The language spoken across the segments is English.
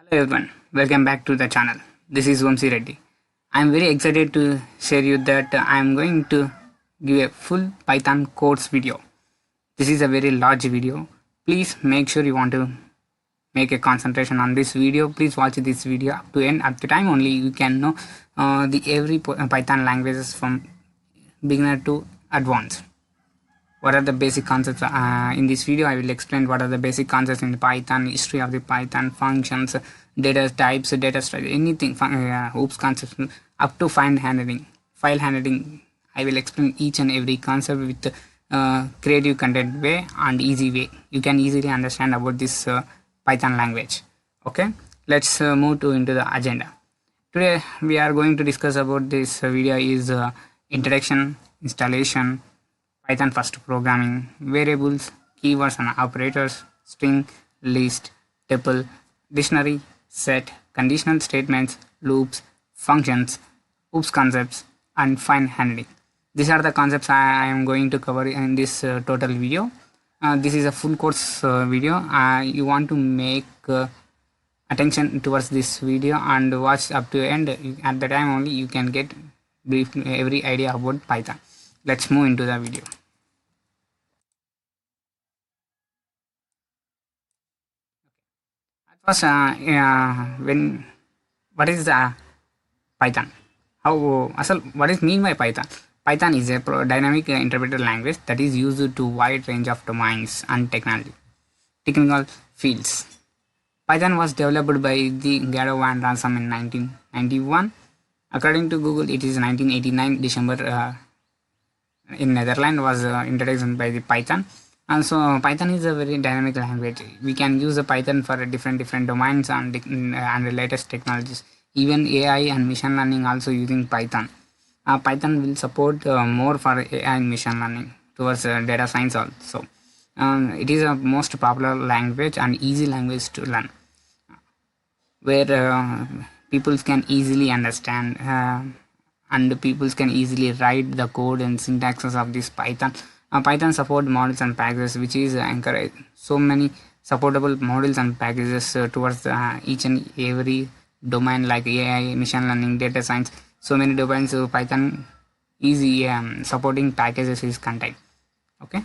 Hello everyone, welcome back to the channel. This is Vamsi Reddy. I am very excited to share you that I am going to give a full Python course video. This is a very large video. Please make sure you want to make a concentration on this video. Please watch this video up to end. At the time only you can know the every Python languages from beginner to advanced. What are the basic concepts in this video? I will explain what are the basic concepts in the Python, history of the Python, functions, data types, data structure, anything, oops concepts up to file handling. I will explain each and every concept with creative content way and easy way. You can easily understand about this Python language. Okay, let's move into the agenda. Today we are going to discuss about this video is introduction, installation, Python first programming, variables, keywords and operators, string, list, tuple, dictionary, set, conditional statements, loops, functions, oops concepts, and file handling. These are the concepts I am going to cover in this total video. This is a full course video. You want to make attention towards this video and watch up to end. At the time only you can get brief every idea about Python. Let's move into the video. At first, what is Python? What is mean by Python? Python is a dynamic interpreted language that is used to wide range of domains and technical fields. Python was developed by the Guido van Rossum in 1991. According to Google, it is 1989 December in Netherlands was introduced by the Python. And so Python is a very dynamic language. We can use the Python for different domains and the latest technologies. Even AI and machine learning also using Python. Python will support more for AI and machine learning towards data science also. It is a most popular language and easy language to learn, where people can easily understand and people can easily write the code and syntaxes of this Python. Python support models and packages, which is encourage so many supportable models and packages towards each and every domain like AI, machine learning, data science. So many domains. Python easy supporting packages is contained. Okay,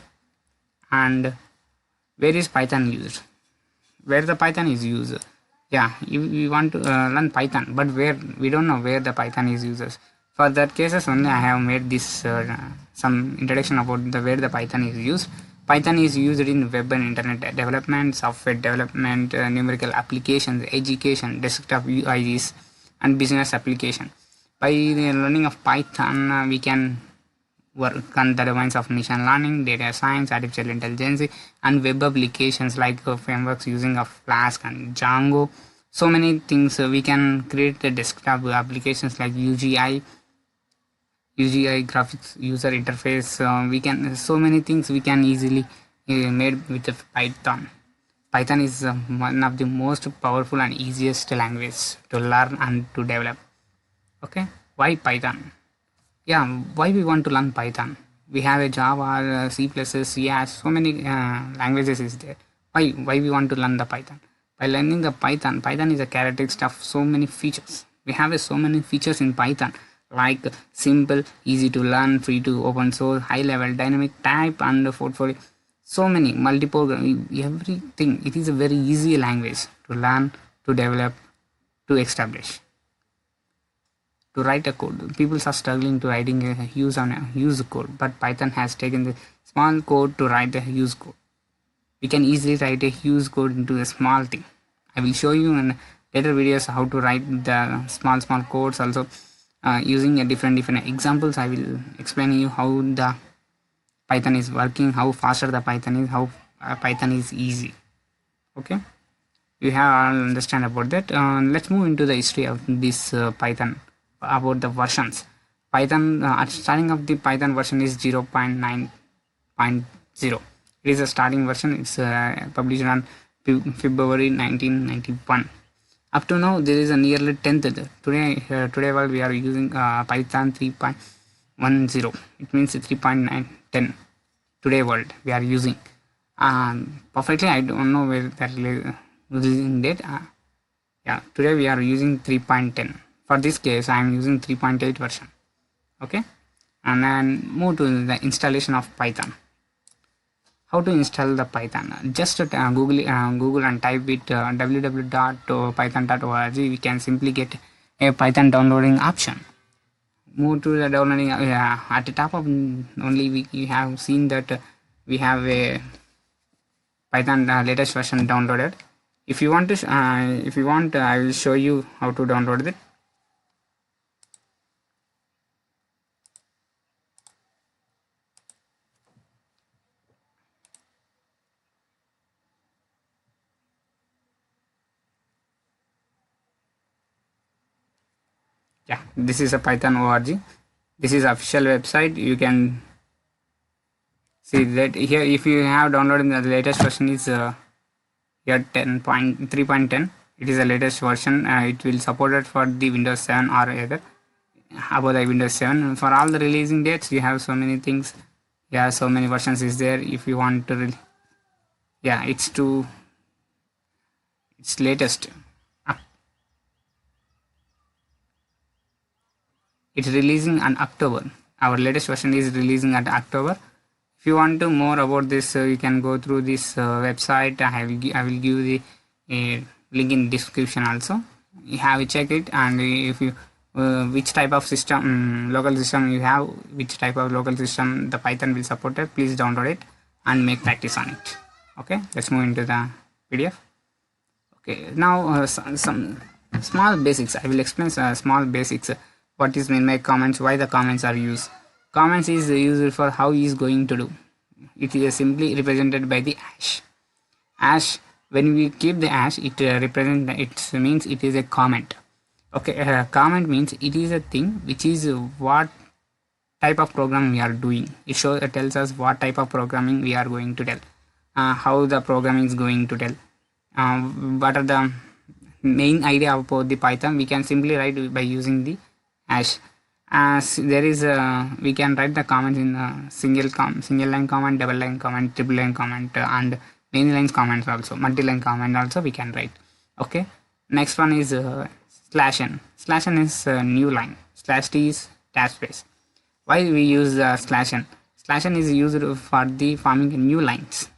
and where is Python used? Where the Python is used? Yeah, we want to learn Python, but where we don't know where the Python is used. For that cases only I have made this some introduction about the where the Python is used. Python is used in web and internet development, software development, numerical applications, education, desktop UIs, and business application. By the learning of Python, we can work on the domains of machine learning, data science, artificial intelligence, and web applications like frameworks using of Flask and Django. So many things we can create the desktop applications like UGI graphics user interface. We can so many things we can easily made with the Python. Python is one of the most powerful and easiest language to learn and to develop. Okay, why Python? Yeah, why we want to learn Python? We have a Java, C++, C++, so many languages is there. Why we want to learn the Python? By learning the Python is a characteristic of so many features. We have so many features in Python like simple, easy to learn, free to open source, high level, dynamic type and portfolio. So many multiple everything. It is a very easy language to learn, to develop, to establish. To write a code, people are struggling to writing a use code, but Python has taken the small code to write a use code. We can easily write a use code into a small thing. I will show you in later videos how to write the small codes also. Using a different examples, I will explain you how the Python is working, how faster the Python is, how Python is easy. Okay, you have all understand about that. Let's move into the history of this Python, about the versions. Python at starting of the Python version is 0.9.0. It is a starting version. It's published on February 1991. Up to now there is a nearly 10th. Today while we are using Python 3.10. It means 3.910. Today world we are using. Perfectly I don't know where that releasing date. Yeah, today we are using 3.10. For this case I am using 3.8 version. Okay, and then move to the installation of Python. How to install the Python? Just Google and type it www.python.org. We can simply get a Python downloading option. Move to the downloading. At the top of only we have seen that we have a Python latest version downloaded. If you want to, I will show you how to download it. Yeah, this is a Python org. This is official website. You can see that here. If you have downloaded the latest version is here 10.3.10. It is the latest version. It will support it for the Windows 7 or either about the Windows 7. For all the releasing dates, you have so many things. Yeah, so many versions is there. If you want to, yeah, it's latest. It's releasing on October. Our latest version is releasing at October. If you want to more about this, you can go through this website. I will give the link in description also. You have to check it, and if you which type of system local system you have, which type of local system the Python will support it, please download it and make practice on it. Okay, let's move into the PDF. Okay, now some small basics. I will explain small basics. What is mean by comments, why the comments are used. Comments is used for how he is going to do. It is simply represented by the hash. Hash, when we keep the hash, it means it is a comment. Okay, comment means it is a thing which is what type of program we are doing. It tells us what type of programming we are going to tell, how the programming is going to tell, what are the main idea about the Python. We can simply write by using the hash. As there is we can write the comments in single line comment, double line comment, triple line comment, and many lines comments also, multi-line comment also we can write. Okay, next one is /n. /n is new line. /t is tab space. Why we use /n? /n is used for the forming new lines.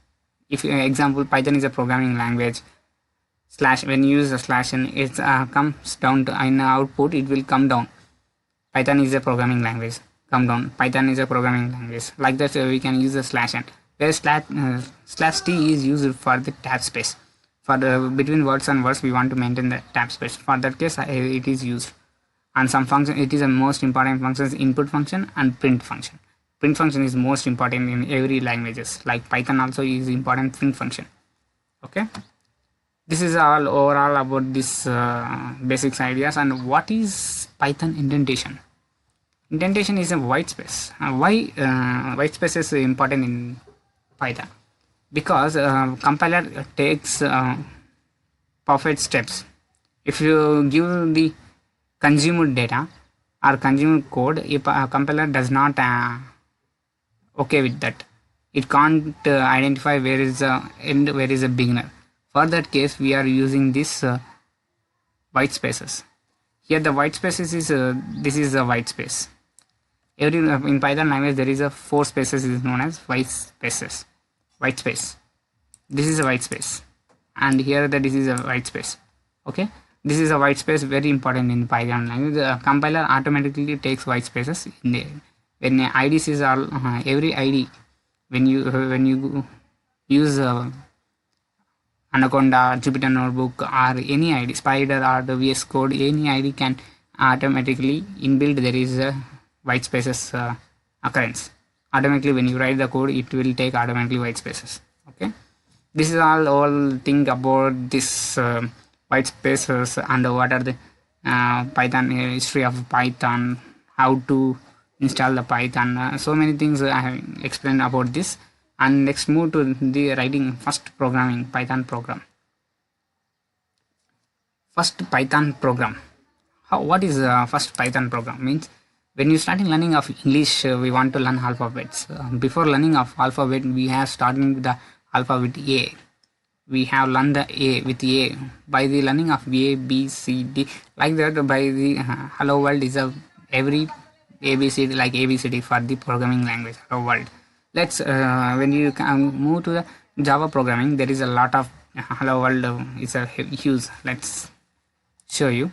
If example, Python is a programming language. When you use the /n, it comes down to in output, it will come down. Python is a programming language. Come down. Python is a programming language. Like that, we can use the /n. Whereas /t is used for the tab space. For the between words and words, we want to maintain the tab space. For that case, it is used. And some function, it is the most important functions: input function and print function. Print function is most important in every languages. Like Python also is important print function. Okay. This is all overall about this basics ideas. And what is Python indentation? Indentation is a white space. Why white space is important in Python? Because compiler takes perfect steps. If you give the consumed data or consumed code, if a compiler does not okay with that, it can't identify where is the end, where is the beginner. For that case, we are using this white spaces. Here the white spaces is this is a white space. In Python language there is a 4 spaces is known as white spaces. White space. This is a white space, and here this is a white space. Okay, this is a white space, very important in Python language. The compiler automatically takes white spaces in there. When IDs is all every ID, when you use Anaconda, Jupyter Notebook, or any ID, Spider or the VS Code, any ID can automatically inbuilt there is a white spaces occurrence. Automatically when you write the code, it will take automatically white spaces. Okay, this is all thing about this white spaces and what are the Python history of Python, how to install the Python. So many things I have explained about this. And next move to the writing first programming Python program. First Python program. What is first Python program? Means when you starting learning of English, we want to learn alphabets. Before learning of alphabet, we have starting with the alphabet A. we have learned the A with A. By the learning of A, B, C, D, like that, by the hello world is a every ABCD, like ABCD for the programming language hello world. Let's when you move to the Java programming, there is a lot of hello world is a huge. Let's show you.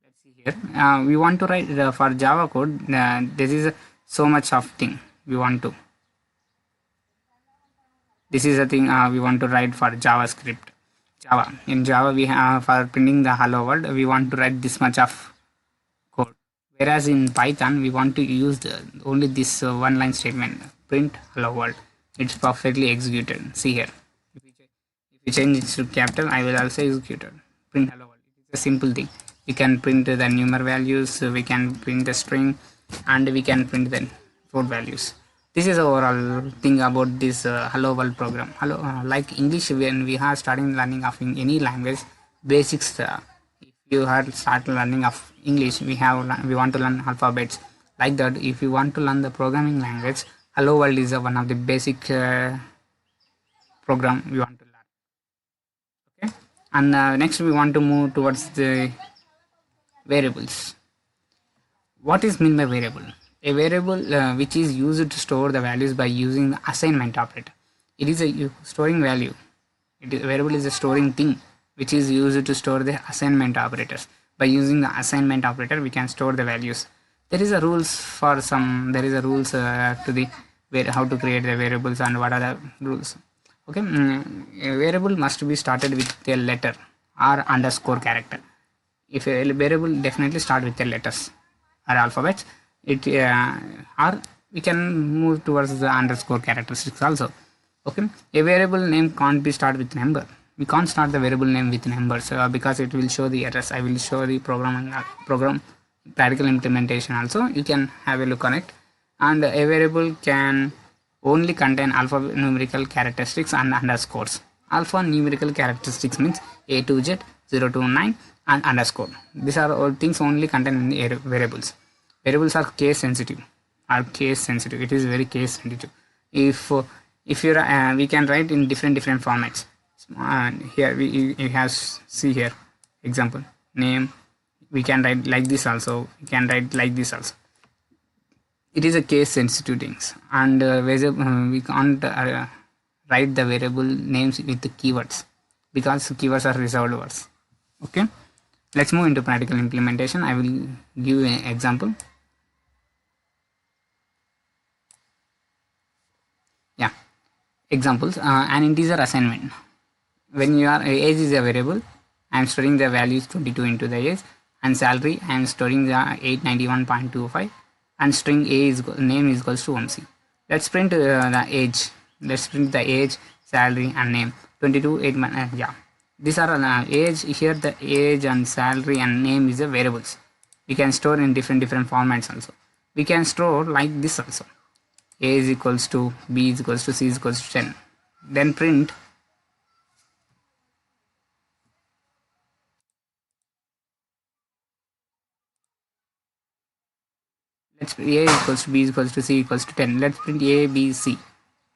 Let's see here. We want to write for Java code. This is so much of thing we want to. This is a thing we want to write for JavaScript. Java. In Java, we have for printing the hello world. We want to write this much of code. Whereas in Python, we want to use only this one line statement: print hello world. It's perfectly executed. See here. If you change it to capital, I will also execute it. Print hello world. It's a simple thing. We can print the numer values, we can print the string, and we can print the float values. This is overall thing about this hello world program. Hello, like English, when we are starting learning of any language basics, if you are start learning of English, we want to learn alphabets like that. If you want to learn the programming language, hello world is one of the basic program we want to learn. Okay, and next we want to move towards the variables. What is mean by variable? A variable which is used to store the values by using the assignment operator. It is a storing value. Variable is a storing thing which is used to store the assignment operators. By using the assignment operator, we can store the values. There is a rules for some. There is a rules to the how to create the variables and what are the rules. Okay, a variable must be started with a letter or underscore character. If a variable definitely start with the letters or alphabets, it or we can move towards the underscore characteristics also. Okay, a variable name can't be start with number. We can't start the variable name with numbers because it will show the errors. I will show the program practical implementation also. You can have a look on it. And a variable can only contain alphanumerical characteristics and underscores. Alphanumerical characteristics means A to Z, 0 to 9, and underscore. These are all things only contained in the variables. Variables are case sensitive. It is very case sensitive. If you we can write in different formats. Here you have see here example name. We can write like this also. We can write like this also. It is a case sensitive things, and we can't write the variable names with the keywords because keywords are reserved words. Okay, let's move into practical implementation. I will give an example. Yeah, examples. An integer assignment. When your age is a variable, I am storing the values 22 into the age, and salary I am storing the 891.25, and string A is name is equals to Vamsi. Let's print the age. Let's print the age, salary, and name. 22, 8, yeah. These are age. Here the age and salary and name is the variables. We can store in different formats also. We can store like this also. A is equals to B is equals to C is equals to 10. Then print let's A is equals to B is equals to C equals to 10. Let's print A, B, C.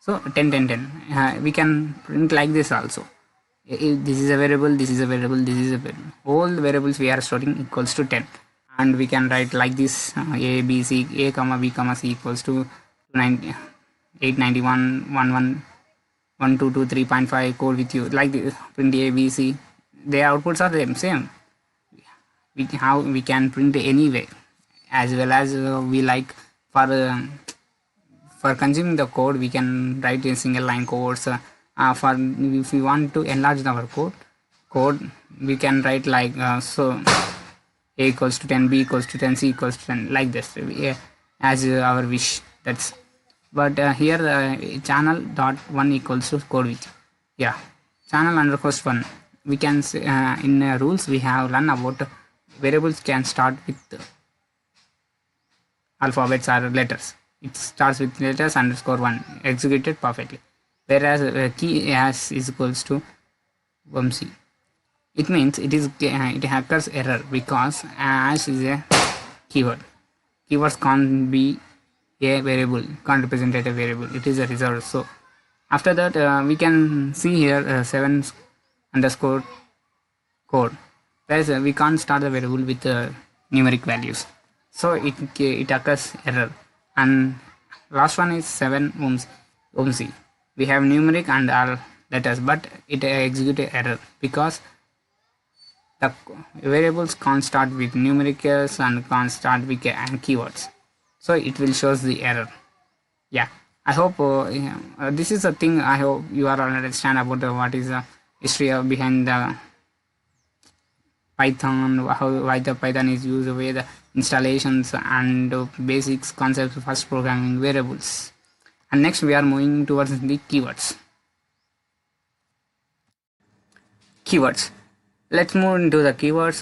So 10, 10, 10. We can print like this also. This is a variable, this is a variable, this is a variable. All the variables we are storing equals to 10. And we can write like this A, B, C, A, comma, B, comma, C equals to 891, 11, 1223, 3.5 code with you. Like this, print A, B, C. Their outputs are the same. We can print anyway, as well as we like for consuming the code. We can write in single line codes. For if we want to enlarge our code we can write like so A equals to 10, B equals to 10, C equals to 10, like this as our wish. That's but here channel dot 1 equals to code with channel underscore 1. We can say, in rules we have learned about variables can start with alphabets or letters. it starts with letters underscore 1 executed perfectly, whereas key as is equals to Vamsi. It means it occurs error because as is a keyword. Keywords can't be a variable, can't represent a variable. It is a reserved. So after that, we can see here 7 underscore code, whereas we can't start the variable with numeric values. So it occurs error. And last one is 7 OMC. We have numeric and all letters, but it executes error because the variables can't start with numericals and can't start with and keywords, so it will shows the error. Yeah, I hope this is a thing. I hope you are understand about what is the history behind the Python, why the Python is used, where the installations and basics concepts of first programming variables. And next we are moving towards the keywords. Let's move into the keywords.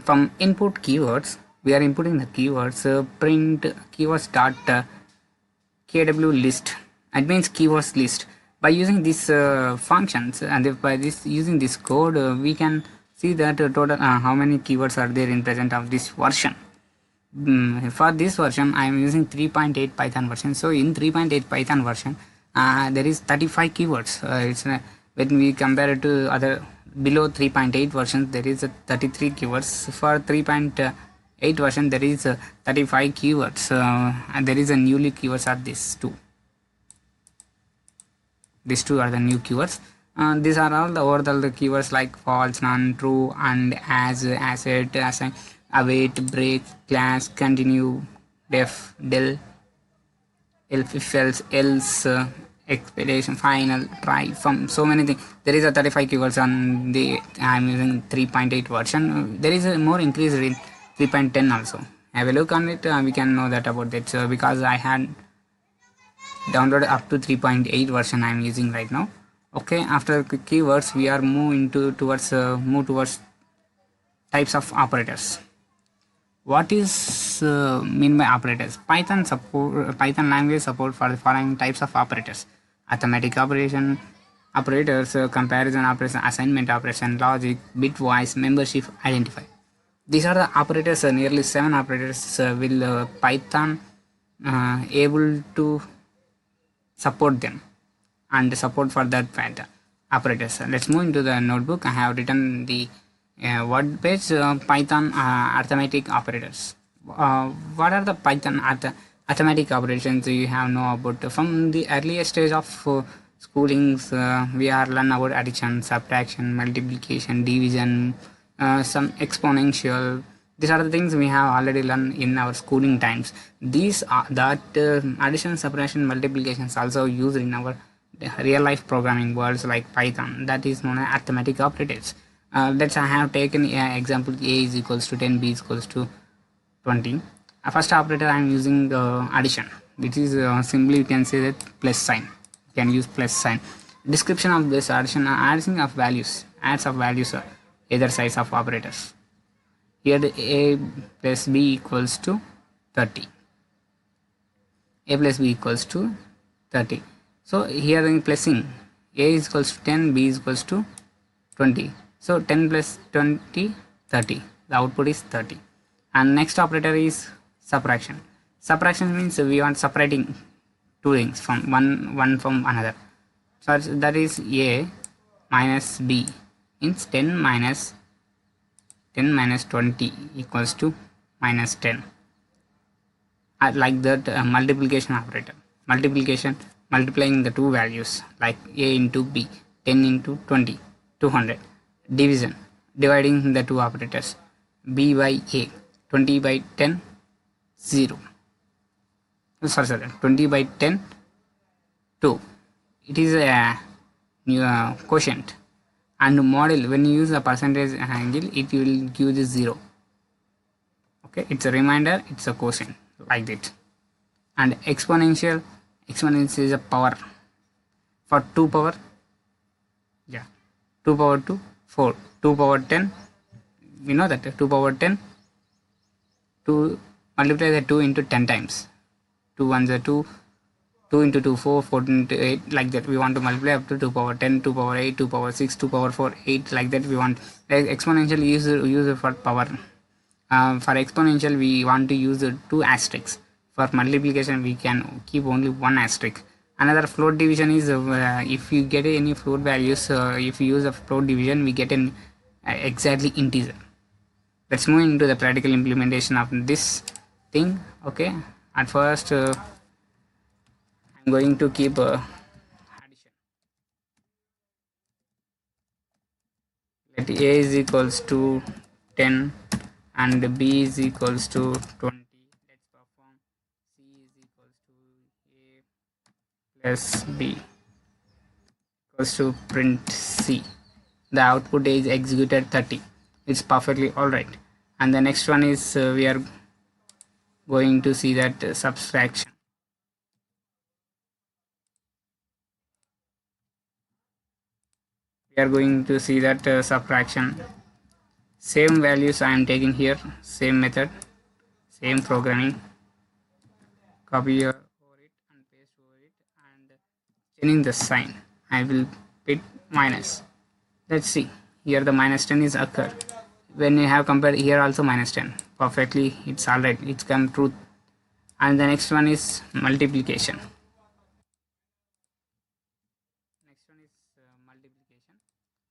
From input keywords, we are inputting the keywords. Print keywords dot kw list. It means keywords list. By using these functions and using this code, we can see that total how many keywords are there in present of this version. For this version, I am using 3.8 Python version. So in 3.8 Python version, there is 35 keywords. When we compare it to other below 3.8 versions, there is 33 keywords. For 3.8 version, there is 35 keywords, and there is a newly keywords are these two. These two are the new keywords. These are all the overall the keywords like false, none, true, and as, asset, assign, await, break, class, continue, def, del, if else, expedition, final, try, from so many things. There is a 35 keywords on the I'm using 3.8 version. There is a more increase in 3.10 also. Have a look on it. We can know that about that. So because I had downloaded up to 3.8 version I'm using right now. Okay, after keywords we are move towards types of operators. What is mean by operators? Python language support for the following types of operators: arithmetic operation, operators, comparison operation, assignment operation, logic, bitwise, membership, identify. These are the operators. Nearly 7 operators will Python able to support them and support for that operators. Let's move into the notebook. I have written the word page Python arithmetic operators. What are the Python arithmetic operations you have know about? From the earliest stage of schoolings, we are learn about addition, subtraction, multiplication, division, some exponential. These are the things we have already learned in our schooling times. These are that addition, subtraction, multiplications also used in our real life programming worlds like Python. That is known as arithmetic operators. Let's I have taken example a is equals to 10, b is equals to 20. First operator I am using addition, which is simply you can say that plus sign. You can use plus sign. Description of this addition: adding of values, adds of values either sides of operators. Here the a plus b equals to 30. A plus b equals to 30. So here in plussing, a is equals to 10, b is equals to 20. So 10 plus 20, 30. The output is 30. And next operator is subtraction. Subtraction means we want separating two things from one from another. So that is a minus b means 10 minus 20 equals to minus 10. Like that multiplication operator. Multiplying the two values like a into b, 10 into 20, 200. Division, dividing the two operators, b by a, 20 by 10, 0. Sorry, 20 by 10, 2. It is a new quotient. And model, when you use a percentage angle, it will give the 0. Okay, it's a reminder, it's a quotient, like that. And exponential is a power. For 2 power, 2 power 2, 4, 2 power 10, we know that 2 power 10, to multiply the 2 into 10 times, 2 ones are 2, 2 into 2 4, 4 into 8, like that. We want to multiply up to 2 power 10, 2 power 8, 2 power 6, 2 power 4, 8, like that. We want exponential use for power. For exponential we want to use 2 asterisks. For multiplication we can keep only 1 asterisk. Another float division is if you get any float values, if you use a float division we get an exactly integer. Let's move into the practical implementation of this thing. Okay, at first I'm going to keep addition. Let a is equals to 10 and b is equals to 20. Let's perform c is equals to a plus b equals to print c. The output is executed 30. It's perfectly alright. And the next one is we are going to see that subtraction. We are going to see that subtraction. Same values I am taking here, same method, same programming. Copy over it and paste over it and changing the sign. I will put minus. Let's see. Here the minus 10 is occur. When you have compared here also minus 10. Perfectly, it's alright. It's come true. And the next one is multiplication. Next one is multiplication.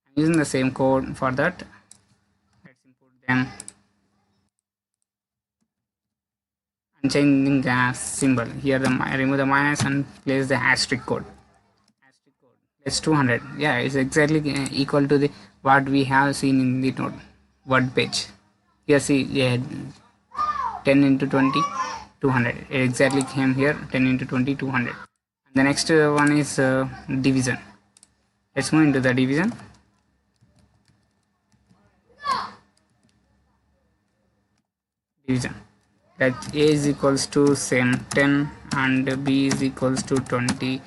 I'm using the same code for that. Let's input them and changing the symbol. Here remove the minus and place the asterisk code. It's 200. Yeah, it's exactly equal to the what we have seen in the node word page. Here see 10 into 20 200. It exactly came here 10 into 20 200. The next one is division. Let's move into the division. That a is equals to same 10 and b is equals to 20 and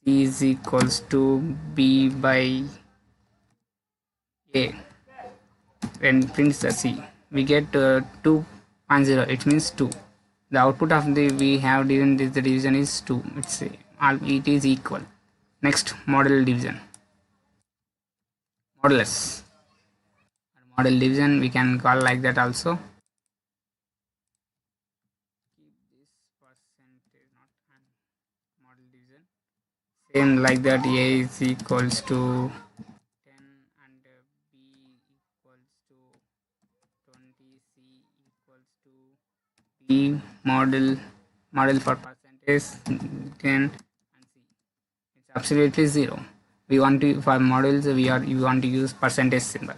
c is equals to b by a. When prints the c we get 2.0. It means 2. The output of the we have division the division is 2. It is equal. Next, model division. Modulus. Model division we can call like that also. Keep this percentage not model division. Same like that, a is equals to 10 and b equals to 20, c equals to b model for percentage 10 and c. It's absolutely 0. We want to for models we want to use percentage symbol.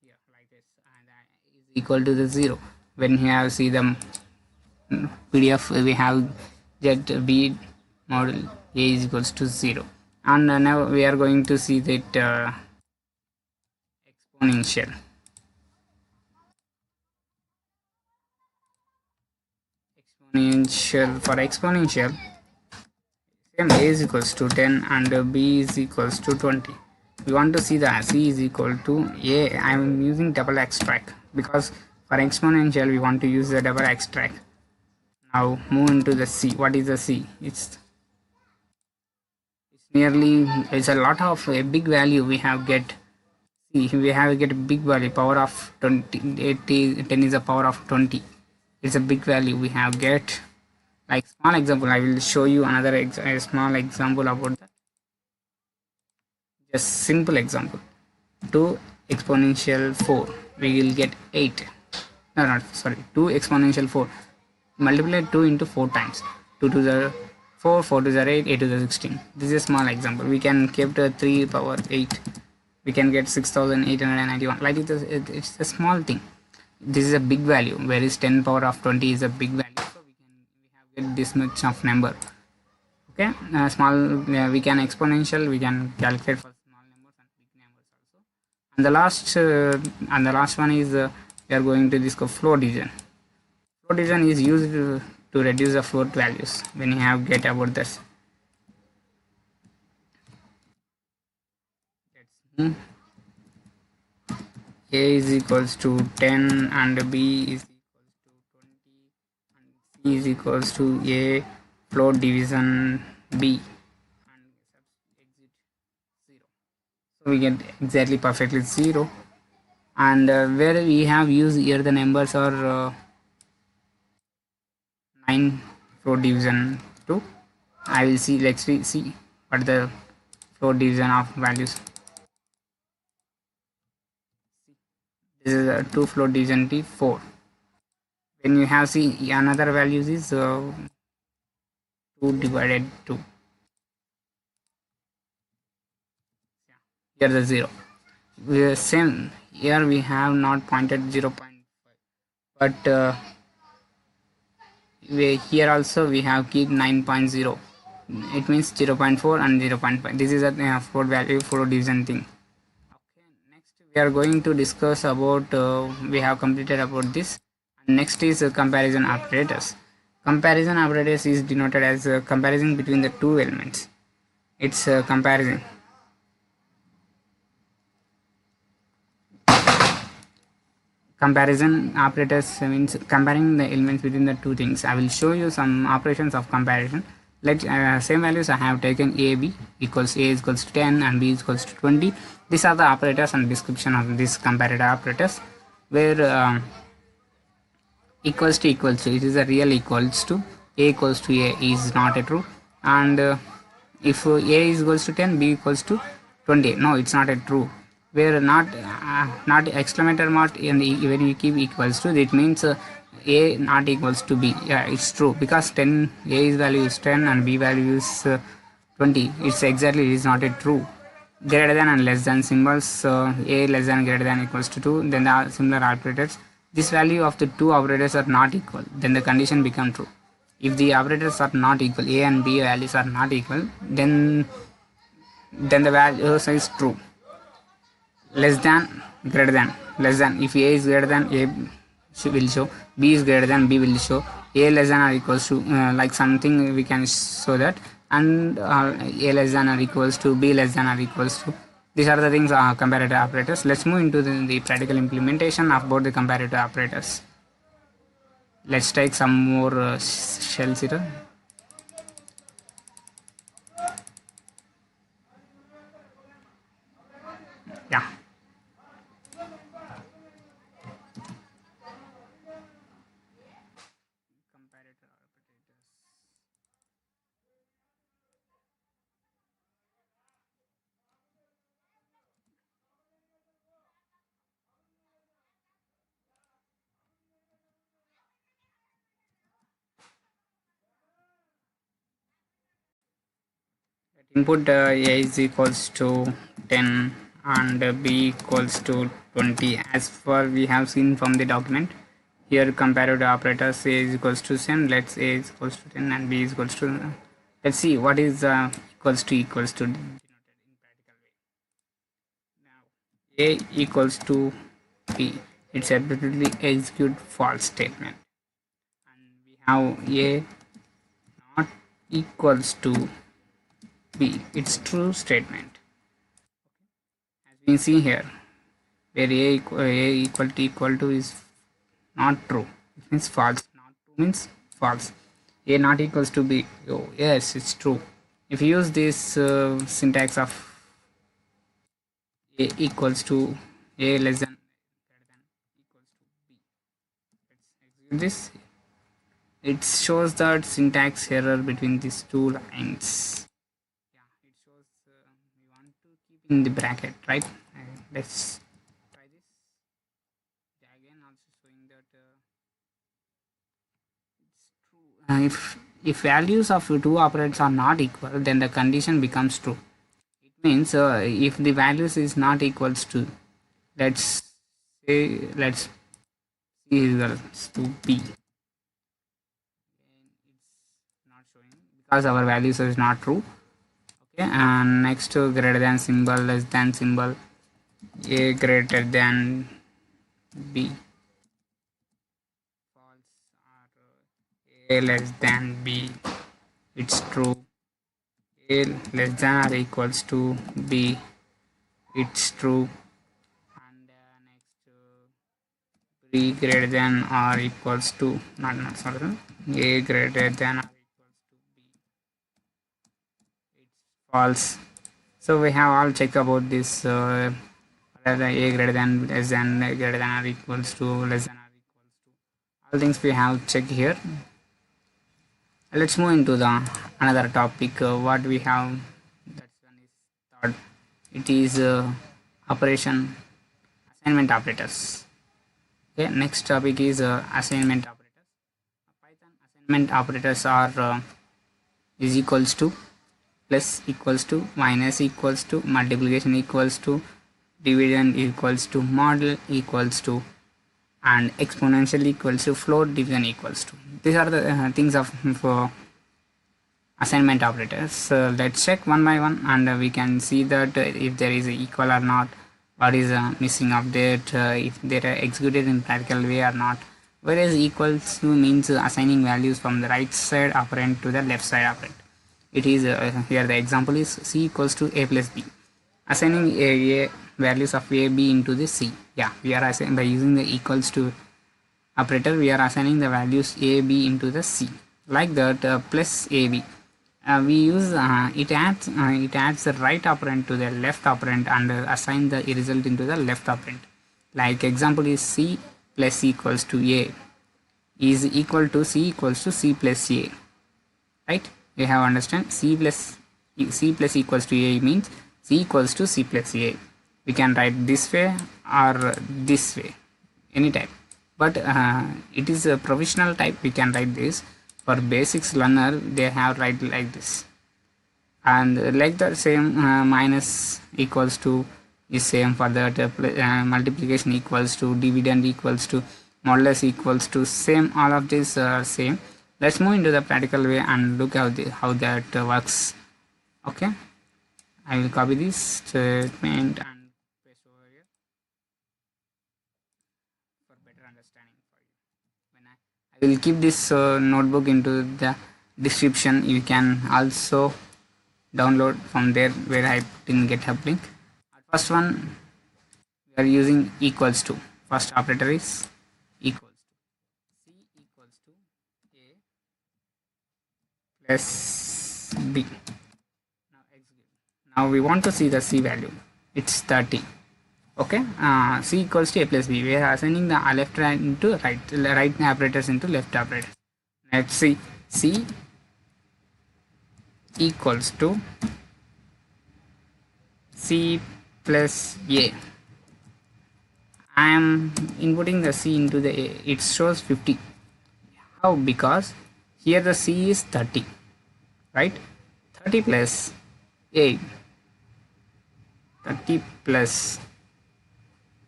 Yeah, like this, and is equal to the 0. When you have see the PDF we have that b model a is equals to 0. And now we are going to see that exponential. For exponential, same a is equals to 10 and b is equals to 20. We want to see the c is equal to a. I am using double extract because for exponential we want to use the double extract. Now move into the c. What is the c? It's nearly, it's a lot of a big value we have get. See, we have get a big value, power of 20, 80, 10 is a power of 20. It's a big value we have get. Like small example, I will show you another a small example about that. Just simple example. 2 exponential 4, we will get 8. No, not sorry. 2 exponential 4. Multiply 2 into 4 times. 2 to the 4, 4 to the 8, 8 to the 16. This is a small example. We can keep the 3 power 8. We can get 6891. Like it's a small thing. This is a big value, whereas 10 power of 20 is a big value. So we have get this much of number. Okay, small we can exponential. We can calculate for small numbers and big numbers also. And the last one is we are going to discuss float division. Float division is used to reduce the float values when you have get about this. A is equals to 10 and b is equals to 20 and c is is equals to a float division b and exit 0. So we get exactly perfectly 0. And where we have used here the numbers are 9 float division 2. I will see, let's see what the float division of values. This is a 2 float division t 4. When you have see another values is 2 divided 2. Here the 0. Same here we have not pointed 0.5, but here also we have keep 9.0. It means 0.4 and 0.5. This is a float value float division thing. Okay, next we are going to discuss about we have completed about this. Next is comparison operators. Comparison operators is denoted as comparison between the two elements. It's comparison. Comparison operators means comparing the elements between the two things. I will show you some operations of comparison. Let same values I have taken a b equals a is equals to 10 and b is equals to 20. These are the operators and description of these comparator operators, where equals to it is a real equals to a equals to a is not a true, and if a is equals to 10 b equals to 20, no, it's not a true. Where not exclamation mark and when we keep equals to, it means a not equals to b. Yeah, it's true, because 10 a's value is 10 and b value is 20. It's exactly, it is not a true. Greater than and less than symbols, a less than greater than equals to 2, then the similar operators. This value of the two operators are not equal, then the condition become true. If the operators are not equal, a and b values are not equal, then the value is true. Less than, greater than, less than. If a is greater than, a will show, b is greater than, b will show, a less than or equals to like something we can show that, and a less than or equals to, b less than or equals to. These are the things comparator operators. Let's move into the practical implementation of both the comparator operators. Let's take some more shells here. Yeah. Comparator operators. Input a is equals to 10 and b equals to 20, as far we have seen from the document. Here comparative operators, a is equals to 10, let's a is equals to 10 and b is equals to, let's see what is equals to denoted in practical way. Now a equals to b, it's absolutely execute false statement, and we have a not equals to b, it's true statement. As we see here, where a equal to is not true, it means false. Not true means false. A not equals to b, oh yes, it's true. If you use this syntax of a equals to, a less than, greater than, equals to b, let's execute this. It shows that syntax error between these two lines. Yeah, it shows we want to keep in the bracket, right? Let's try this. Again also showing that it's true. If values of two operators are not equal, then the condition becomes true. It means if the values is not equals to, let's say, let's c is equals to b, it's not showing because our values is not true. Okay, and next to greater than symbol, less than symbol, a greater than b, false, or a less than b, it's true. A less than or equals to b, it's true. And next b greater than or equals to, not sorry, a greater than or equals to b, it's false. So we have all checked about this, whether a greater than, less than, greater than or equals to, less than or equals to, all things we have checked here. Let's move into the another topic. What we have, that one is third. It is operation assignment operators. Okay, next topic is assignment operators. Python assignment operators are is equals to, plus equals to, minus equals to, multiplication equals to, division equals to, model equals to, and exponential equals to, float, division equals to. These are the things of for assignment operators. Let's check one by one, and we can see that if there is a equal or not, what is missing update, if they are executed in practical way or not. Whereas equals to means assigning values from the right side operand to the left side operand. It is here the example is c equals to a plus b, assigning a values of a b into the c. Yeah, we are assigning by using the equals to operator, we are assigning the values a b into the c, like that. Plus ab, we use it adds the right operand to the left operand and assign the result into the left operand. Like example is c plus equals to a is equal to c equals to c plus a, right? We have understand c plus equals to a means c equals to c plus a. We can write this way or this way, any type, but it is a provisional type. We can write this. For basics learner, they have write like this, and like the same minus equals to is same for that, multiplication equals to, dividend equals to, modulus equals to, same. All of these are same. Let's move into the practical way and look how that works. Okay, I will copy this statement and paste over here for better understanding for you. When I will keep this notebook into the description. You can also download from there where I put in GitHub link. First one, we are using equals to. First operator is equals to. C equals to a plus b. Now execute. Now we want to see the c value. It's 30. Okay, c equals to a plus b. We are assigning the left into right operators into left operators. Let's see, c equals to c plus a. I am inputting the c into the a. It shows 50. How? Because here the c is 30, right? 30 plus a. 30 plus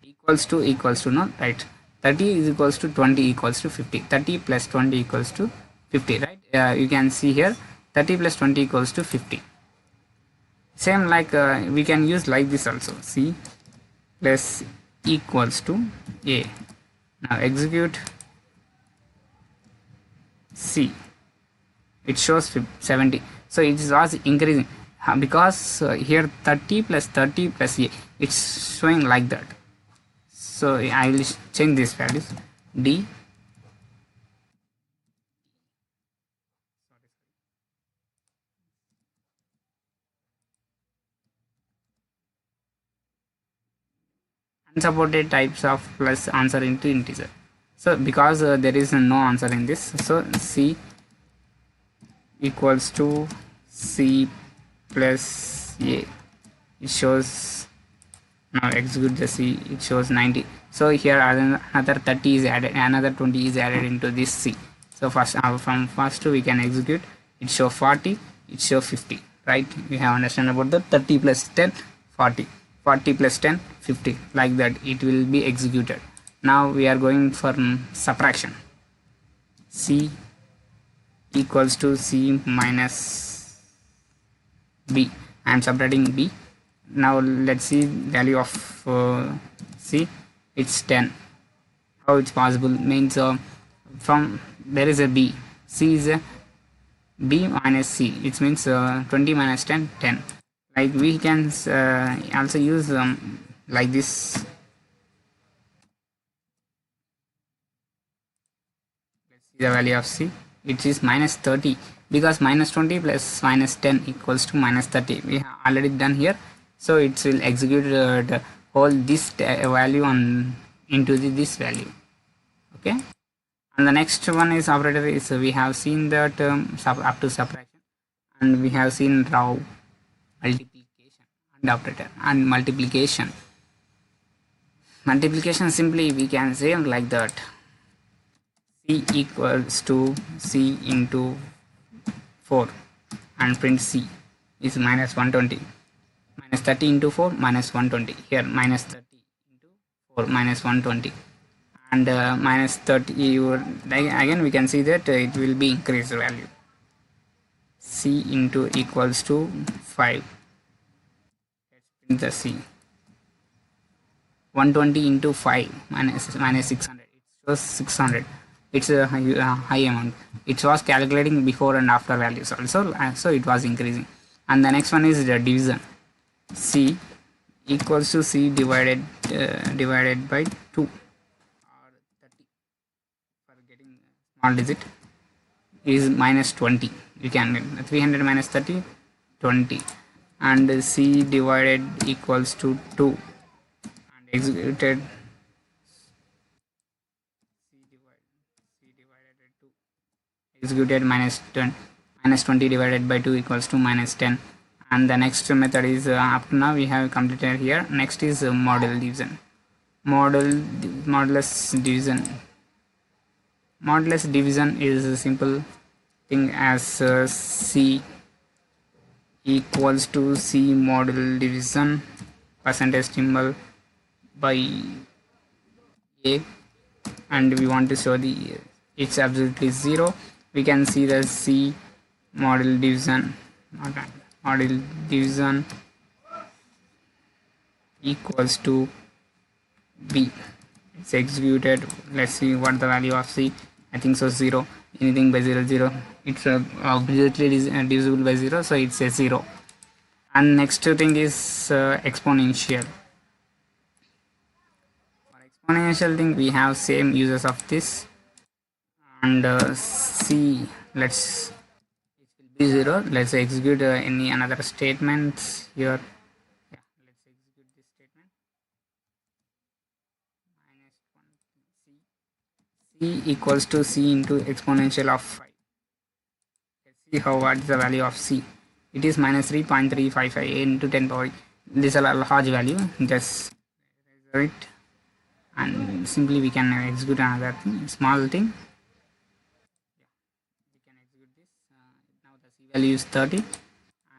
equals to no, right? 30 is equals to 20 equals to 50. 30 plus 20 equals to 50, right? You can see here 30 plus 20 equals to 50. Same like we can use like this also. C plus equals to a. Now execute c. It shows 70. So it is also increasing because here 30 plus 30 plus a. It's showing like that. So I will change these values. D unsupported types of plus answer into integer. So because there is no answer in this, so c equals to c plus a. It shows, now execute the c, it shows 90. So here another 30 is added, another 20 is added into this c. So first from first we can execute. It show 40, it show 50, right? We have understand about the 30 plus 10 40, 40 plus 10 50, like that it will be executed. Now we are going for subtraction. C equals to c minus b. I am subtracting b. Now let's see value of c. It's 10. How it's possible? Means from there is a b. C is a b minus c. It means 20 minus 10 10. Like we can also use like this. Let's see the value of c. it is minus 30, because minus 20 plus minus 10 equals to minus 30 we have already done here. So it will execute the whole this value on into this value. Okay, and the next one is operator is we have seen the term up to subtraction, and we have seen raw multiplication and operator and multiplication simply we can say like that: c equals to c into 4 and print c is minus 120, minus 30 into 4 minus 120, here minus 30 into 4 minus 120, and minus 30 again we can see that it will be increased value, c into equals to 5. Let's print the c. 120 into 5 minus 600, it shows 600. It's a high amount. It was calculating before and after values also, so it was increasing. And the next one is the division. C equals to c divided by 2 or 30 for getting small digit is minus 20. You can get 300 minus 30, 20, and c divided equals to 2 and executed executed minus 10, minus 20 divided by 2 equals to minus 10. And the next method is up to now we have completed here. Next is model division. Modulus division. Modulus division is a simple thing as c equals to c model division percentage symbol by a, and we want to show the it's absolutely 0. We can see the c model division equals to b. It's executed. Let's see what the value of c. I think so 0. Anything by 0 0, it's obviously divisible by 0, so it's a 0. And next thing is exponential. For exponential thing we have same uses of this, and c, let's, it will be 0. Let's execute any another statements here. Yeah, let's execute this statement. Minus 1 c equals to c into exponential of 5. Let's see how what is the value of c. It is minus 3.355 into 10 power. This is a large value. Just it, and simply we can execute another thing, small thing. Now the c value is 30,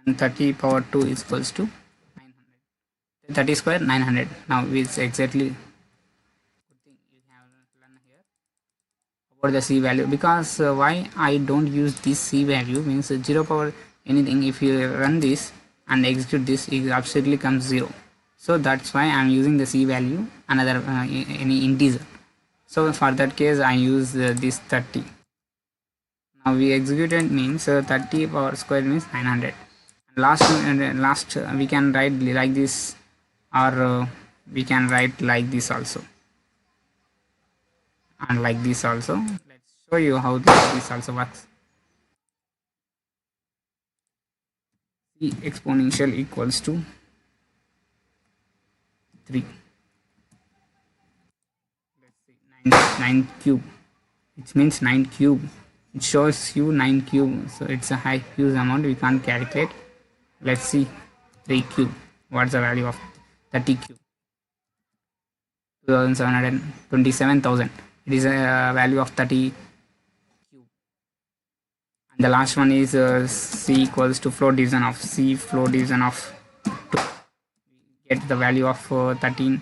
and 30 power 2 is equals to 900. 30 square 900. Now it's exactly good thing you have learned here about the c value, because why I don't use this c value means 0 power anything. If you run this and execute this, it absolutely comes 0. So that's why I'm using the c value another any integer. So for that case I use this 30. Now we executed means 30 power square means 900. Last we can write like this, or we can write like this also, and like this also. Let's show you how this also works. C exponential equals to 3. Let's see, 9 cube. It means 9 cube. It shows you 9 cube, so it's a huge amount we can't calculate. Let's see, 3 cube. What's the value of 30 cube? 2727,000. It is a value of 30 cube. And the last one is c equals to floor division of 2. We get the value of 13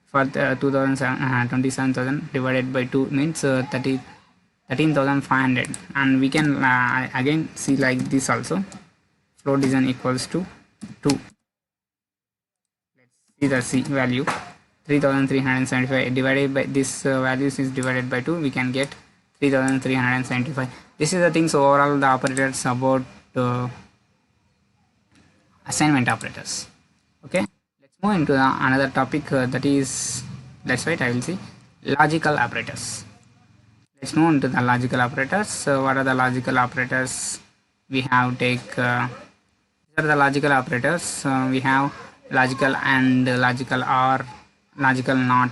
for 27,000 divided by 2 means 13,500, and we can again see like this also. Floor division equals to 2. Let's see the c value, 3,375 divided by this values is divided by 2, we can get 3,375. This is the things overall the operators about assignment operators. Okay, let's move into another topic that is, let's write, I will see logical operators. Let's move on to the logical operators. So what are the logical operators? We have these are the logical operators. We have logical and, logical or, logical not.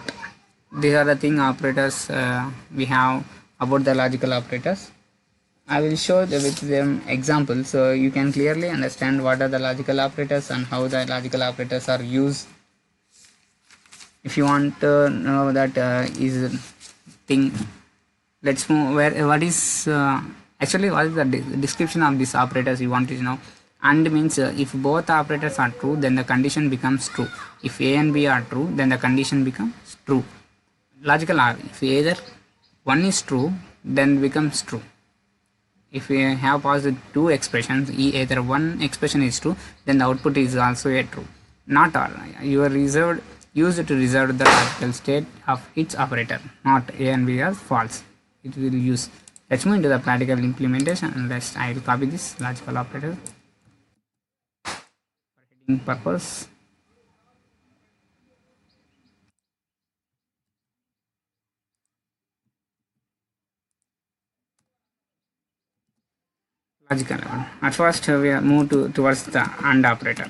These are the thing operators we have about the logical operators. I will show with them examples so you can clearly understand what are the logical operators and how the logical operators are used. If you want to know that is thing, let's move where what is actually what is the description of these operators you want to know. And means if both operators are true, then the condition becomes true. If a and b are true, then the condition becomes true. Logical are, if either one is true, then becomes true. If we have passed two expressions, either one expression is true, then the output is also a true. Not all. You are used to reserve the logical state of its operator. Not a and b are false. It will use. Let's move into the practical implementation. And I will copy this logical operator for heading purpose. Logical level. At first, we move towards the AND operator.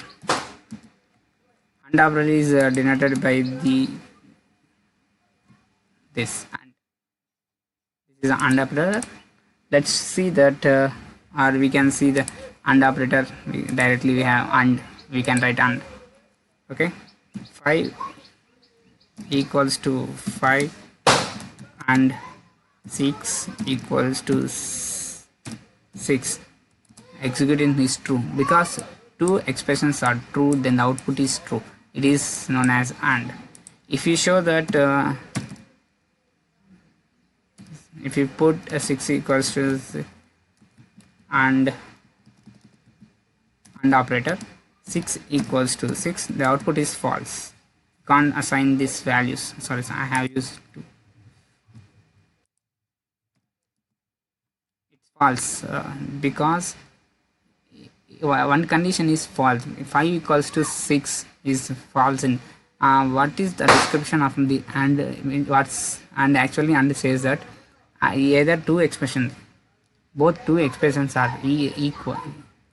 AND operator is denoted by this AND. This is the AND operator. Let's see that, or we can see the AND operator directly. We have AND. We can write AND. Okay, 5 equals to 5 and 6 equals to 6. Executing is true because two expressions are true, then the output is true. It is known as AND. If you show that if you put a 6 equals to and operator 6 equals to 6, the output is false. Can't assign these values. Sorry, I have used 2. It's false because one condition is false. 5 equals to 6 is false. In what is the description of the AND? What's and actually AND says that either two expressions, both two expressions are equal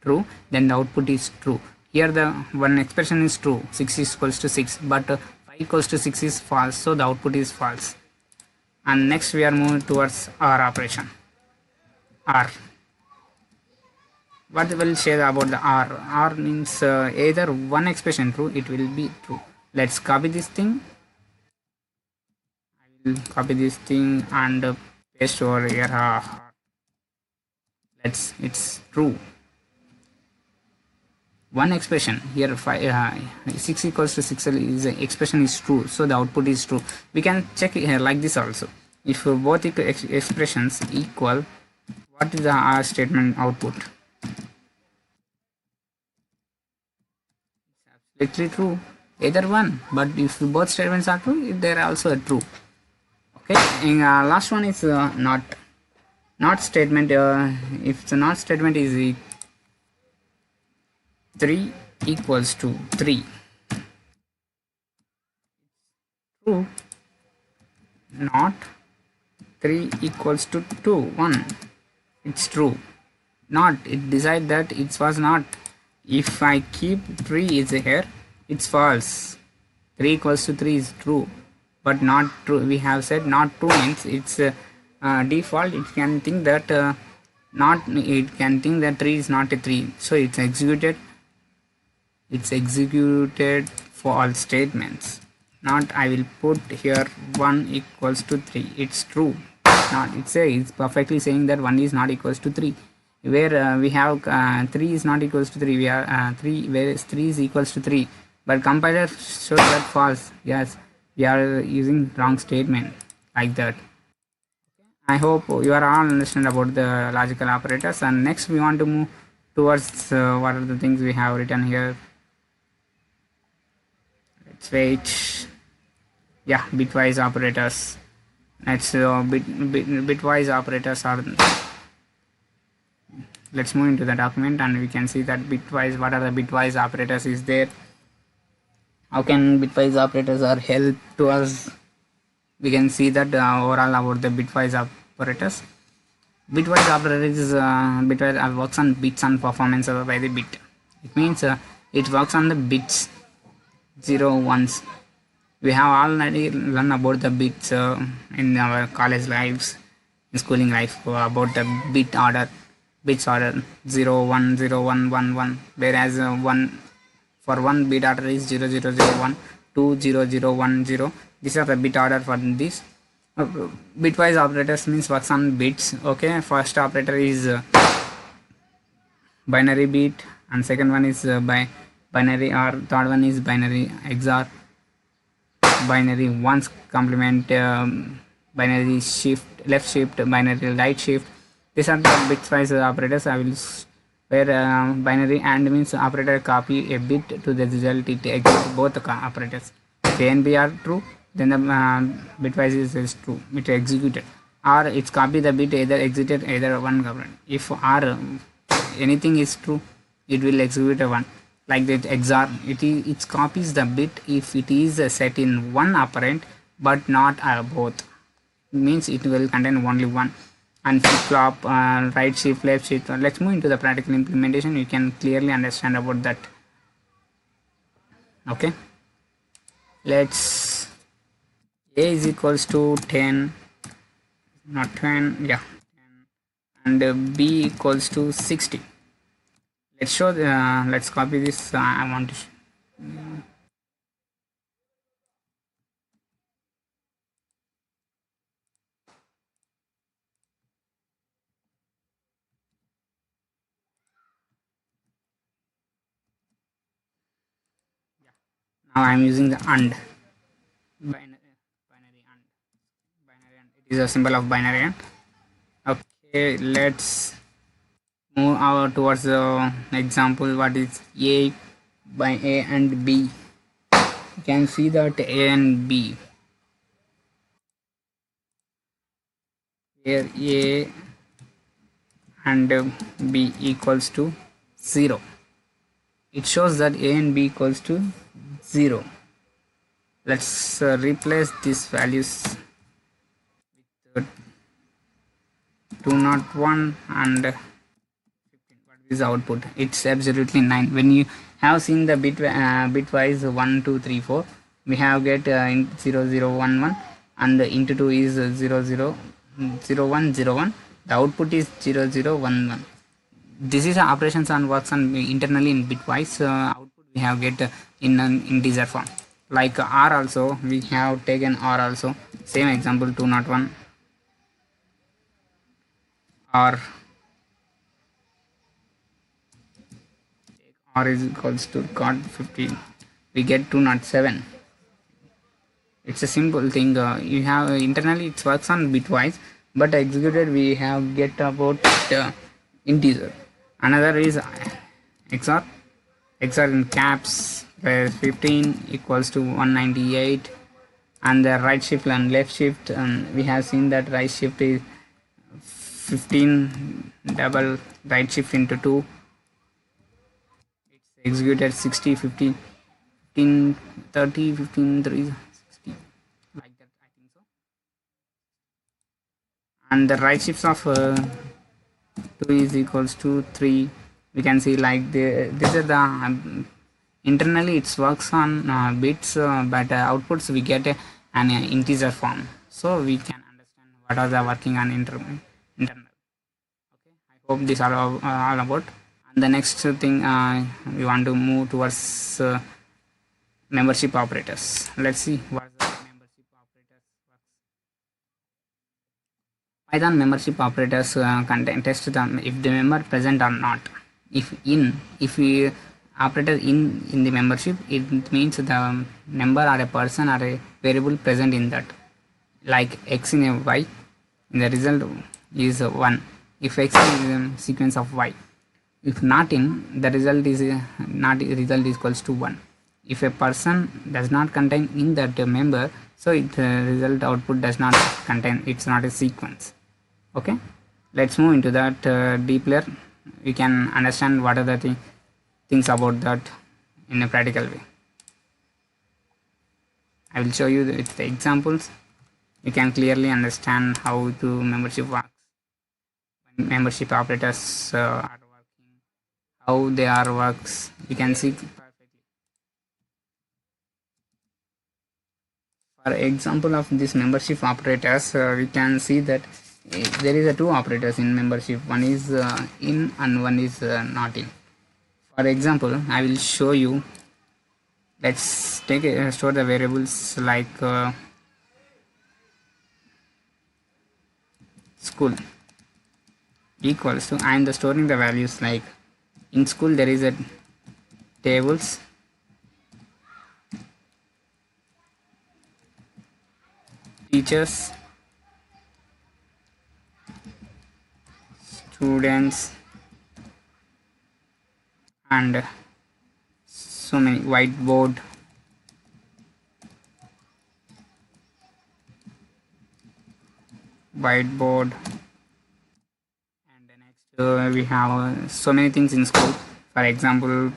true, then the output is true. Here the one expression is true, 6 is equals to 6, but 5 equals to 6 is false, so the output is false. And next we are moving towards OR operation. OR. What will say about the OR? OR means either one expression true, it will be true. Let's copy this thing. I will copy this thing and paste over here. It's true. One expression here, 6 equals to 6 is expression is true, so the output is true. We can check here like this also. If both expressions equal, what is the OR statement output? Absolutely true, either one. But if both statements are true, they are also true. Okay, and last one is not statement. If the not statement is 3 equals to 3, true. Not 3 equals to 2, 1, it's true. Not, it decide that it was not. If I keep 3 is here, it's false. 3 equals to 3 is true, but not true. We have said not true means it's default. It can think that it can think that 3 is not a 3, so it's executed for all statements. Not I will put here 1 equals to 3, it's true. Not it's perfectly saying that 1 is not equals to 3. Where we have 3 is not equals to 3, we are 3, whereas 3 is equals to 3, but compiler shows that false. Yes, we are using wrong statement like that. I hope you are all understand about the logical operators. And next we want to move towards what are the things we have written here. Let's wait. Yeah, bitwise operators. Let's bitwise operators are. Let's move into the document and we can see that bitwise, what are the bitwise operators is there. How can bitwise operators are help to us? We can see that overall about the bitwise operators. Bitwise operator is bitwise works on bits and performance by the bit. It means it works on the bits, 0 1s. We have already learned about the bits in our college lives, in schooling life, about the bits order 0 1 0 1 1 1. Whereas one for one bit order is 0 0 0 1 2 0 0 1 0. These are the bit order for this. Bitwise operators means works on bits. Okay, first operator is binary bit, and second one is binary, or third one is binary XOR, binary ones complement, binary shift left shift, binary right shift. These are the bitwise operators. I will where binary and means operator copy a bit to the result, it executes both operators. If A and B are true, then the bitwise is true, it executed, or it's copy the bit either exited either one component. If R anything is true, it will execute a one. Like that XOR, it copies the bit if it is set in one operand but not both. It means it will contain only one. And flip flop, right shift, left shift. Let's move into the practical implementation. You can clearly understand about that. Okay, let's A is equals to 10, not 10, yeah, 10, and B equals to 60. Let's show let's copy this. I want to now I'm using the AND, binary AND, it is a symbol of binary AND. Okay, let's move towards the example. What is A by A and B? You can see that A and B, here A and B equals to 0. It shows that A and B equals to 0. Let's replace these values with 201 and 15. What is the output? It's absolutely 9. When you have seen the bitwise 1 2 3 4, we have get 0 0 1 1, and the into 2 is 0 0 0 1 0 1. The output is 0 0 1 1. This is operations on works on internally in bitwise. Output we have get in an integer form. Like R also, we have taken R also, same example 201, or R is equals to card 15, we get 207. It's a simple thing. You have internally it works on bitwise, but executed we have get about integer. Another is XOR in caps, where 15 equals to 198, and the right shift and left shift, we have seen that right shift is 15 double right shift into 2, it's executed 60 15 15 30 15 3 60, like that, I think so. And the right shifts of 2 is equals to 3. We can see like these are the internally it works on bits, but outputs we get an integer form, so we can understand what are the working on internal. Okay, I hope these are all about. And the next thing, we want to move towards membership operators. Let's see what the membership operators works. Python membership operators contain test them if the member present or not. If we operator in the membership, it means the member or a person or a variable present in that, like x in a y, in the result is 1 if x is a sequence of y. If not in, the result is not result is equals to 1. If a person does not contain in that member, so it result output does not contain, it's not a sequence. Okay, let's move into that deeply. We can understand what are the things about that in a practical way. I will show you with the examples. you can clearly understand how to membership works, when membership operators are working, how they are works. You can see perfectly. For example of this membership operators, we can see that there is a two operators in membership. One is in and one is not in. For example, I will show you. Let's take store the variables like school equals to, and the storing the values like in school there is a tables, teachers, students, and so many whiteboard, whiteboard, and the next we have so many things in school. For example,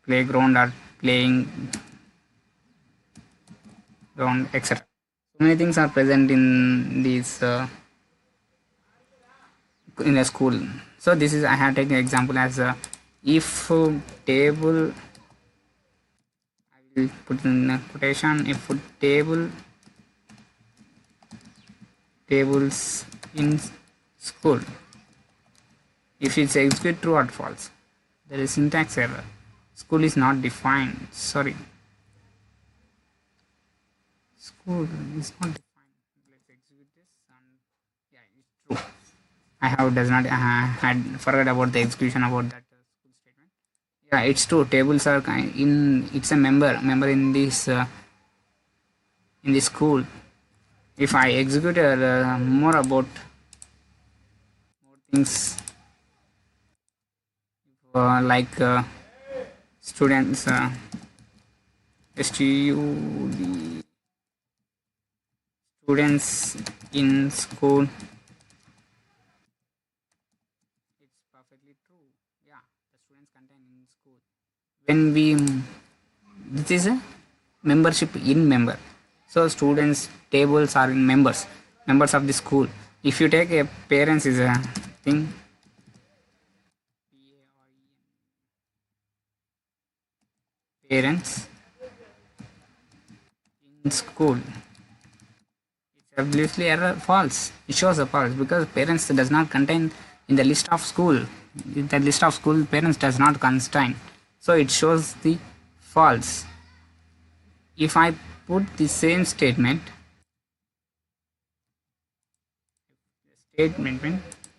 playground or playing ground, etc. So many things are present in these in a school. So this is, I have taken example as a if table, I will put in a quotation, if tables in school, if it's execute true or false, there is syntax error. School is not defined. Sorry, school is not defined. Let's execute this, and yeah, it's true. I have does not had forgot about the execution about that school statement. Yeah, it's true. Tables are in. It's a member in this school. If I execute more about more things like students, STUD, students in school, it's perfectly true. Yeah, the students contained in school. When we this is a membership in member, so students tables are in members of the school. If you take a parents is a thing, parents in school, it's obviously error false. It shows a false because parents does not contain in the list of school. In the list of school, parents does not contain, so it shows the false. If I put the same statement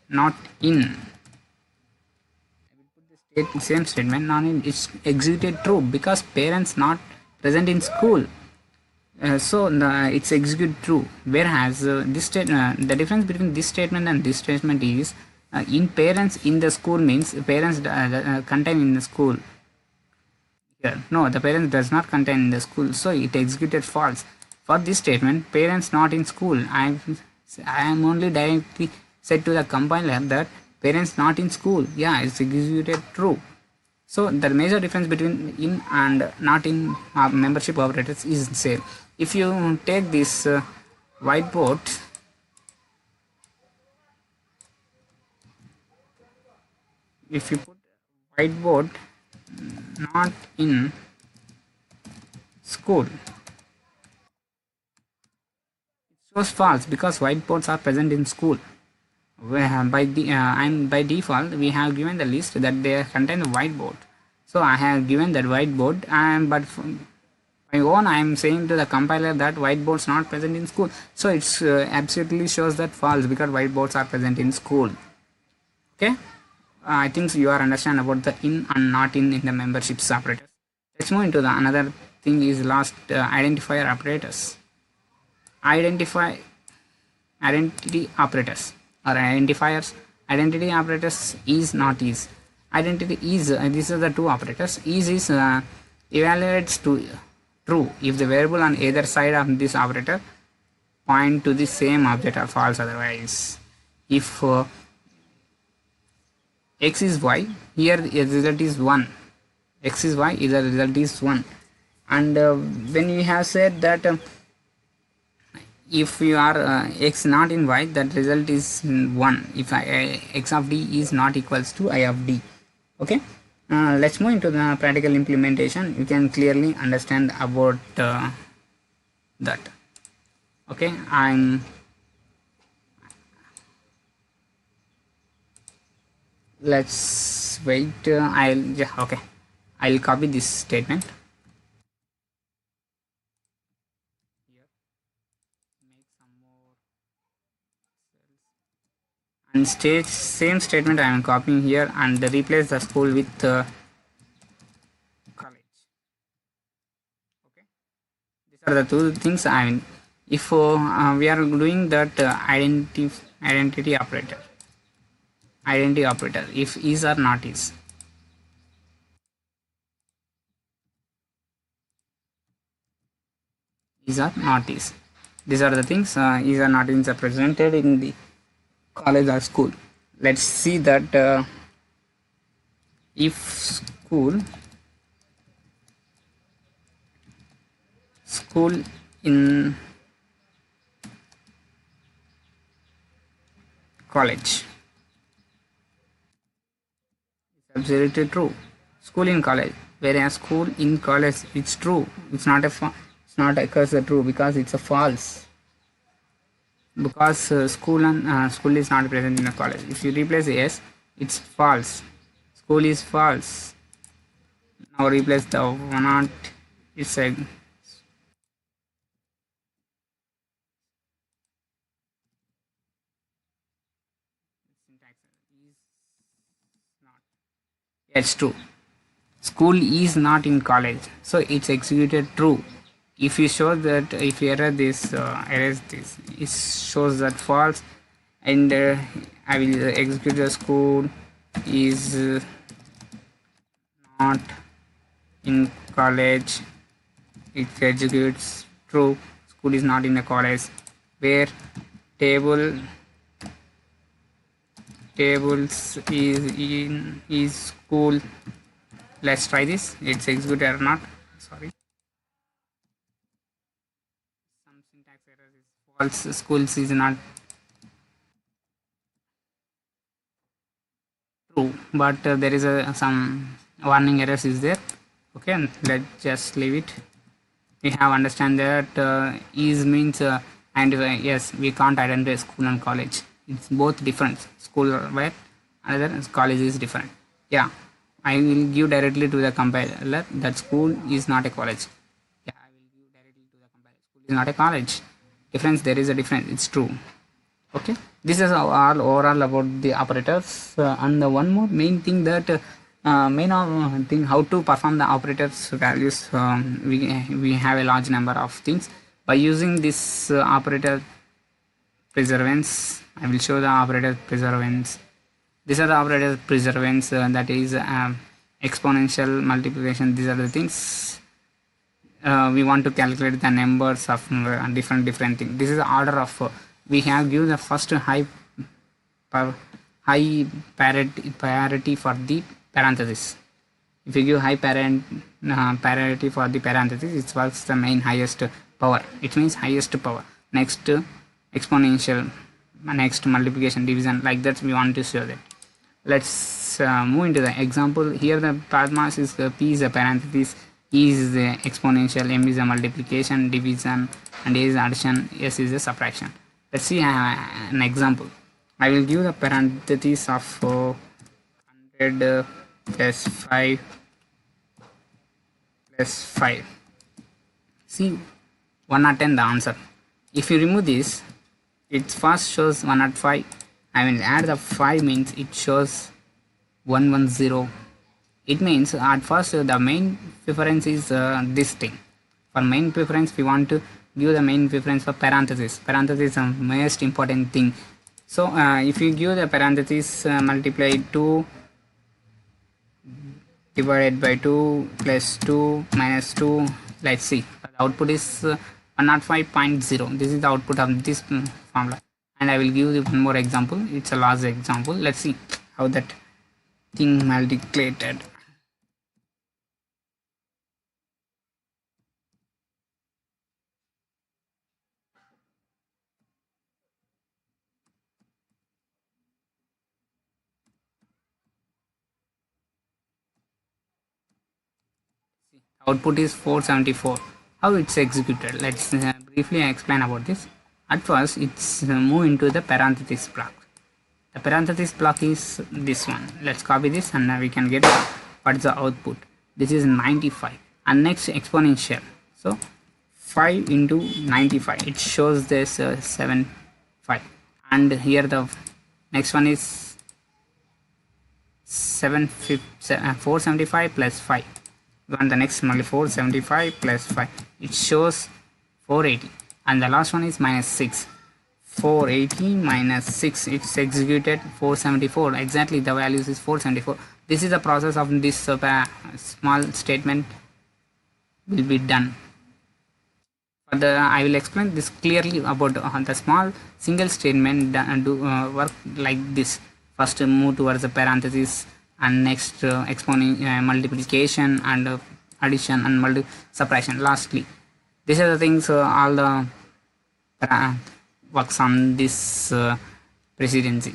not in, same statement not in, it's executed true because parents not present in school. So it's executed true. Whereas the difference between this statement and this statement is in parents in the school means parents contain in the school. Here, no, the parents does not contain in the school, so it executed false. For this statement, parents not in school, I am only directly said to the compiler that parents not in school. Yeah, it's executed true. So the major difference between in and not in membership operators is same. If you take this whiteboard, if you put whiteboard not in school, it shows false because whiteboards are present in school. By default we have given the list that they contain the whiteboard, so I have given that whiteboard, but my own I am saying to the compiler that whiteboards not present in school, so it's absolutely shows that false because whiteboards are present in school. Okay, I think you are understand about the in and not in the memberships operators. Let's move into the another thing is last identifier operators. Identity operators or identifiers. Identity operators is not is. Identity is these are the two operators. Is evaluates to true if the variable on either side of this operator point to the same object or false otherwise. If x is y, here the result is 1. X is y, here the result is 1. And when we have said that if you are x not in y, that result is 1 if x of d is not equals to I of d. Okay, let's move into the practical implementation. You can clearly understand about that. Okay, let's wait. Okay, I'll copy this statement here, make some more cells, and same statement I am copying here and replace the school with college. Okay, these are the two things. I mean, if we are doing that identity operator, if is or not is. Is or not is. These are the things is or not is are presented in the college or school. Let's see that if school in college is absolutely true. School in college, whereas school in college it's true. It's not it's not occurs a true because it's a false. Because school is not present in the college. If you replace yes, it's false. School is false. Now replace the one not. It's a syntax is not. Yeah, it's true. School is not in college, so it's executed true. If you show that, if you erase this, it shows that false, and I will execute the school is not in college. It executes true. School is not in a college. Where tables is school. Let's try this. It's executed or not. Sorry. Some syntax error is false. Schools is not true, but there is some warning errors is there. Okay, let's just leave it. We have understand that is means and yes, we can't identify school and college. It's both different. School where another college is different. Yeah, I will give directly to the compiler that school is not a college. Yeah, I will give directly to the compiler. School is not a college. Difference, there is a difference. It's true. Okay, this is all overall about the operators and the one more main thing that main thing how to perform the operators values. We have a large number of things by using this operator preservance. I will show the operator preservance. These are the operator preservance, that is exponential multiplication. These are the things we want to calculate the numbers of different things. This is the order of we have given the first high priority for the parenthesis. If you give high priority for the parenthesis, it was the main highest power. It means highest power. Next exponential, next multiplication, division, like that we want to show that. Let's move into the example. Here the path mass is p is a parenthesis, e is the exponential, m is a multiplication, division, and a is addition, s is a subtraction. Let's see an example. I will give the parentheses of 100 plus 5 plus 5. See 110 the answer. If you remove this, it first shows 105. I mean add the 5 means it shows 110. It means at first the main preference is this thing. For main preference we want to give the main preference for parenthesis. Parenthesis is the most important thing. So if you give the parenthesis multiply 2 divided by 2 plus 2 minus 2, let's see, the output is 105.0. This is the output of this formula, and I will give you one more example. It's a large example. Let's see how that thing multiplied. Output is 474. How it's executed? Let's briefly explain about this. At first, it's move into the parenthesis block. The parenthesis block is this one. Let's copy this and we can get what's the output. This is 95 and next exponential. So 5 into 95, it shows this 7 5, and here the next one is 475 plus 5. And the next one 475 plus 5, it shows 480, and the last one is minus 6. 480 minus 6, it's executed 474. Exactly, the values is 474. This is the process of this small statement will be done. I will explain this clearly about the small single statement work like this. First move towards the parenthesis, and next multiplication and addition and subtraction. Lastly, these are the things all the works on this presidency,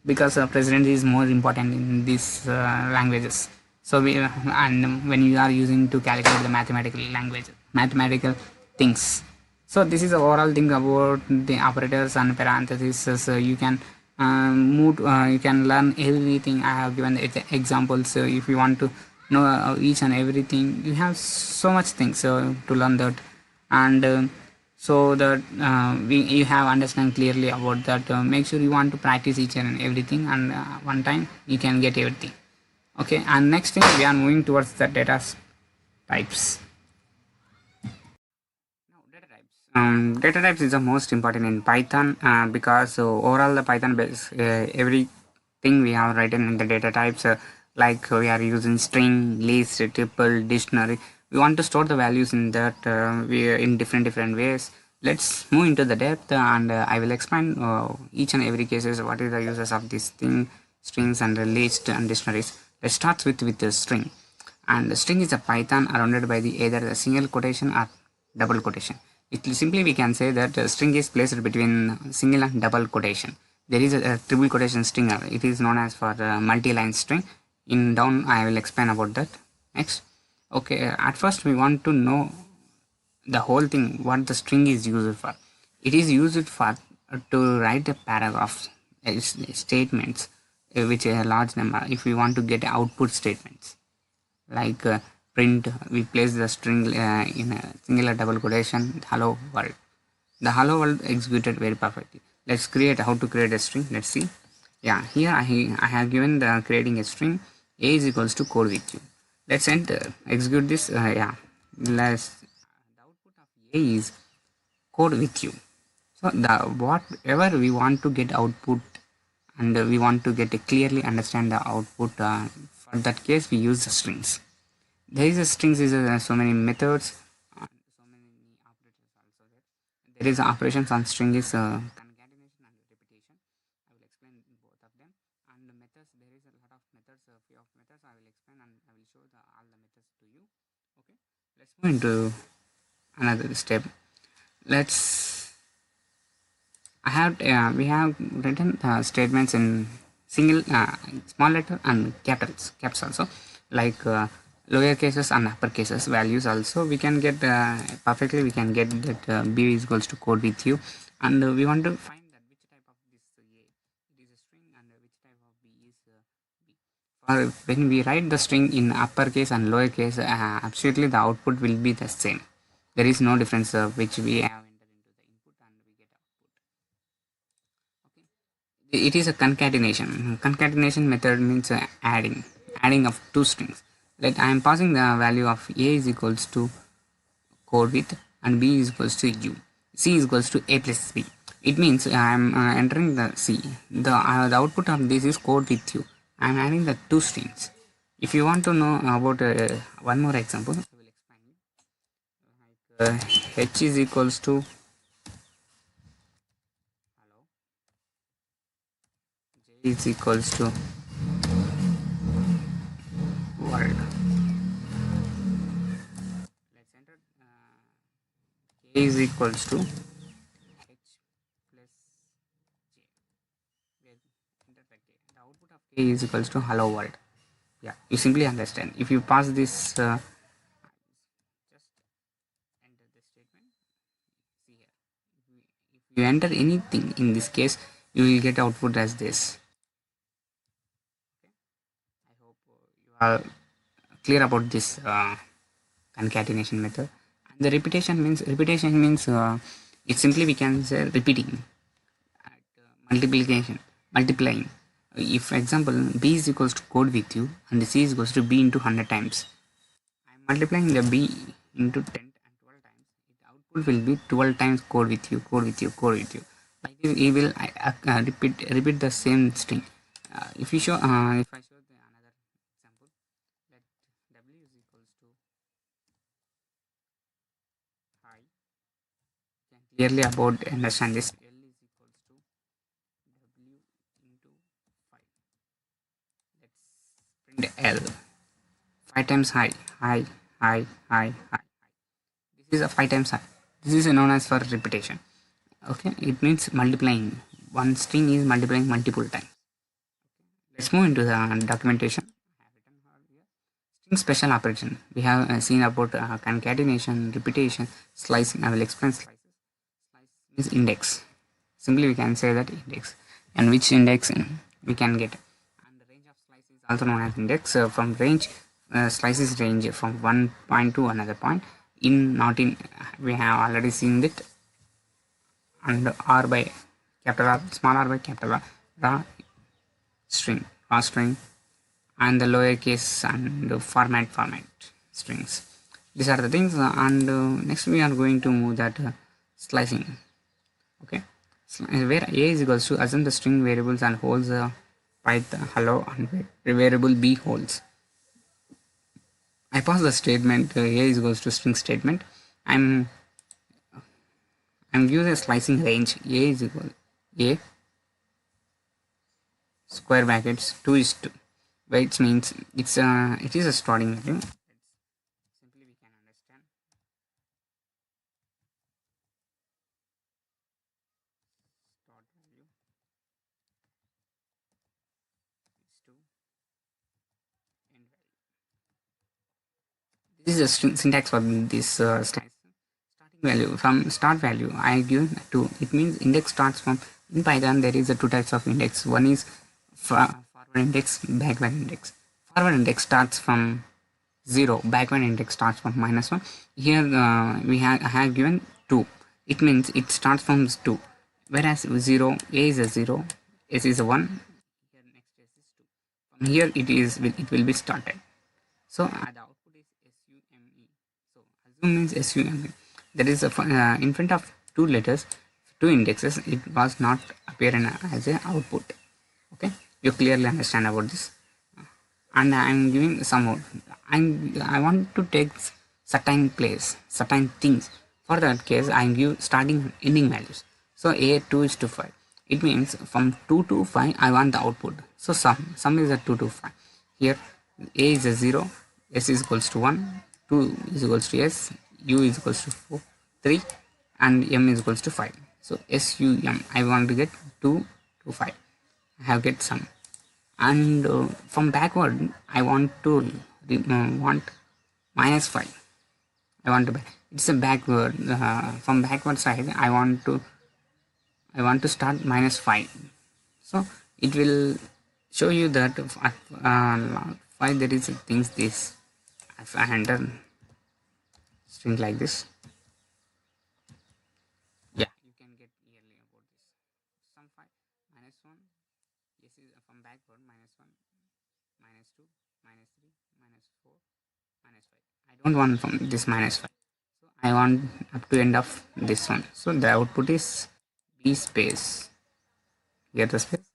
because presidency is more important in these languages. So and when you are using to calculate the mathematical things. So this is the overall thing about the operators and parentheses. So you can you can learn everything. I have given the examples. So if you want to know each and everything, you have so much things to learn that. And so that you have understand clearly about that. Make sure you want to practice each and everything, and one time you can get everything. Okay, and next thing we are moving towards the data types. Now data types. Data types is the most important in Python because overall the Python base everything we have written in the data types, like we are using string, list, tuple, dictionary. We want to store the values in that in different ways. Let's move into the depth, and I will explain each and every cases what is the uses of this thing, strings and list and dictionaries. Let's start with the string. And the string is a Python surrounded by the either a single quotation or double quotation. Simply we can say that string is placed between single and double quotation. There is a triple quotation string. It is known as for multi-line string. In down I will explain about that. Next. Okay, at first we want to know the whole thing, what the string is used for. It is used for to write a paragraph statements, which is a large number. If we want to get output statements like print, we place the string in a singular double quotation, hello world. The hello world executed very perfectly. Let's create how to create a string. Let's see. Yeah, here I have given the creating a string. A is equals to code with you. Let's enter execute this. Yeah, let's the output of A is code with you. So the whatever we want to get output, and we want to get clearly understand the output, for that case we use the strings. There is a strings is so many methods, so many operators also there. There is operations on string is concatenation and repetition. I will explain both of them. And the methods, there is a lot of methods, a few of methods I will explain, and I will show all the methods to you. Okay, let's move into another step. Let's we have written statements in single small letter and caps also, like lower cases and upper cases values also we can get perfectly. We can get that b is equals to code with you, and we want to find that which type of this a it is a string, and which type of b is b. For when we write the string in uppercase and lowercase, absolutely the output will be the same. There is no difference which we have entered into the input and we get output. Okay, it is a concatenation method means adding of two strings. Let I am passing the value of a is equals to code with, and b is equals to u, c is equals to a plus b. It means I am entering the c. The output of this is code with you. I am adding the two strings. If you want to know about one more example, I will explain you. Like h is equals to hello, j is equals to world. Let's enter k is equals to h plus j. We enter the k. The output of k is equals to hello world. Yeah, you simply understand. If you pass this You enter anything in this case, you will get output as this. I hope you are clear about this concatenation method. And the repetition means it simply we can say repeating at multiplying. If for example b is equals to code with you and the c is equals to b into 100 times, I am multiplying the b into 10 and 12 times. The output will be 12 times code with you, code with you, code with you. Like this, it will repeat the same string. If you show, if I show the another example, let w is equals to high. You can clearly about understand this. L is equals to w into 5. Let's print L. 5 times high, high, high, high, high. This is a 5 times high. This is known as for repetition. Okay, it means multiplying. One string is multiplying multiple times. Let's move into the documentation. I have written here string special operation. We have seen about concatenation, repetition, slicing. I will explain slices. Slice means index. Simply we can say that index, and which index we can get. And the range of slice is also known as index. From range, slices range from one point to another point. In not in, we have already seen that. And r by capital R, small r by capital R, raw string, and the lowercase and the format strings. These are the things. And next we are going to move that slicing. Okay, where a is equals to assume the string variables and holds python hello and variable b holds. I pass the statement a is equals to string statement. I'm using a slicing range. A is equal a square brackets 2 is 2, which means it is a starting value. Simply we can understand. Start value is 2, end value. This is a syntax for this slice. Starting value, from start value I give 2. It means index starts from, in Python there is a two types of index. One is forward index, backward index. Forward index starts from 0, backward index starts from -1. Here I have given 2. It means it starts from 2, whereas 0, a is a 0, s is a 1. Here next s is 2. From here it will be started. So the output is SUME. So assume means SUME. That is in front of two letters, two indexes. It was not appearing as a output. Okay, you clearly understand about this. And I am giving some more. I want to take certain place, certain things. For that case, I give starting ending values. So a 2 is to 5. It means from 2 to 5 I want the output. So sum is a 2 to 5. Here a is a 0, s is equals to 1, 2 is equals to s, u is equals to 4, 3, and m is equals to 5. So sum I want to get 2 to 5. I have get sum. And from backward I want to want -5. I want to, it's a backward, from backward side I want to start -5. So it will show you that at 5 there is things this. If I enter string like this, yeah, you can get clearly about this. Some 5 -1, this is from backward -1, -2, -3, -4, -5. I don't want from this -5. So I want up to end of this one. So the output is b space. Here the space.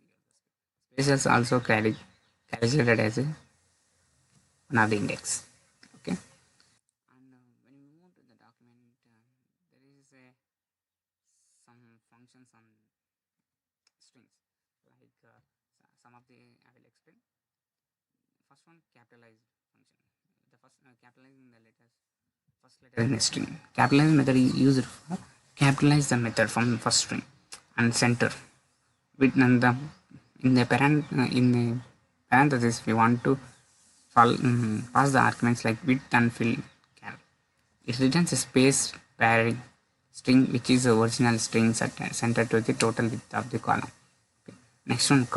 Space is also calculated as a one of the index. Okay. And when we move to the document, there is some functions on strings. Like some of the I will explain. First one, capitalize function. The first capitalizing the letters, first letter in a string. Capitalize method is used for capitalize the method from first string and center. With in the parenthesis we want to pass the arguments like width and fill. It returns a space pairing string which is the original string centered to the total width of the column. Okay. Next one,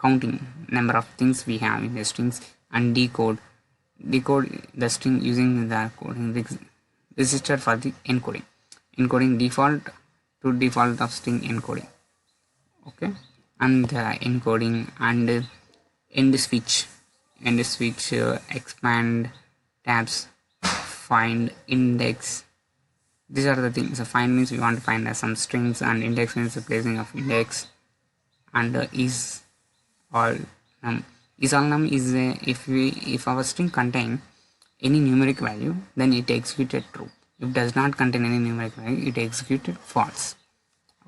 counting number of things we have in the strings, and decode the string using the coding register for the encoding default of string encoding. Okay, and encoding and end switch expand, tabs, find, index. These are the things. So find means we want to find some strings, and index means the placing of index, and is all num. Is all num is if our string contain any numeric value, then it executed true. If does not contain any numeric value, it executed false.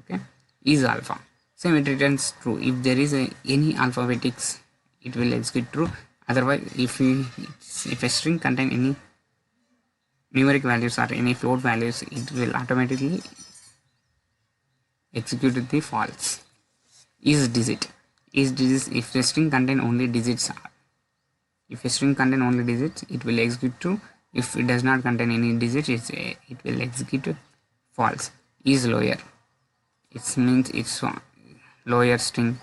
Okay, is alpha. Same, it returns true. If there is any alphabetics, it will execute true. Otherwise, if a string contain any numeric values or any float values, it will automatically execute the false. Is digit if the string contain only digits. If a string contain only digits, it will execute true. If it does not contain any digits, it will execute false. Is lower, it means it's lower string.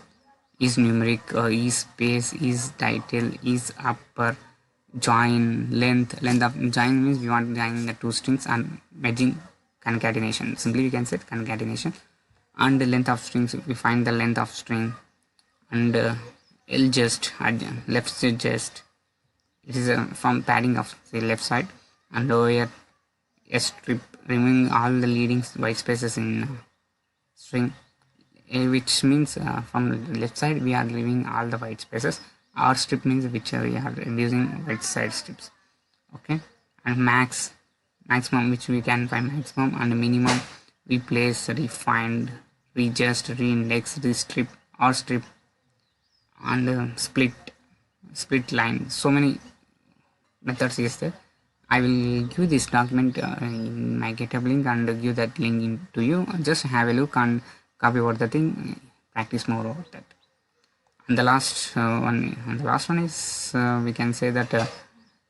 Is numeric, is space, is title, is upper, join, length of join means we want to join the two strings, and merging, concatenation. Simply we can say concatenation. And the length of strings, we find the length of string. And ljust, left just, it is from padding of the left side. And lower strip, removing all the leading white spaces in string, which means from the left side we are leaving all the white spaces. Or strip means which we are using white side strips. Okay, and maximum, which we can find maximum, and minimum, replace, refind, readjust, reindex, restrip or strip, and split line. So many methods is there. I will give this document in my GitHub link and give that link to you. Just have a look and copy over the thing, practice more over that. And the last one is we can say that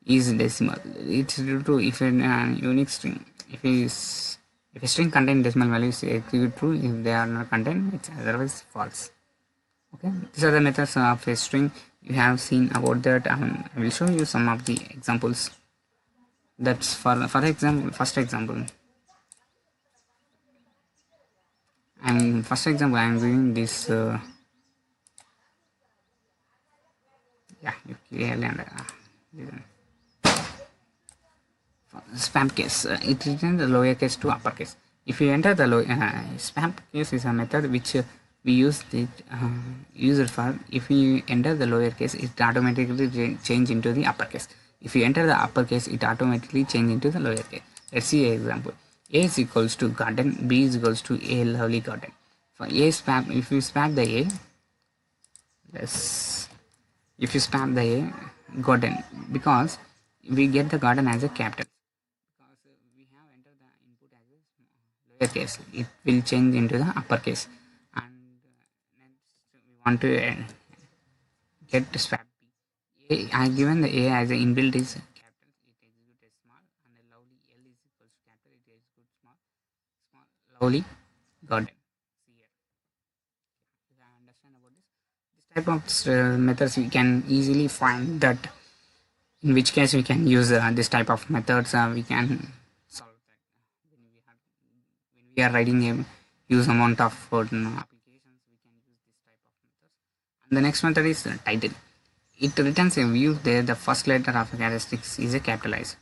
is decimal. It's due to if a unique string, if a string contain decimal values, execute true. If they are not contained, it's otherwise false. Okay, these are the methods of a string. You have seen about that. I will show you some of the examples. That's for example, first example. I'm giving this. Yeah, you clearly spam case. It returns the lowercase to uppercase. If you enter the spam case is a method which we use it for. If you enter the lowercase, it automatically change into the uppercase. If you enter the uppercase, it automatically change into the lowercase. Let's see an example. A is equals to garden, B is equals to a lovely garden. For A spam, if you spam the A, if you spam the A, garden, because we get the garden as a capital. Because we have entered the input as a lowercase, it will change into the uppercase. And next we want to get swap B. I given the A as a inbuilt is capital, it executes as small, and the lovely L is equals to capital, it executes small, lovely garden. Here, you can understand about this type of methods. We can easily find that in which case we can use this type of methods. We can solve that when we are writing a huge amount of applications. We can use this type of methods. And the next method is title. It returns a view there the first letter of the characteristics is a capitalized.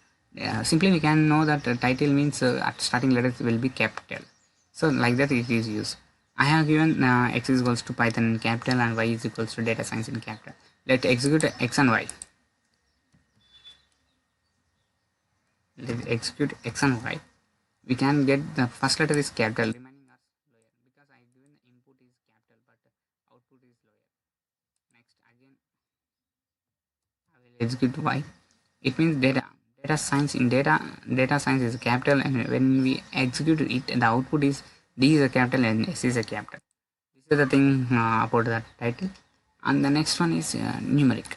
Simply we can know that title means at starting letters will be capital. So like that it is used. I have given x is equals to Python in capital and y is equals to data science in capital. Let's execute x and y. Let's execute x and y. We can get the first letter is capital, remaining are lower, because I given the input is capital but output is lower. Next again I will execute y. It means data science. In data science is capital, and when we execute it, the output is D is a capital and S is a capital. This is the thing about that title. And the next one is numeric.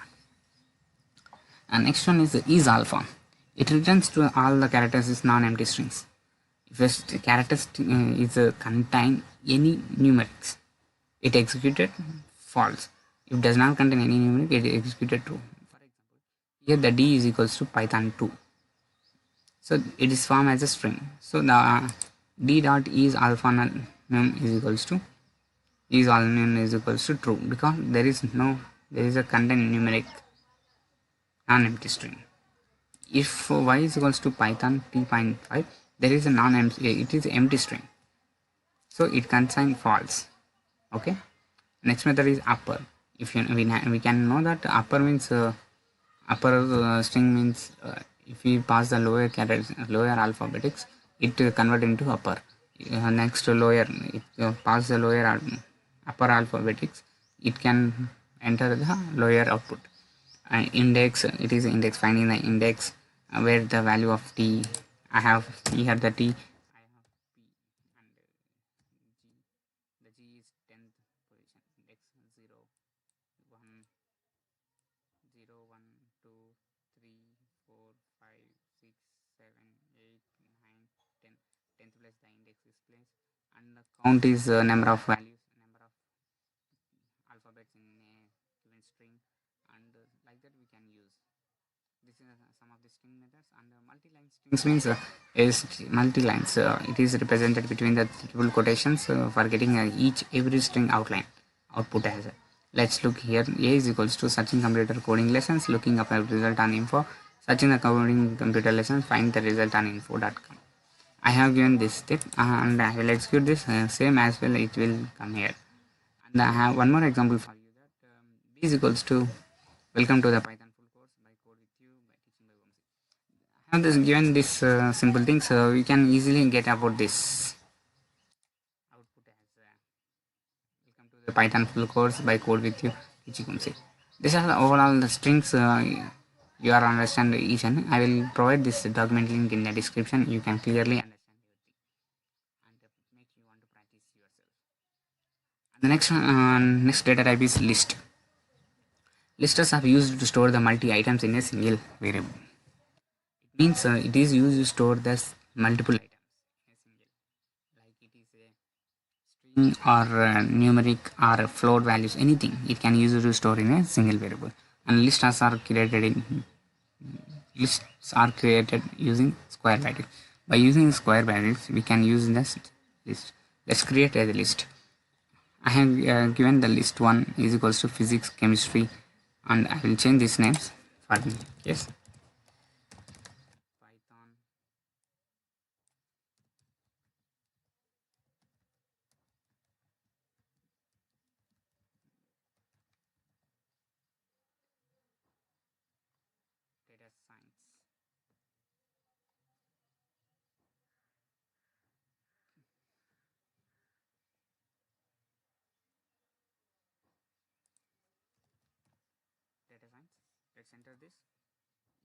And next one is alpha. It returns to all the characters is non-empty strings. If a character is contain any numerics, it executed false. If does not contain any numeric, it executed true. For example, here the d is equals to Python 2. So it is formed as a string. So the d dot is alpha num is equals to true, because there is a content numeric non-empty string. If y is equals to Python t.5, there is a non-empty, it is empty string, so it contains false. Okay, next method is upper. If we can know that upper means upper string means if we pass the lower characters, lower alphabetics, it convert into upper. Next lower, if pass the lower upper alphabetics, it can enter the lower output. Index, it is index, finding the index where the value of t. I have here the t, I have p, and g. The g is 10th position. Index 0, 1, 0, 1, 2, 3, 4, 5, 6, 7, 8, 9, 10. 10th place the index is placed, and the count is number of values, number of alphabets in a given string, and like that we can use. This is some of the string methods. And multi-line strings means is multi-lines. It is represented between the triple quotations for getting every string outline output as. Let's look here. A is equals to searching computer coding lessons, looking up a result on info, searching the coding computer lessons, find the result on info.com. I have given this step and I will execute this same as well. It will come here. And I have one more example for you, that b is equals to welcome to the Python full course by Code with You by Teaching by Vamsi. I have this given this simple thing, so we can easily get about this output as welcome to the Python full course by Code with You Teaching Vamsi. These are the overall the strings. You are understand each, and I will provide this document link in the description. You can clearly understand everything and make you want to practice yourself. And the next data type is list. Listers are used to store the multi items in a single variable. It means it is used to store the multiple items in a single, like it is a string or numeric or float values, anything. It can use to store in a single variable. And lists are created using square brackets. By using square brackets, we can use this list. Let's create a list. I have given the list 1 is equals to physics, chemistry, and I will change these names for me. Yes, Python data science. Data science. Let's enter this.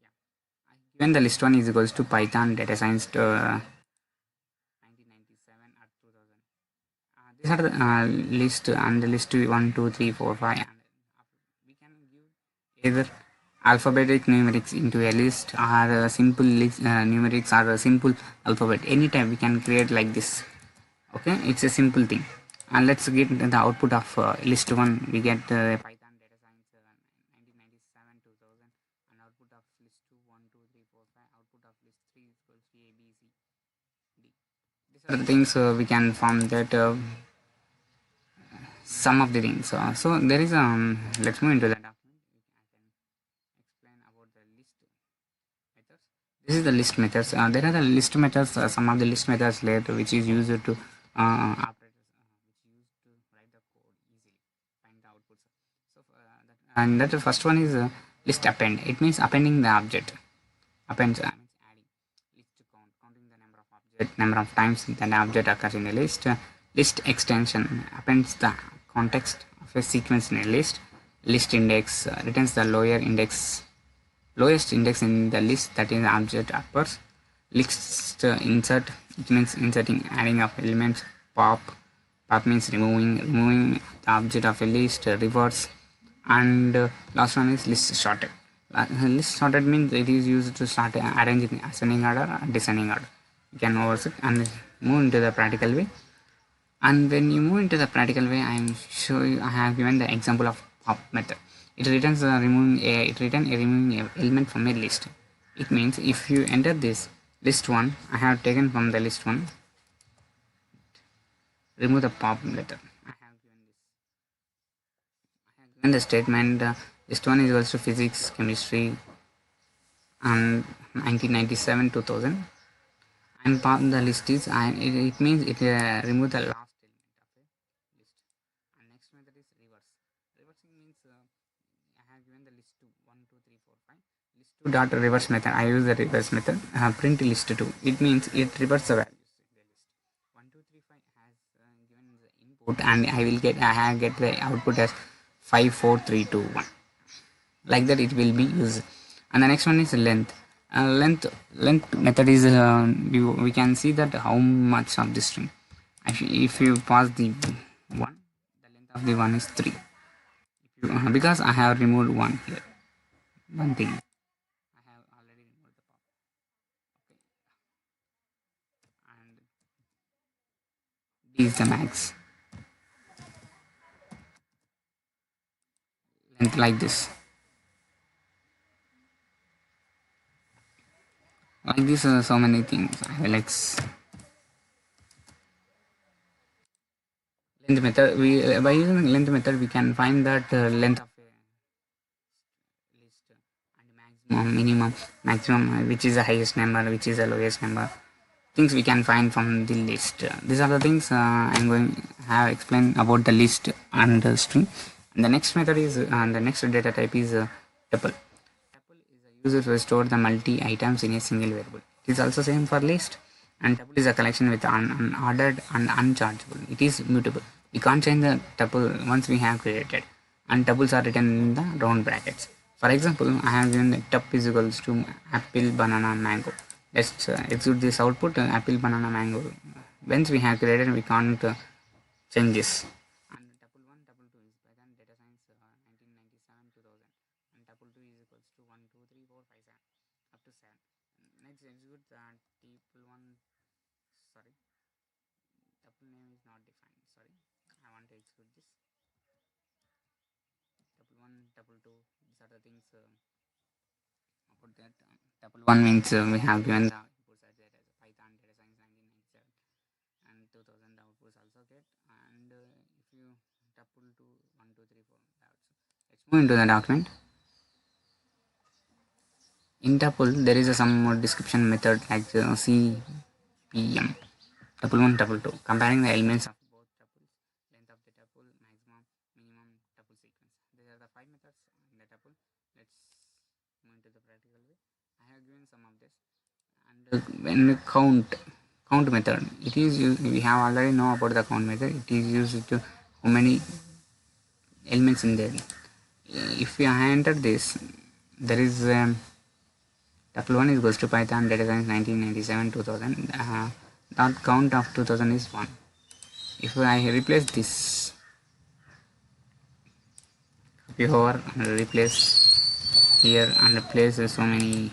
Yeah, I given the list 1 is equals to Python data science 1997 or 2000. These are the list, and the list 1, 2, 3, 4, 5, and we can give either alphabetic numerics into a list or a simple list numerics or a simple alphabet. Anytime we can create like this. Okay, it's a simple thing. And let's get the output of list 1. We get Python data science 1997 2000, and output of list 2 1 2 3 4 5. Output of list 3 equals to A B C D. These are the things we can form that some of the things. So there is let's move into that document. I can explain about the list methods. This is the list methods. There are the list methods. Some of the list methods later which is used to operators which used to write the code easily, find the outputs. So and that the first one is list append. It means appending the object. Append means adding. List count, counting the number of object, number of times that object occurs in a list. List extension appends the context of a sequence in a list. List index returns the lowest index in the list, that is object uppers. List insert, it means inserting, adding of elements. Pop means removing the object of a list. Reverse, and last one is list sorted. List sorted means it is used to start arranging ascending order or descending order. you can overlook and move into the practical way. And when you move into the practical way, I have given the example of pop method. It returns a removing a element from a list. It means if you enter this list one, I have taken from the list one, remove the pop method. Given the statement list one is also physics, chemistry, and 1997 2000. And pop the list is it means it remove the last element of a list. And next method is reverse. Reversing means I have given the list 2 1 2 3 4 5 list 2 dot reverse method. I use the reverse method. Print list 2. It means it reverses the values in the list. 1 2 3 5 has given the input, and I have get the output as 5 4 3 2 1. Like that it will be used. And the next one is length. Length method is we can see that how much of the string. If you pass the one, the length of the one is 3. Because I have removed one here, one thing I have already removed the pop. Okay, and this is the max length, like this. Like this, so many things I will length method. We by using length method we can find that length of a list, and maximum, minimum, maximum, which is the highest number, which is the lowest number. Things we can find from the list. These are the things I'm going to have explained about the list and the string. And the next method is the next data type is tuple. Tuple is used to store the multi items in a single variable. It is also same for list. And tuple is a collection with unordered and unchargeable. It is mutable. We can't change the tuple once we have created. And tuples are written in the round brackets. For example, I have given the tup is equals to apple, banana, mango. Let's execute this output apple, banana, mango. Once we have created, we can't change this. And tuple 1, tuple 2 is Python data science 1997 2000. And tuple 2 is equals to 1 2 3 4 5 7 up to 7. Next execute the tuple 1. Sorry, tuple name is not defined. Sorry, I want to execute this. Tuple 1, tuple 2. These are the things about that. Tuple 1 means we have given the outputs as Python data science 1997 and 2000 outputs also get. And if you tuple 2 1 2 3 4, let's move into the document. In tuple there is some more description method like CPM, tuple 1 tuple 2, comparing the elements of both tuples, length of the tuple, maximum, minimum, tuple sequence. These are the 5 methods in the tuple. Let's move into the practical way. I have given some of this. And when we count method, it is used, we have already know about the count method. It is used to how many elements in there. If we enter this, there is tuple 1 is equals to Python data science 1997 2000. That count of 2000 is 1. If I replace this, copy over and replace here and replace so many things.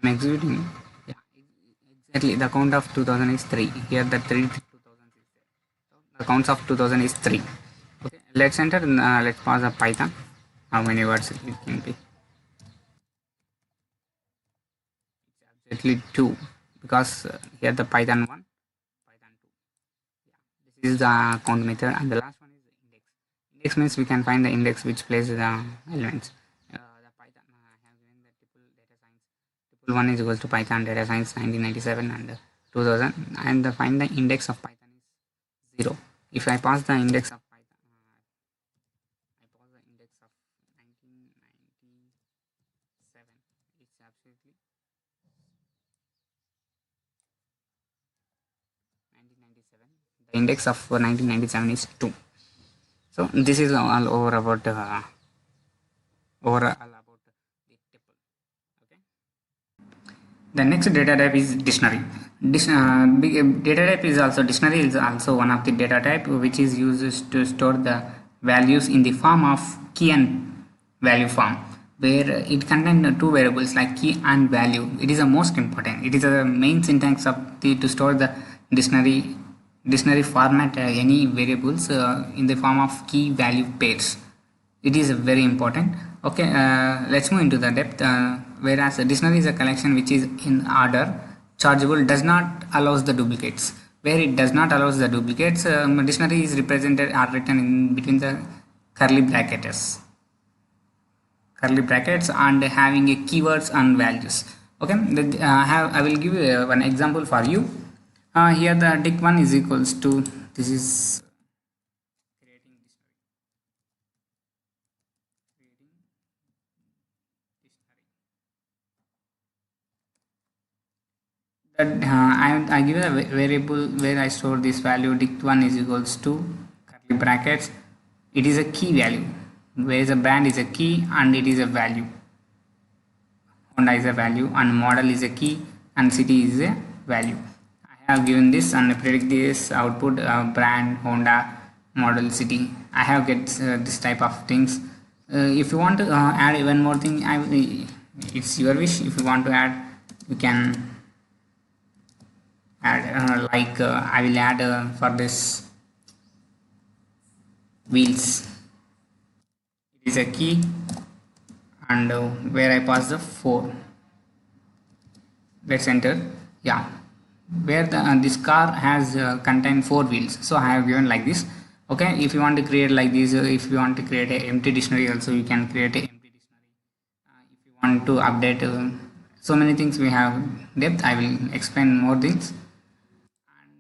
I'm executing. Yeah, exactly. The count of 2000 is 3. Here the 3 2000 is there. So the counts of 2000 is 3. Okay, let's enter. Let's pause a Python. How many words it can be? It's exactly 2 because here the Python 1, Python 2. Yeah, this is the count method, and the last one is the index. Index means we can find the index which places the elements. The Python I have given the tuple data science. Tuple 1 is equals to Python data science 1997 and 2000, and find the index of Python is 0. If I pass the index of Python, I pass the index of 1997. It's absolutely 1997. The index of 1997 is 2. So this is all over about overall about the tuple. Okay. The next data type is dictionary. Data type is also dictionary is also one of the data type which is used to store the values in the form of key and value form, where it contains two variables like key and value. It is the most important. It is a main syntax of the to store the dictionary format any variables in the form of key value pairs. It is very important. Okay, let's move into the depth. Whereas a dictionary is a collection which is in order, chargeable does not allows the duplicates. Where it does not allows the duplicates, dictionary is represented or written in between the curly brackets and having a keywords and values. Okay, I will give you one example for you. Here the dict1 is equals to, this is that I give a variable where I store this value dict1 is equals to curly brackets. It is a key value, whereas a brand is a key and it is a value. Honda is a value and model is a key and city is a value. I have given this and predict this output brand, Honda, model, city. I have get this type of things. If you want to add one more thing, it's your wish. If you want to add, you can add I will add for this wheels. It is a key and where I pass the 4. Let's enter. Yeah, where the this car has contain 4 wheels, so I have given like this. Okay, if you want to create like this, if you want to create a empty dictionary also, you can create a empty dictionary. If you want to update so many things we have depth, I will explain more things. And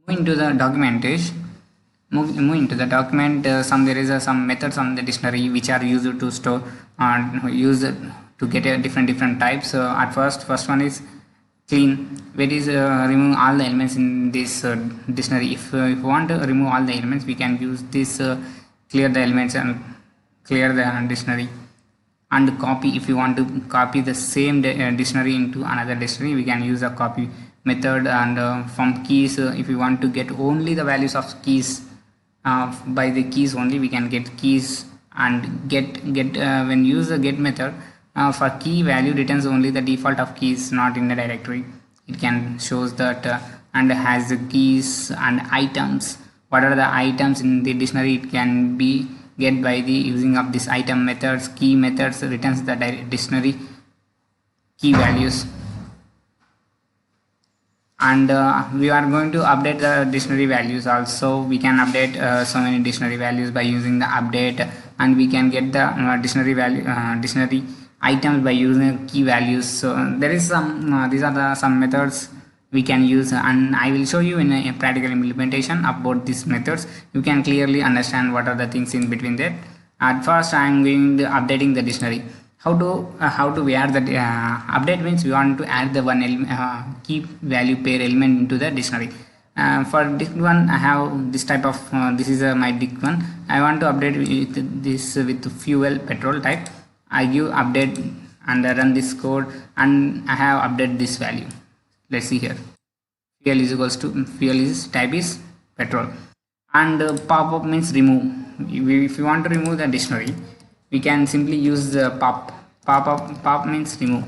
move into the documentation. Move into the document. There is some methods on the dictionary which are used to store use to get a different types. At first one is clean, where is remove all the elements in this dictionary. If you want to remove all the elements, we can use this clear the elements and clear the dictionary. And copy, if you want to copy the same dictionary into another dictionary, we can use a copy method. And from keys, if you want to get only the values of keys, by the keys only we can get keys. And get when use the get method, for key value returns only the default of keys, not in the directory. It can shows that and has the keys and items. What are the items in the dictionary? It can be get by the using of this item methods. Key methods returns the dictionary key values. And we are going to update the dictionary values also. We can update so many dictionary values by using the update, and we can get the dictionary value dictionary items by using key values. So there is some these are the some methods we can use, and I will show you in a practical implementation about these methods. You can clearly understand what are the things in between that. At first I am going to updating the dictionary. How to we add the update means we want to add the one key value pair element into the dictionary. For dict1 I have this type of this is my dict1. I want to update with this with fuel petrol type. I give update and I run this code, and I have updated this value. Let's see here. Fuel is equals to fuel is type is petrol, and pop-up means remove. If you want to remove the dictionary, we can simply use the pop means remove.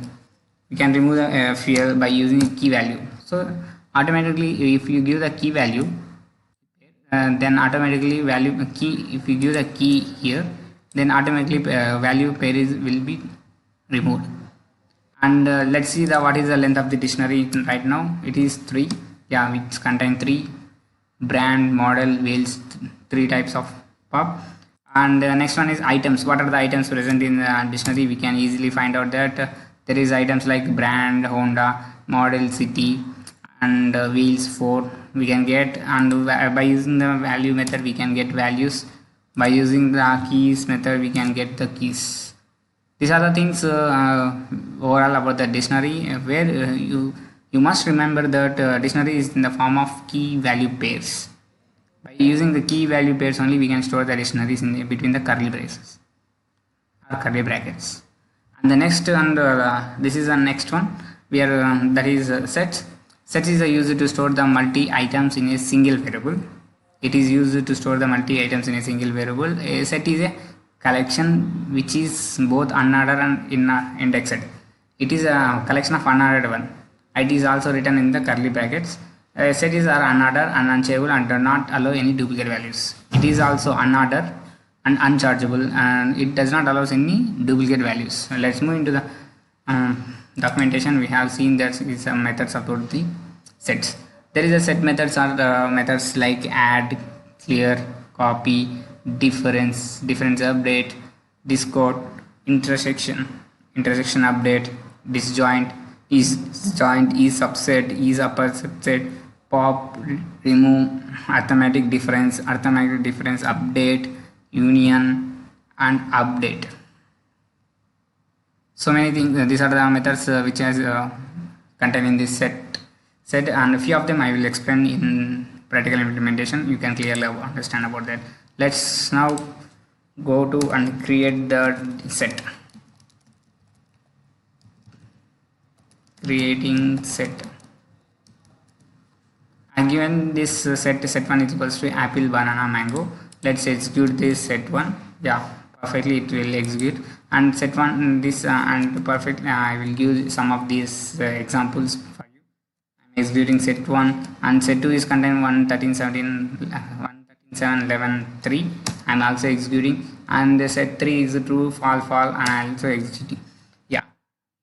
We can remove the fuel by using a key value. So automatically if you give the key value, then automatically value key, if you give the key here, then automatically value pair will be removed. And let's see the what is the length of the dictionary right now. It is 3. Yeah, which contain 3 brand, model, wheels, 3 types of pop. And next one is items. What are the items present in the dictionary? We can easily find out that there is items like brand, Honda, model, city, and wheels 4 we can get. And by using the value method we can get values. By using the keys method we can get the keys. These are the things overall about the dictionary, where you must remember that dictionary is in the form of key value pairs. By using the key value pairs only we can store the dictionaries in between the curly braces or curly brackets. And the next, and this is the next one. we are that is sets. Sets is used to store the multi items in a single variable. It is used to store the multi items in a single variable. A set is a collection which is both unordered and indexed. It is a collection of unordered one. It is also written in the curly brackets. Sets are unordered and unchangeable and do not allow any duplicate values. It is also unordered and unchargeable, and it does not allow any duplicate values. Let's move into the documentation. We have seen that is some methods about the sets. There is a set methods are methods like add, clear, copy, difference update, discard, intersection update, disjoint, is joint, is subset, is upper subset, pop, remove, arithmetic difference, update, union, and update. So many things. These are the methods which is contained in this set, and a few of them I will explain in practical implementation. You can clearly understand about that. Let's now go to and create the set. Creating set. I'm given this set1 is equals to apple, banana, mango. Let's execute this set1. Yeah, perfectly it will execute. And set1 this and perfectly I will give some of these examples for you. I'm executing set1, and set2 is contained 113.17.11.3. I'm also executing, and the set3 is true, false, and I'm also executing. Yeah,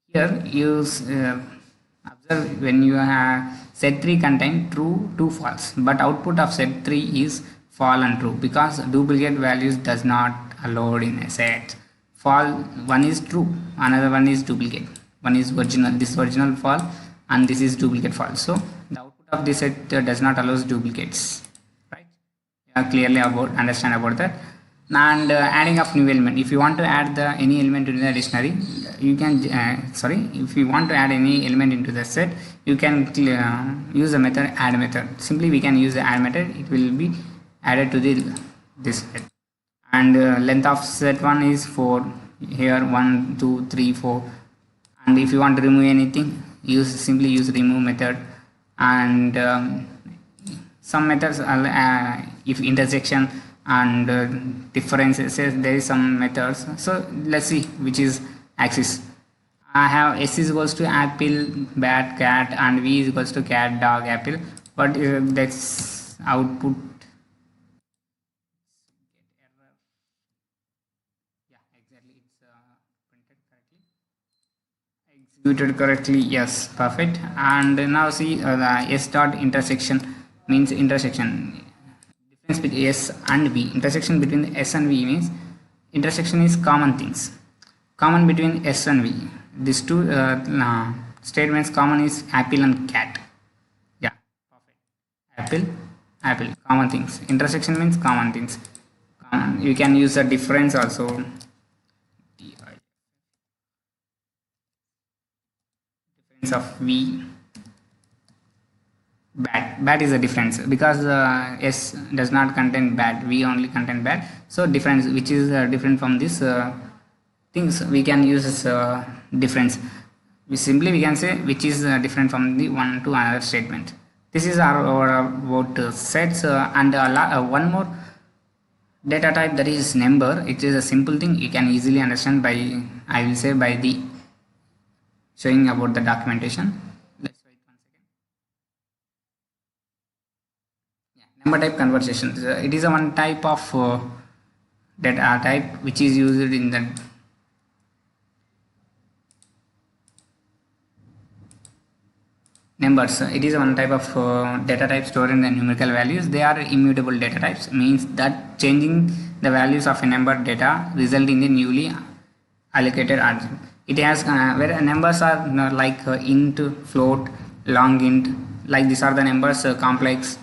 here use observe when you have set3 contain true, false, but output of set3 is false and true because duplicate values does not allowed in a set. One is true, another one is duplicate, one is original, this original false and this is duplicate false. So the output of this set does not allows duplicates, right? Clearly understand about that. And adding of new element. If you want to add any element into the dictionary, you can if you want to add any element into the set, you can use the method add method. Simply we can use the add method. It will be added to this set. And length of set1 is 4. Here 1 2 3 4. And if you want to remove anything, simply use remove method. And some methods if intersection and differences, there is some methods. So let's see which is axis. I have S is equals to apple, bat, cat, and V is equals to cat, dog, apple. But that's output. Yeah, exactly. It's printed correctly. Executed correctly. Yes, perfect. And now see the S dot intersection means intersection. Difference between S and V. Intersection between S and V means intersection is common things. Common between S and V. These two statements common is apple and cat. Yeah, perfect. Apple, common things. Intersection means common things. You can use a difference also. Difference of V. Bat is a difference because S does not contain bat, V only contain bat. So difference which is different from this things, we can use difference. We can say which is different from the one to another statement. This is our about sets and one more data type, that is number. It is a simple thing, you can easily understand by, I will say, by the showing about the documentation. Let's wait 1 second. Yeah, number type conversations. It is a one type of data type which is used in the numbers. It is one type of data type stored in the numerical values. They are immutable data types, means that changing the values of a number data result in a newly allocated array. It has where numbers are like int, float, long int, like these are the numbers, complex,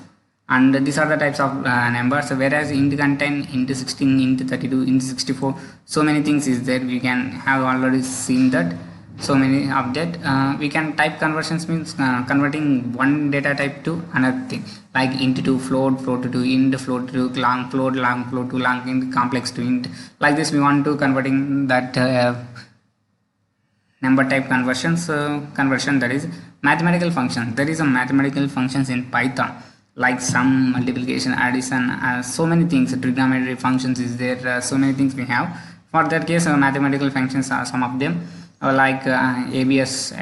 and these are the types of numbers. Whereas int contain int 16, int 32, int 64, so many things is there. We can have already seen that. So many of that. We can type conversions means converting one data type to another thing, like int to float, float to int, float to long float to long int, complex to int. Like this we want to converting that number type conversion, that is mathematical function. There is a mathematical functions in Python like sum, multiplication, addition, so many things. Trigonometry functions is there, so many things we have. For that case, mathematical functions are some of them, like ABS,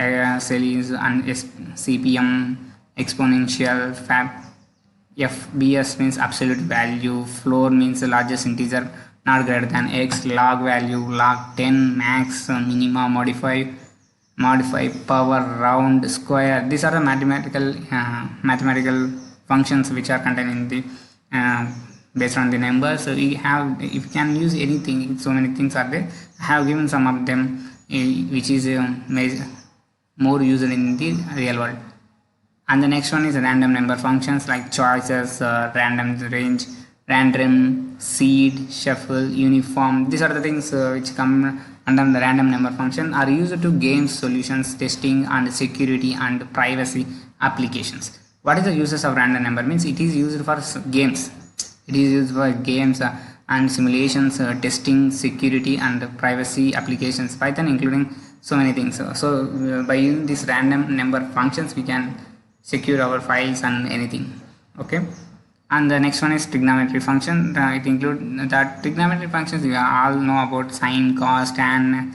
series, and CPM, exponential, FBS means absolute value, floor means the largest integer not greater than x, log value, log 10, max, minima, modify, power, round, square. These are the mathematical functions which are contained in the based on the numbers. So we can use anything. So many things are there. I have given some of them which is more used in the real world. And the next one is random number functions like choices, random range, random, seed, shuffle, uniform. These are the things which come under the random number function, are used to gain solutions, testing, and security and privacy applications. What is the uses of random number? Means it is used for games. It is used for games and simulations, testing, security, and privacy applications. Python including so many things. So by using these random number functions, we can secure our files and anything. Okay. And the next one is trigonometry function. It includes that trigonometry functions we all know about: sine, cos, tan,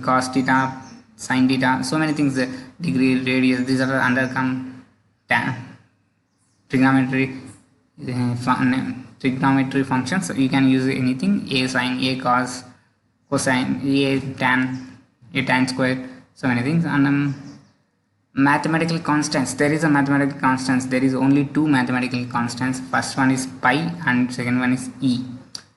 cos theta, sine theta, so many things. Degree, radius, these are under trigonometry functions. So you can use anything: a sine, a cos, cosine, a tan square, so many things. And mathematical constants. There is a mathematical constants. There is only two mathematical constants. First one is pi and second one is e.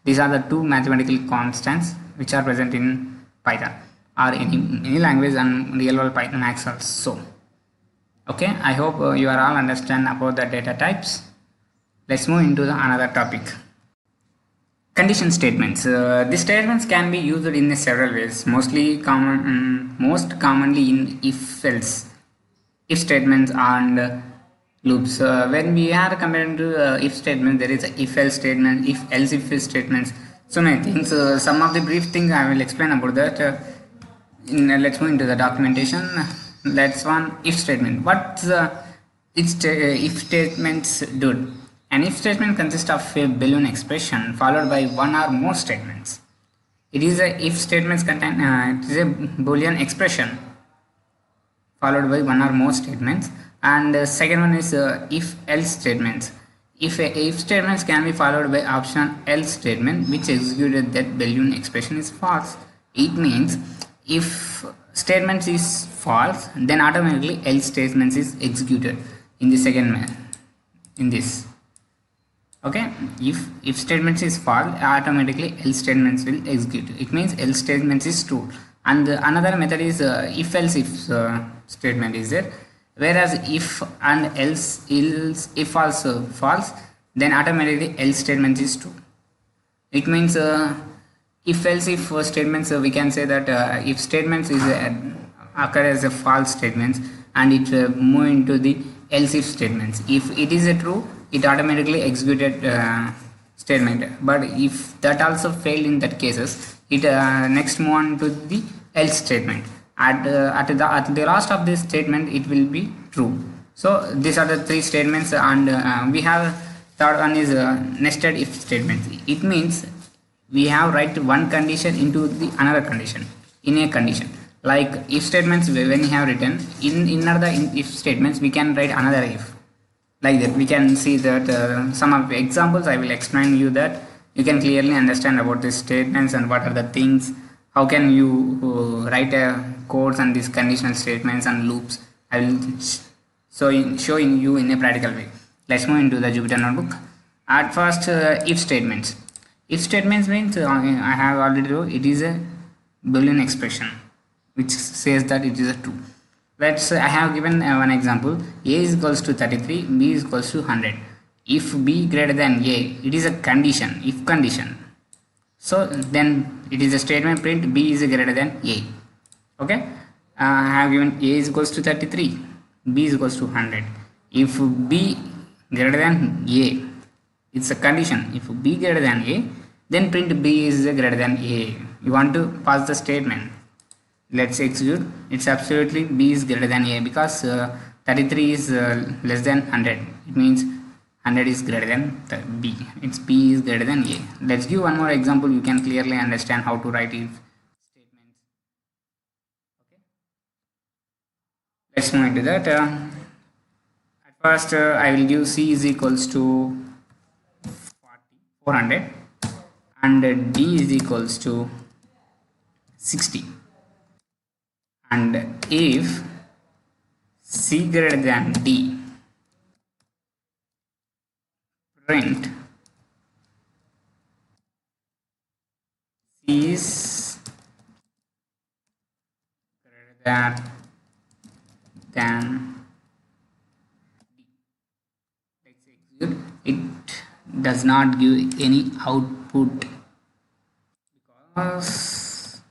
These are the two mathematical constants which are present in Python or any language, and real world Python Max also. Okay, I hope you are all understand about the data types. Let's move into another topic. Condition statements. These statements can be used in several ways. Most commonly in if-else, if statements and loops. When we are comparing to if statement, there is a if-else statement, if-else if statements, so many things. Some of the brief things I will explain about that. Let's move into the documentation. Let's one if statement. What if statements do? An if statement consists of a Boolean expression followed by one or more statements. It is a if statements contain it is a Boolean expression followed by one or more statements. And second one is if else statements. If statements can be followed by option else statement which executed that Boolean expression is false. It means if statements is false, then automatically else statements is executed in the second in this. Okay, if statements is false, automatically else statements will execute. It means else statements is true. And another method is if else if statement is there, whereas if and else if also false, then automatically else statement is true. It means if else if statements, we can say that if statements is occur as a false statements and it move into the else if statements. If it is a true, it automatically executed statement, but if that also failed in that cases, it next move on to the else statement. At the last of this statement, it will be true. So these are the three statements, and we have third one is nested if statement. It means we have write one condition into the another condition in a condition. Like if statements, when we have written in another if statements, we can write another if. Like that, we can see that some of the examples I will explain you that you can clearly understand about these statements and what are the things. How can you write codes and these conditional statements and loops? I will show you in a practical way. Let's move into the Jupyter Notebook. At first, if statements. If statements means I have already told it is a Boolean expression which says that it is a true. Let's I have given one example. A is equals to 33, B is equals to 100. If B greater than A, it is a condition, if condition. So then it is a statement print B is greater than A. Okay, I have given A is equals to 33, B is equals to 100. If B greater than A, it's a condition. If B greater than A, then print B is greater than A. You want to pass the statement. Let's execute. It's absolutely b is greater than a because 33 is less than 100. It means 100 is greater than the b. It's b is greater than a. Let's give one more example. You can clearly understand how to write if statements. Okay. Let's move into that. At first, I will give c is equals to 400 and d is equals to 60. And if c greater than d, print c is greater than d. Let's execute. It does not give any output because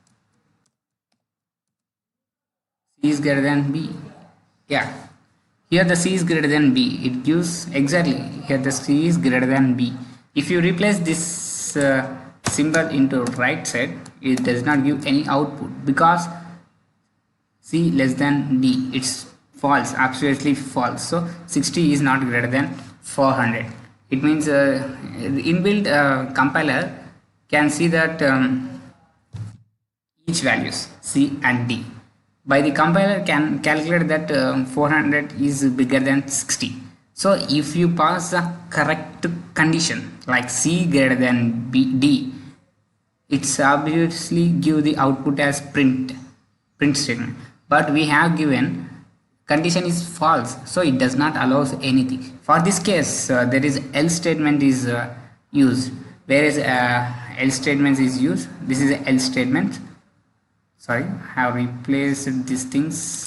c is greater than b. Yeah, here the c is greater than b. It gives exactly here the c is greater than b. If you replace this symbol into right side, it does not give any output because c less than d. It's false, absolutely false. So 60 is not greater than 400. It means inbuilt compiler can see that each values c and d. By the compiler can calculate that 400 is bigger than 60. So if you pass the correct condition like c greater than d, it's obviously give the output as print statement. But we have given condition is false, so it does not allow anything. For this case, there is else statement is used. Whereas else statement is used. This is a else statement. Sorry, I have replaced these things.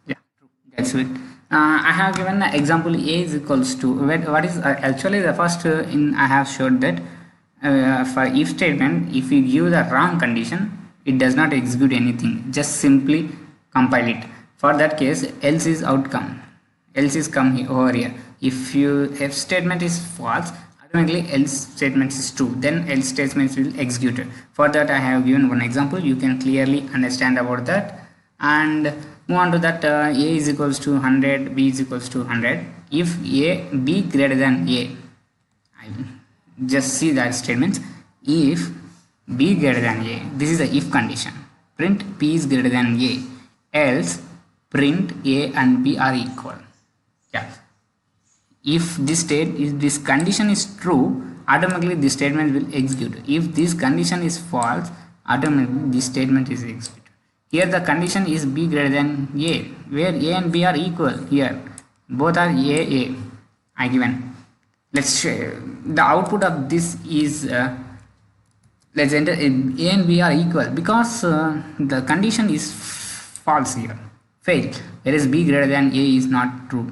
Yeah, true. That's it. I have given an example a is equals to what is actually the first in I have showed that for if statement, if you give the wrong condition, it does not execute anything, just simply compile it. For that case, else is outcome, else is come here, over here. If statement is false, automatically else statement is true, then else statements will execute it. For that I have given one example. You can clearly understand about that and move on to that. A is equals to 100, b is equals to 100. If b greater than a, I just see that statement. If b greater than a, this is the if condition. Print p is greater than a, else print a and b are equal. Yeah. If this condition is true, automatically this statement will execute. If this condition is false, automatically this statement is executed. Here the condition is b greater than a, where a and b are equal. Here both are a. I given. Let's show the output of this is let's enter a and b are equal because the condition is false here, fail, whereas b greater than a is not true.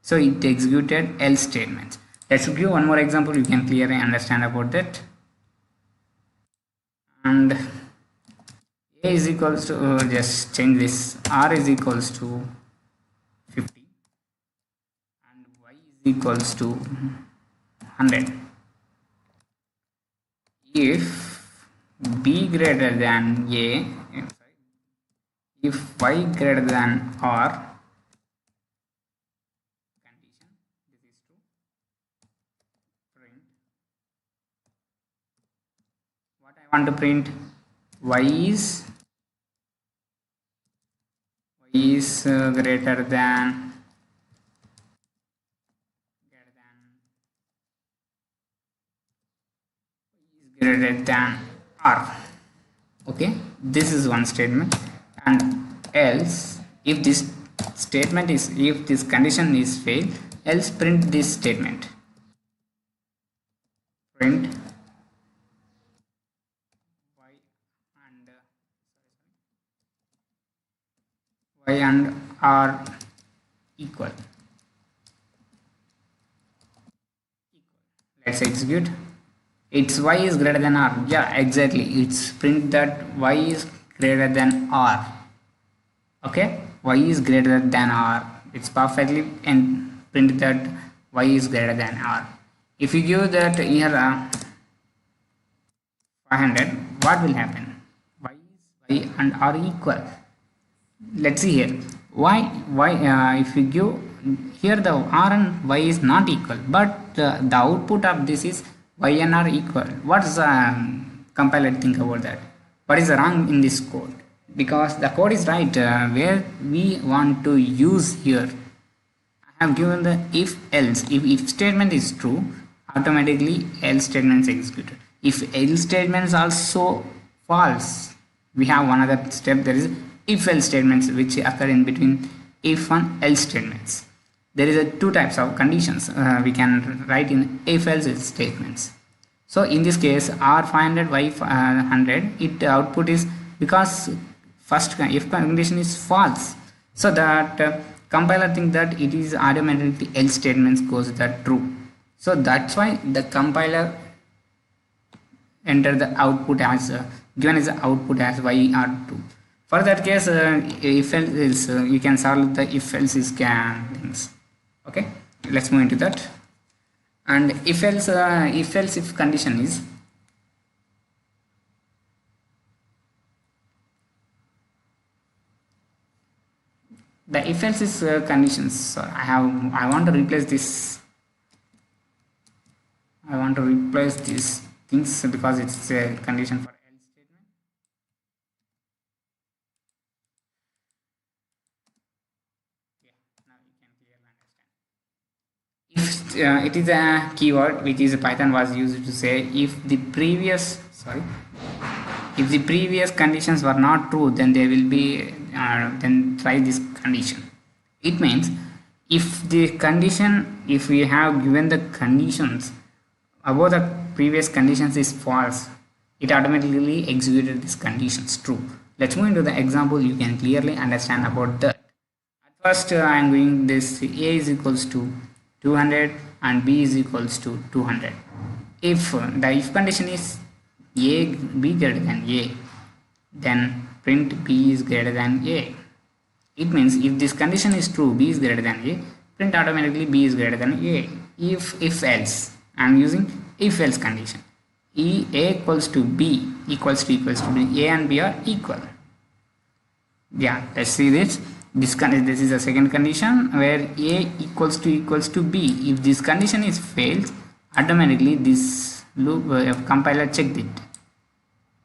So it executed else statements. Let's give one more example. You can clearly understand about that. And a is equals to just change this. R is equals to 50 and y is equals to 100. If b greater than a, if y greater than r, want to print y is greater than r. Okay, this is one statement. And else, if this statement is, if this condition is failed, else print this statement. Print y and r equal. Let's execute. It's y is greater than r. Yeah, exactly. It's print that y is greater than r. Okay, y is greater than r. It's perfectly and print that y is greater than r. If you give that here 500, what will happen? Y and r equal. Let's see here. Y if you give here, the r and y is not equal, but the output of this is y and r equal. What's compiler think about that? What is wrong in this code? Because the code is right where we want to use here. I have given the if else. If statement is true, automatically else statement is executed. If else statement is also false, we have one other step. There is if else statements which occur in between if and else statements. There is two types of conditions we can write in if else statements. So in this case r500 y100, it output is because first if condition is false, so that compiler think that it is automatically else statements goes that true. So that's why the compiler enter the output as given as the output as y or true. For that case if else you can solve the if else is things. Okay, let's move into that. And if else if condition is the if else is conditions. I want to replace this. I want to replace these things because it's a condition for else statement. Yeah, now you can clearly understand. If it is a keyword which is Python was used to say if the previous conditions were not true, then they will be then try this condition. It means if the condition, if we have given the conditions above the previous conditions is false, it automatically executed these conditions true. Let's move into the example. You can clearly understand about that. At first I am doing this. A is equals to 200 and b is equals to 200. If the if condition is a b greater than a, then print b is greater than a. It means if this condition is true, b is greater than a, print automatically b is greater than a. If else, I am using if else condition. A equals to b equals to b. A and b are equal. Yeah, let's see this. This is a second condition where a equals to b. If this condition is fails, automatically this loop compiler check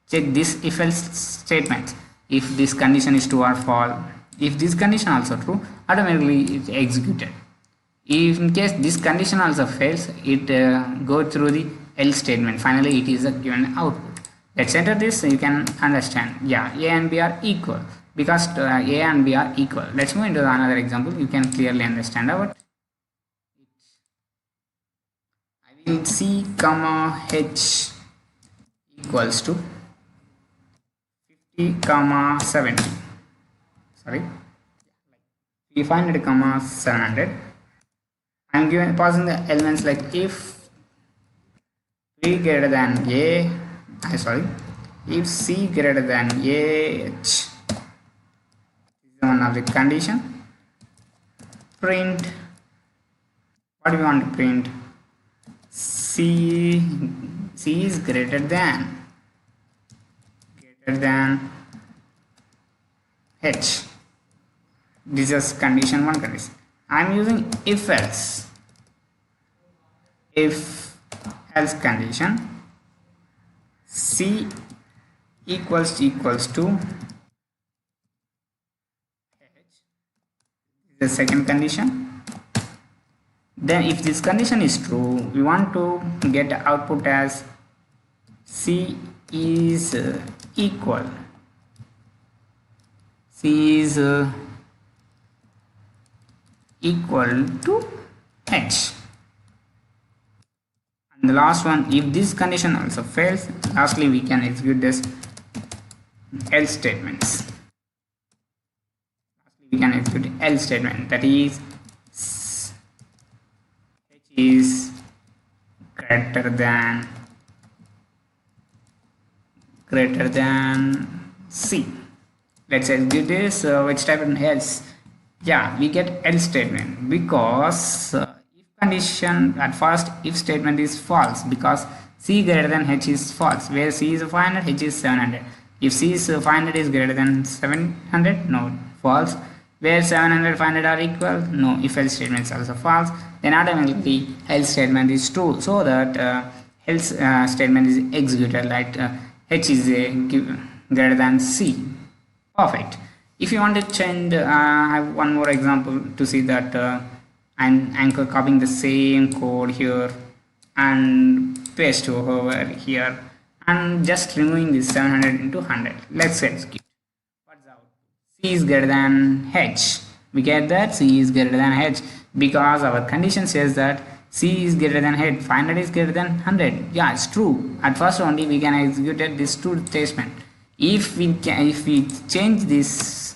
this if else statement. If this condition is true or false, if this condition also true, automatically it's executed. If in case this condition also fails, it go through the else statement. Finally it is a given output. Let's enter this so you can understand. Yeah, a and b are equal because a and b are equal. Let's move into another example. You can clearly understand about it. I will c comma h equals to 50 comma 70. Sorry, 500 comma 700. I am given passing the elements like if b greater than a, if c greater than h, one of the condition. Print, what do we want to print? C is greater than h. This is condition 1 condition. I am using if else condition. C equals to h. The second condition. Then if this condition is true, we want to get output as C is equal to h. And the last one, if this condition also fails, lastly we can execute this else statements. else statement, that is h is greater than c. Let's execute this. Which type of else? Yeah, we get else statement because if condition at first if statement is false, because c greater than h is false, where c is 500, h is 700. If c is 500 is greater than 700, no, false. Where 700 500 are equal, no. If else statement is also false, then automatically else statement is true, so that else statement is executed like h is greater than c. Perfect. If you want to change, I have one more example to see that I'm copying the same code here and paste over here and just removing this 700 into 100. Let's execute. What's out? C is greater than h. We get that c is greater than h because our condition says that c is greater than h. 500 is greater than 100. Yeah, it's true. At first only we can execute this true statement. If we change this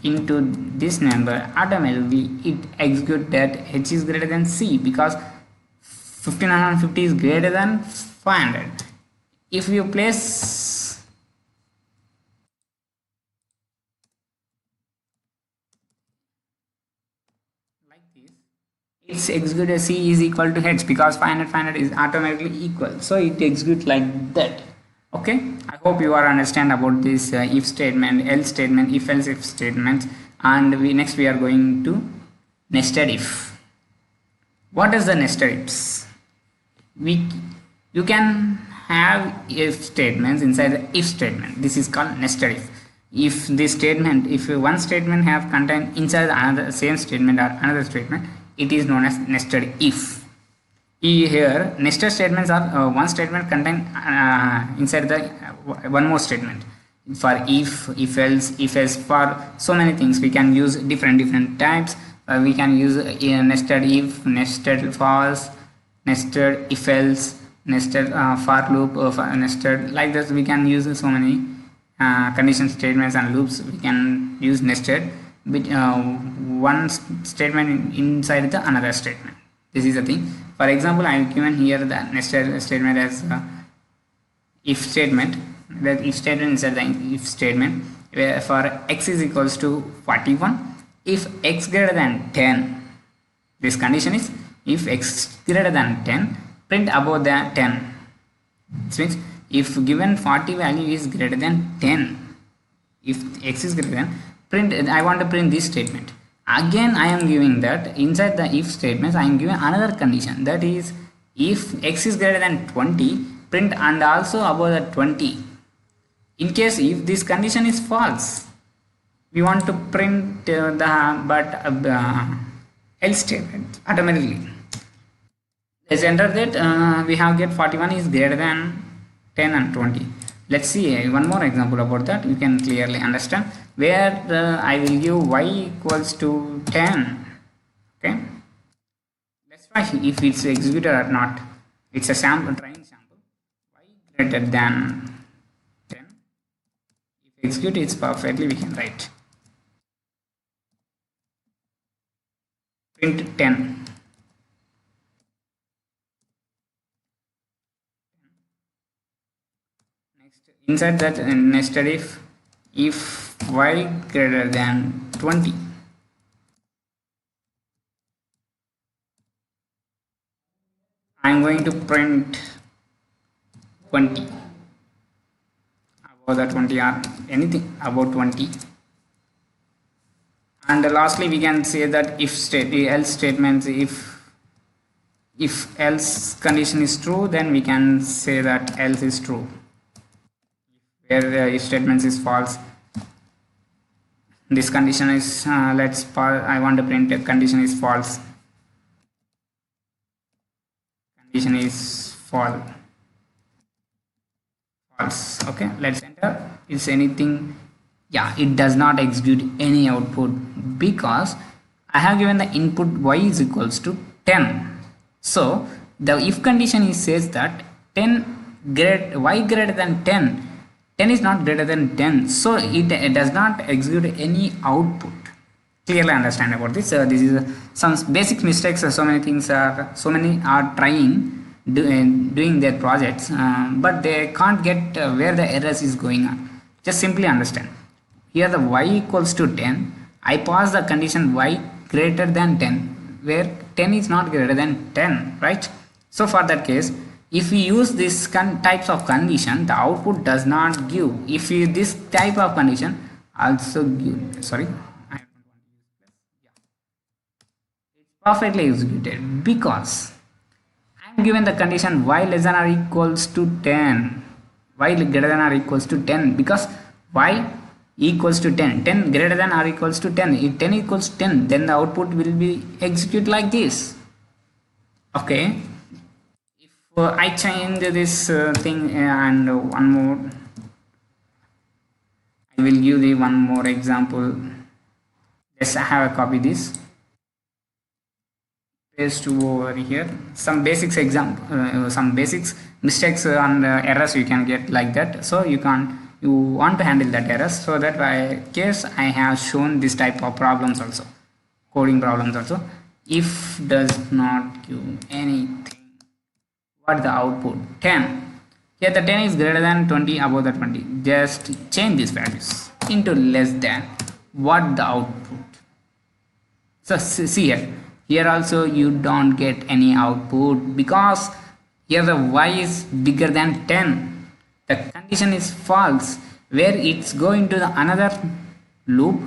into this number, automatically it executes that h is greater than c because 1550 is greater than 500. If you place like this, it's executed c is equal to h because 500 is automatically equal, so it executes like that. Okay, I hope you are understand about this if statement, else statement, if else if statements, and we are going to nested if. What is the nested ifs? You can have if statements inside the if statement. This is called nested if. If this statement, if one statement have contained inside another same statement or another statement, it is known as nested if. Here nested statements are one statement contained inside the one more statement. For if else, for so many things we can use different types. We can use nested if, nested false, nested if else, nested for loop, nested, like this. We can use so many condition statements and loops. We can use nested with one statement inside the another statement. This is the thing. For example, I have given here the nested statement as if statement. That if statement inside the if statement, where for x is equals to 41, if x greater than 10, this condition is if x greater than 10, print above the 10. This means if given 40 value is greater than 10, if x is greater than, print, I want to print this statement. Again I am giving that inside the if statements I am giving another condition, that is if x is greater than 20, print and also above the 20. In case if this condition is false, we want to print else statement automatically. Let's enter that we have get 41 is greater than 10 and 20. Let's see one more example about that. You can clearly understand, where I will give y equals to 10. Okay, let's try if it's executed or not. It's a sample, trying sample. Y greater than 10. If execute it's perfectly, we can write print 10. Inside that nested if y greater than 20, I am going to print 20 above the 20 or anything above 20. And lastly we can say that if else statements, if else condition is true, then we can say that else is true. Where the if statements is false, this condition is I want to print a condition is false, condition is false. Okay, let's enter. Is anything? Yeah, it does not execute any output because I have given the input y is equals to 10. So the if condition says that y greater than 10. 10 is not greater than 10, so it does not execute any output. clearly understand about this. This is some basic mistakes. So many are trying doing their projects, but they can't get where the errors is going on. Just simply understand. Here the y equals to 10. I pass the condition y greater than 10, where 10 is not greater than 10, right? So for that case, if we use this types of condition, the output does not give. If we this type of condition also give, sorry, perfectly executed, because I am given the condition y less than or equals to 10, y greater than or equals to 10, because y equals to 10, 10 greater than or equals to 10. If 10 equals 10, then the output will be execute like this. Okay, if I change this thing and one more, I will give the one more example. Let's have a copy this, paste over here. Some basics example, some basics mistakes and errors you can get like that. So you want to handle that errors, so that by case I have shown this type of problems also, coding problems also. If does not give anything, what the output? 10. Here the 10 is greater than 20, above the 20. Just change these values into less than. What the output? So see here also you don't get any output, because here the y is bigger than 10. The condition is false, where it's going to the another loop,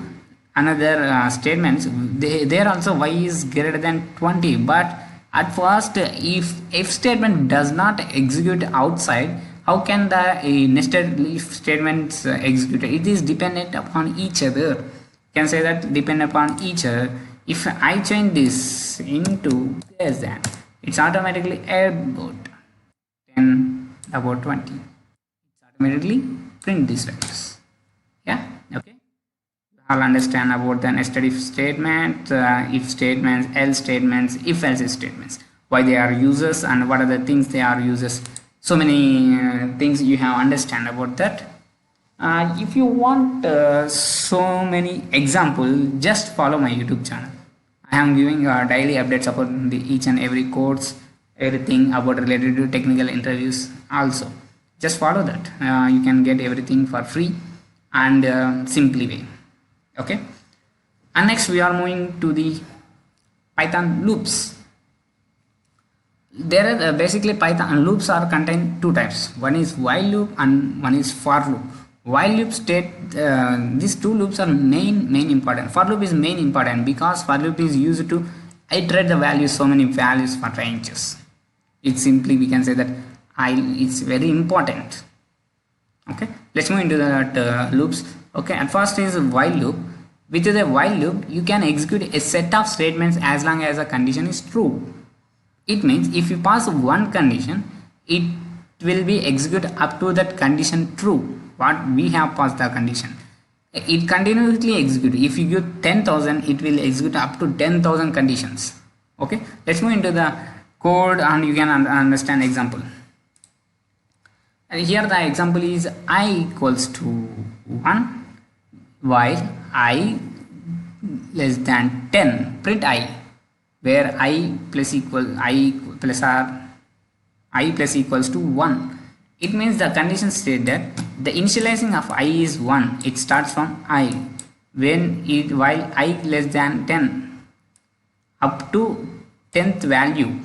another statements. There also y is greater than 20, but at first if statement does not execute outside, how can the nested if statements execute? It is dependent upon each other. You can say that depend upon each other. If I change this into less than, it's automatically about 10, about 20. It's automatically print these values. Yeah, okay. You all understand about the nested if statement, if statements, else statements, if else statements, why they are uses and what are the things they are uses. So many things you have understand about that. If you want so many examples, just follow my YouTube channel. I am giving daily updates about each and every course, everything about related to technical interviews also. Just follow that. You can get everything for free and simply way. Okay, and next we are moving to the Python loops. There are basically Python loops are contained two types. One is while loop and one is for loop. While loop state, these two loops are main important. For loop is main important because for loop is used to iterate the values, so many values for ranges. It's simply we can say that it's very important. Okay, let's move into that loops. Okay, at first is while loop. With the while loop, you can execute a set of statements as long as a condition is true. It means if you pass one condition, it will be executed up to that condition true. What we have passed the condition, it continuously execute. If you give 10,000, it will execute up to 10,000 conditions. Okay, let's move into the code and you can understand example. And here the example is I equals to 1 while I less than 10, print I, where I plus equals to 1. It means the condition state that the initializing of I is 1. It starts from I while I less than 10 up to 10th value,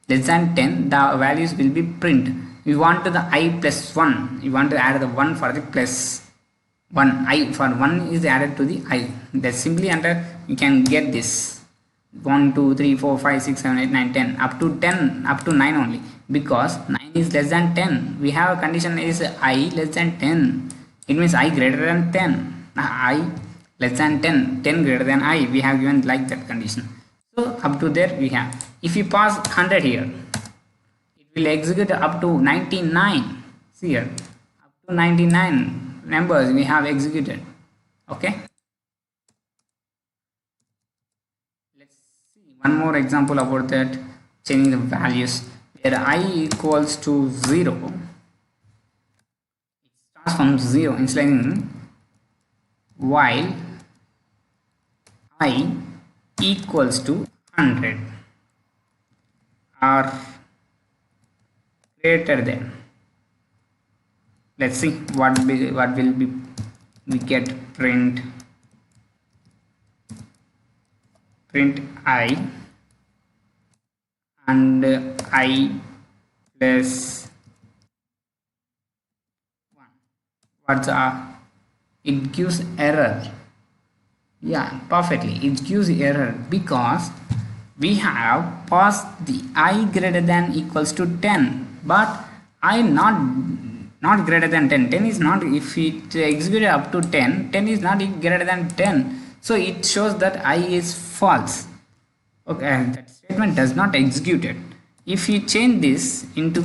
less than 10, the values will be print. We want to the I plus 1. You want to add the 1 for the plus 1. I for 1 is added to the I. That simply under you can get this 1 2 3 4 5 6 7 8 9 10 up to 10, up to 9 only, because 9 is less than 10. We have a condition is I less than 10. It means I greater than 10. I less than 10, 10 greater than I. We have given like that condition. So up to there we have. If you pass 100 here, it will execute up to 99. See here, up to 99 numbers we have executed. Okay, let's see one more example about that, changing the values. Where I equals to 0, it starts from 0 initializing while I equals to 100 or greater than, let's see what will be, we get print I and I plus 1. What's it gives error. Yeah, perfectly, it gives error because we have passed the I greater than equals to 10, but I not greater than 10. 10 is not, if it executed up to 10, 10 is not greater than 10, so it shows that I is false. Okay, and that statement does not execute it. If you change this into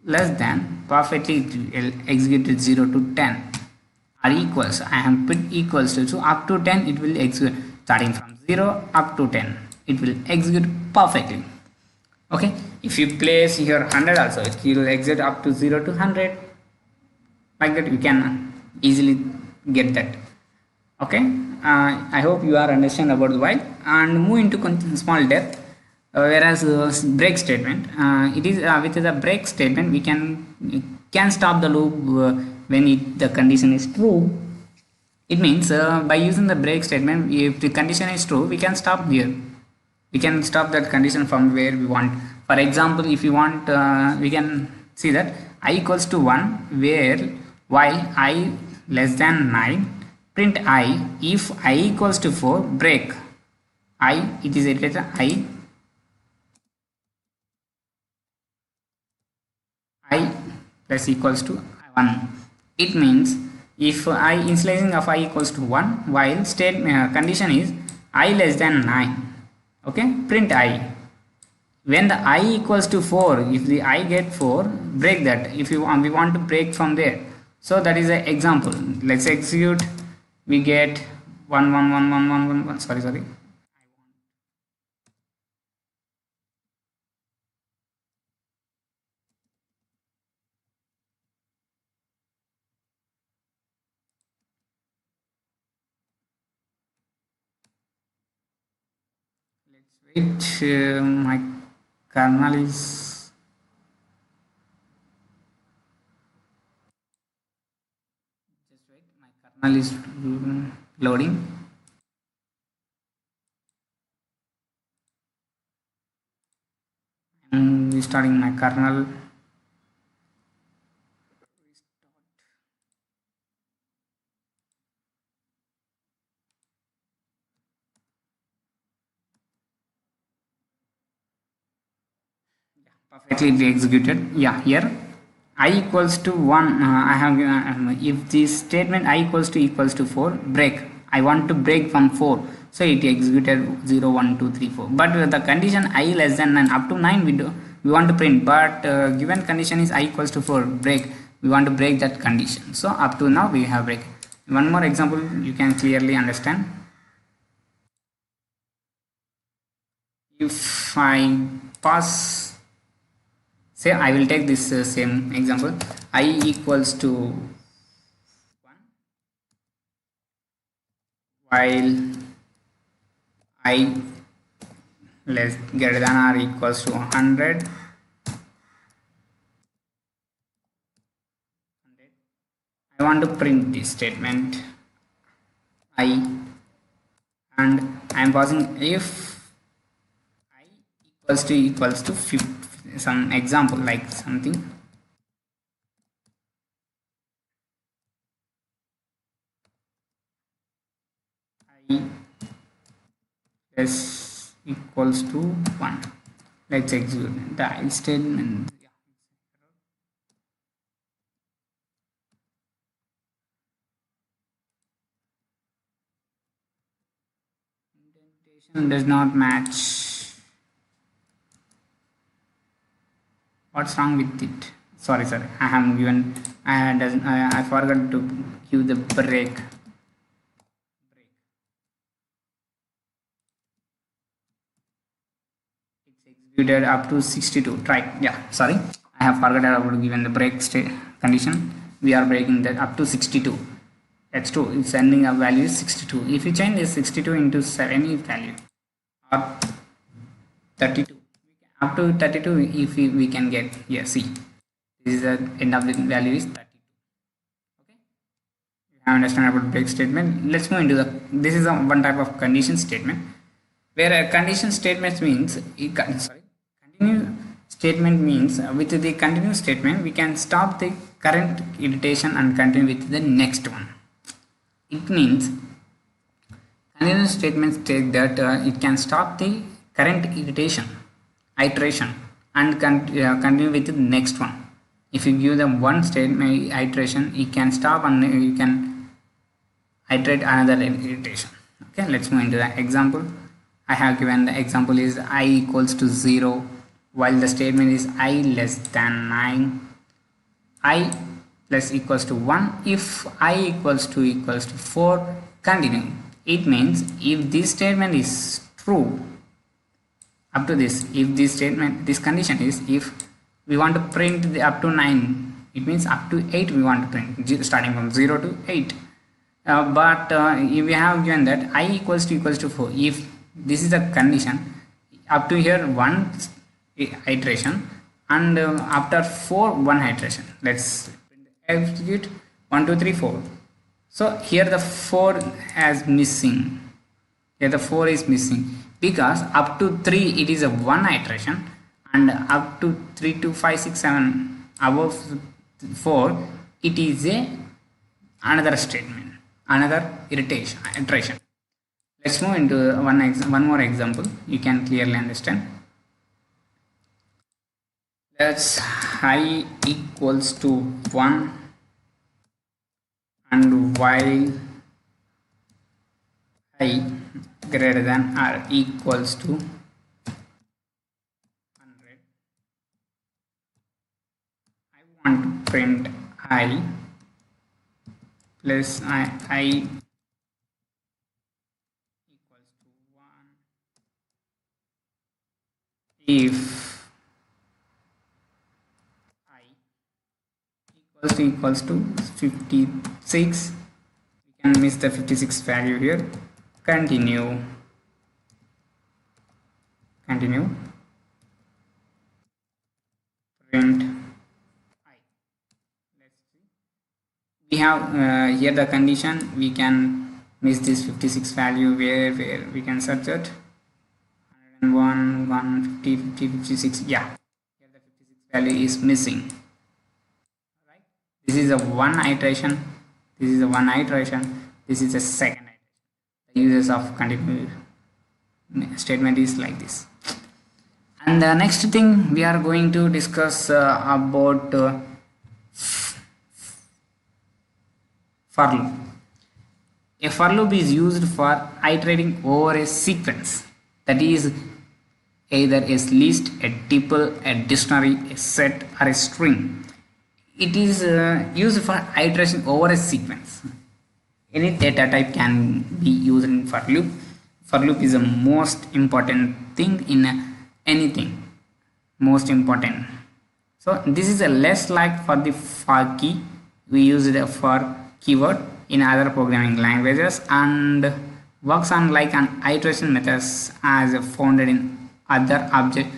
less than, perfectly it will execute 0 to 10 or equals. I have put equals to, so up to 10 it will execute, starting from 0 up to 10 it will execute perfectly. Okay, if you place here 100 also, it will execute up to 0 to 100, like that you can easily get that. Okay, I hope you are understand about while, and move into small depth. Whereas break statement, it is with the break statement we can stop the loop when the condition is true. It means by using the break statement, if the condition is true, we can stop here. We can stop that condition from where we want. For example, if you want, we can see that I equals to 1, where while I less than 9, print I. If I equals to 4, break I, it is iterator I plus equals to 1. It means if I initializing of I equals to 1, while state condition is I less than 9, okay, print I. When the I equals to 4, if the I get 4, break that. If you we want to break from there, so that is an example. Let's execute. We get 1 1 1 1 1 1 1. Sorry. Let's wait. My kernel is just wait. My kernel is loading. I'm restarting my kernel. Perfectly be executed. Yeah, here I equals to 1. I have if this statement I equals to 4, break. I want to break from 4, so it executed 0 1 2 3 4. But the condition I less than 9, up to 9 we want to print, but given condition is I equals to 4, break. We want to break that condition, so up to now we have break. One more example you can clearly understand. If I pass, say I will take this same example, I equals to 1, while I less greater than or equals to 100. I want to print this statement I, and I am passing if I equals to 50, some example like something I less equals to 1. Let's execute the I statement. Indentation does not match. What's wrong with it? Sorry, I have given, I forgot to give the break. It's executed up to 62. Try. Yeah, sorry, I have forgotten about given the break state condition. We are breaking that up to 62. h2 is sending a value is 62. If you change this 62 into 7 value or 32, up to 32, if we can get here, see, this is the end of the value is 32. Okay, you have understand about break statement. Let's move into the, this is a one type of condition statement, where a condition statement means continue statement means with the continue statement we can stop the current iteration and continue with the next one. It means continuous statement states that it can stop the current iteration and continue with the next one. If you give them one statement iteration, it can stop and you can iterate another iteration. Okay, let's move into the example. I have given the example is I equals to 0 while the statement is I less than 9, I plus equals to 1. If I equals to 4, continue. It means if this statement is true up to this, if this statement, this condition is if we want to print the up to 9, it means up to 8 we want to print starting from 0 to 8. But if we have given that I equals to 4, if this is the condition, up to here one iteration and after 4 one iteration. Let's execute 1 2 3 4. So here the 4 is missing. Here the 4 is missing because up to 3 it is a one iteration and up to 3 to 5 6 7 above 4 it is a another statement, another iteration. Let's move into one more example. You can clearly understand. Let's I equals to 1 and while I greater than or equals to 100, I want to print I plus I equals to 1 if equals to 56. We can miss the 56 value here. Continue print I. Let's see, we have here the condition, we can miss this 56 value where we can search it 101 150 50 56. Yeah, here the 56 value is missing. This is a one iteration, this is a one iteration, this is a second iteration. The uses of continue statement is like this. And the next thing we are going to discuss about for loop. A for loop is used for iterating over a sequence, that is either a list, a tuple, a dictionary, a set or a string. It is used for iteration over a sequence. Any data type can be used in for loop. For loop is the most important thing in anything. Most important. So this is a less like for the for key. We use it for keyword in other programming languages and works on like an iteration methods as founded in other object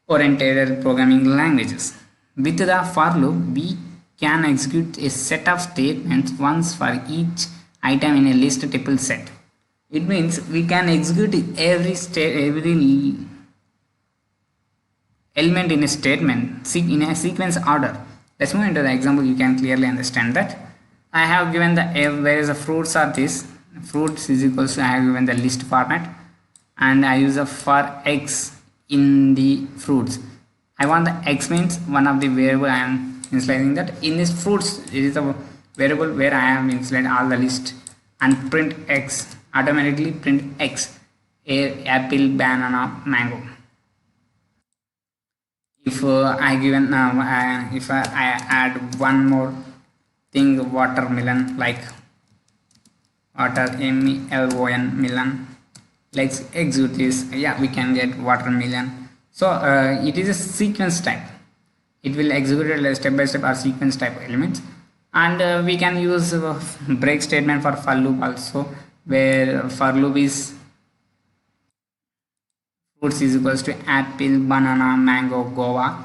oriented programming languages. With the for loop, we can execute a set of statements once for each item in a list tuple set. It means we can execute every element in a statement in a sequence order. Let's move into the example. You can clearly understand that. I have given the whereas the fruits are this. Fruits is equals to I have given the list format and I use a for x in the fruits. I want the x means one of the variable I am initializing that. In this fruits it is a variable where I am initializing all the list and print x, automatically print x, apple, banana, mango. If I given if I add one more thing, watermelon, like water melon melon, let's execute this. Yeah, we can get watermelon. So it is a sequence type. It will execute step by step or sequence type elements. And we can use break statement for loop also, where for loop is fruits is equals to apple, banana, mango, guava.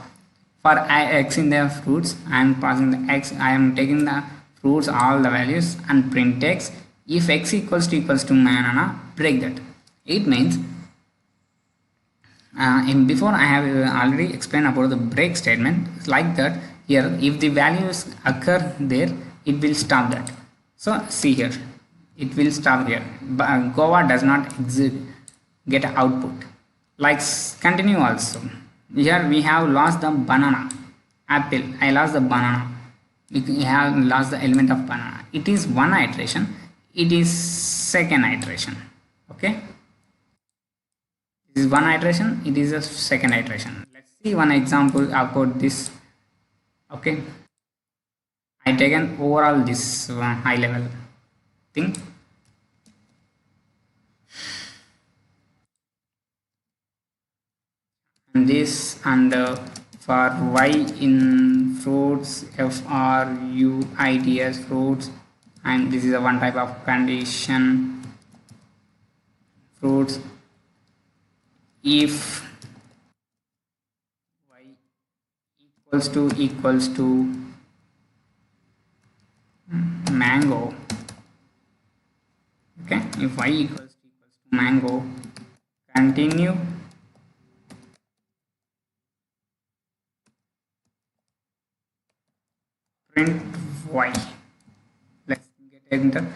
For x in the fruits, I am passing the x, I am taking the fruits all the values and print x. If x equals to banana, break that. It means in before I have already explained about the break statement like that. Here if the values occur there, it will stop that. So see here, it will stop here, but guava does not get output. Like continue also, here we have lost the banana. Apple, I lost the banana. We have lost the element of banana. It is one iteration, it is second iteration. Okay, this is one iteration, it is a second iteration. Let's see one example about this. Okay, I taken overall this high level thing. And this, and for y in fruits, f r u i t s fruits, and this is a one type of condition fruits. If y equals to mango, okay, if y equals to mango, continue print y. Let's get enter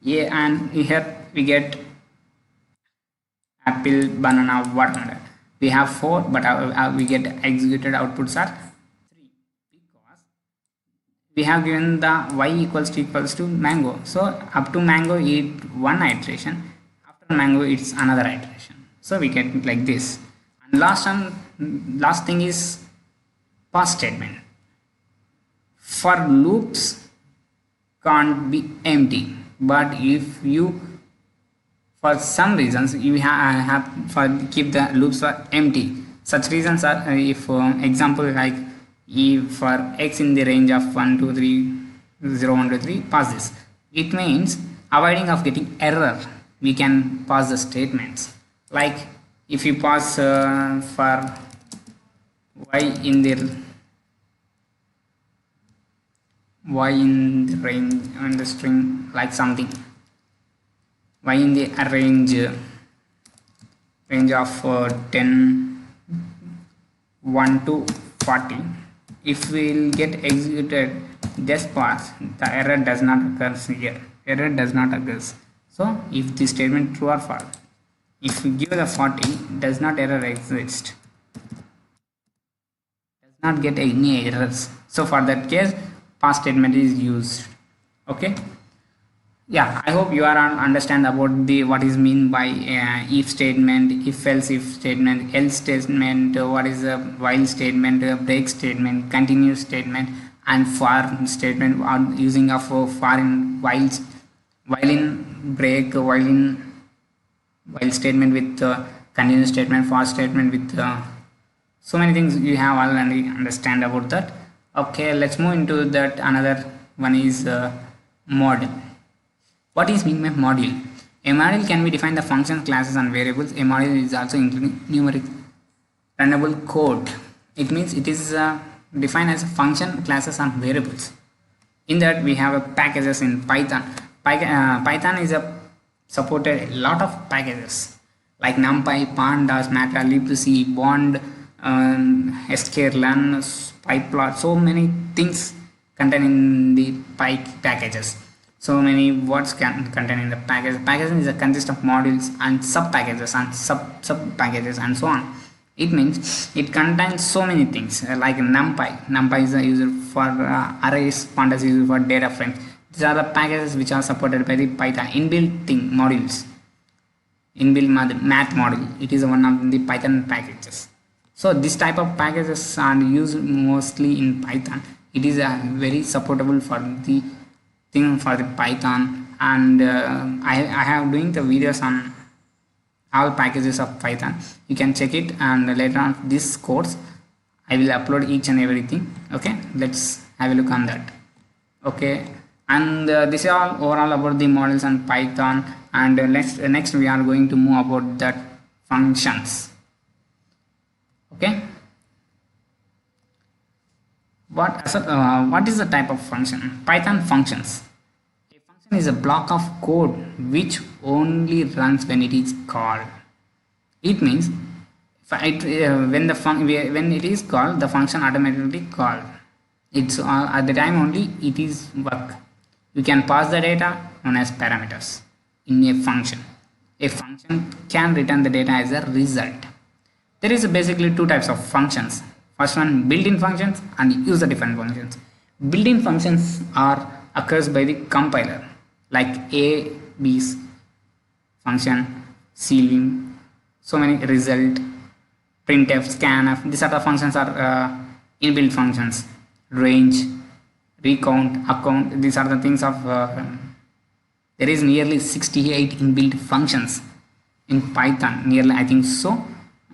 a, and here we get apple, banana, watermelon. We have 4, but we get executed outputs are 3 because we have given the y equals to mango. So up to mango it one iteration, after mango it's another iteration. So we get like this. And last thing is pass statement. For loops can't be empty, but if you for some reasons you have for keep the loops are empty. Such reasons are if example like if for x in the range of 1 2 3 0 1 2 3 pass this. It means avoiding of getting error, we can pass the statements. Like if you pass for y in the range on the string, like something y in the range of 10 1 to 40, if we will get executed this pass, the error does not occur here, error does not occur. So if the statement true or false, if we give the 40, does not error exist, does not get any errors. So for that case pass statement is used. Okay, yeah, I hope you are understand about the what is mean by if statement, if else if statement, else statement, what is a while statement, break statement, continue statement, and for statement are using of for in while in break, while statement with continue statement, for statement with so many things you have already understand about that. Okay, let's move into that. Another one is model. What is mean by module? A module can be defined the functions, classes, and variables. A module is also including numeric runnable code. It means it is defined as a function, classes, and variables. In that we have a packages in Python. Python is a supported a lot of packages like NumPy, Pandas, Matplotlib, libc, Bond, sklearn, pyplot. So many things contained in the packages. So many words can contain in the package. Packaging is a consist of modules and sub packages and sub packages and so on. It means it contains so many things like NumPy. NumPy is used for arrays, Pandas is used for data frames. These are the packages which are supported by the Python inbuilt thing modules. Inbuilt math module. It is one of the Python packages. So this type of packages are used mostly in Python. It is very supportable for the thing for the Python, and I have doing the videos on all packages of Python. You can check it, and later on this course I will upload each and everything. Okay, let's have a look on that. Okay, and this is all overall about the models and Python. And next we are going to move about that functions. Okay, what is the type of function? Python functions. A function is a block of code which only runs when it is called. It means when it is called, the function automatically called. It's at the time only it is work. You can pass the data known as parameters in a function. A function can return the data as a result. There is basically two types of functions. First one, built-in functions and user-defined functions. Built-in functions are occurs by the compiler, like a, b's function, ceiling, so many result, printf, scanf. These sort of functions are inbuilt functions. Range, recount, account. These are the things of. There is nearly 68 inbuilt functions in Python. Nearly, I think so.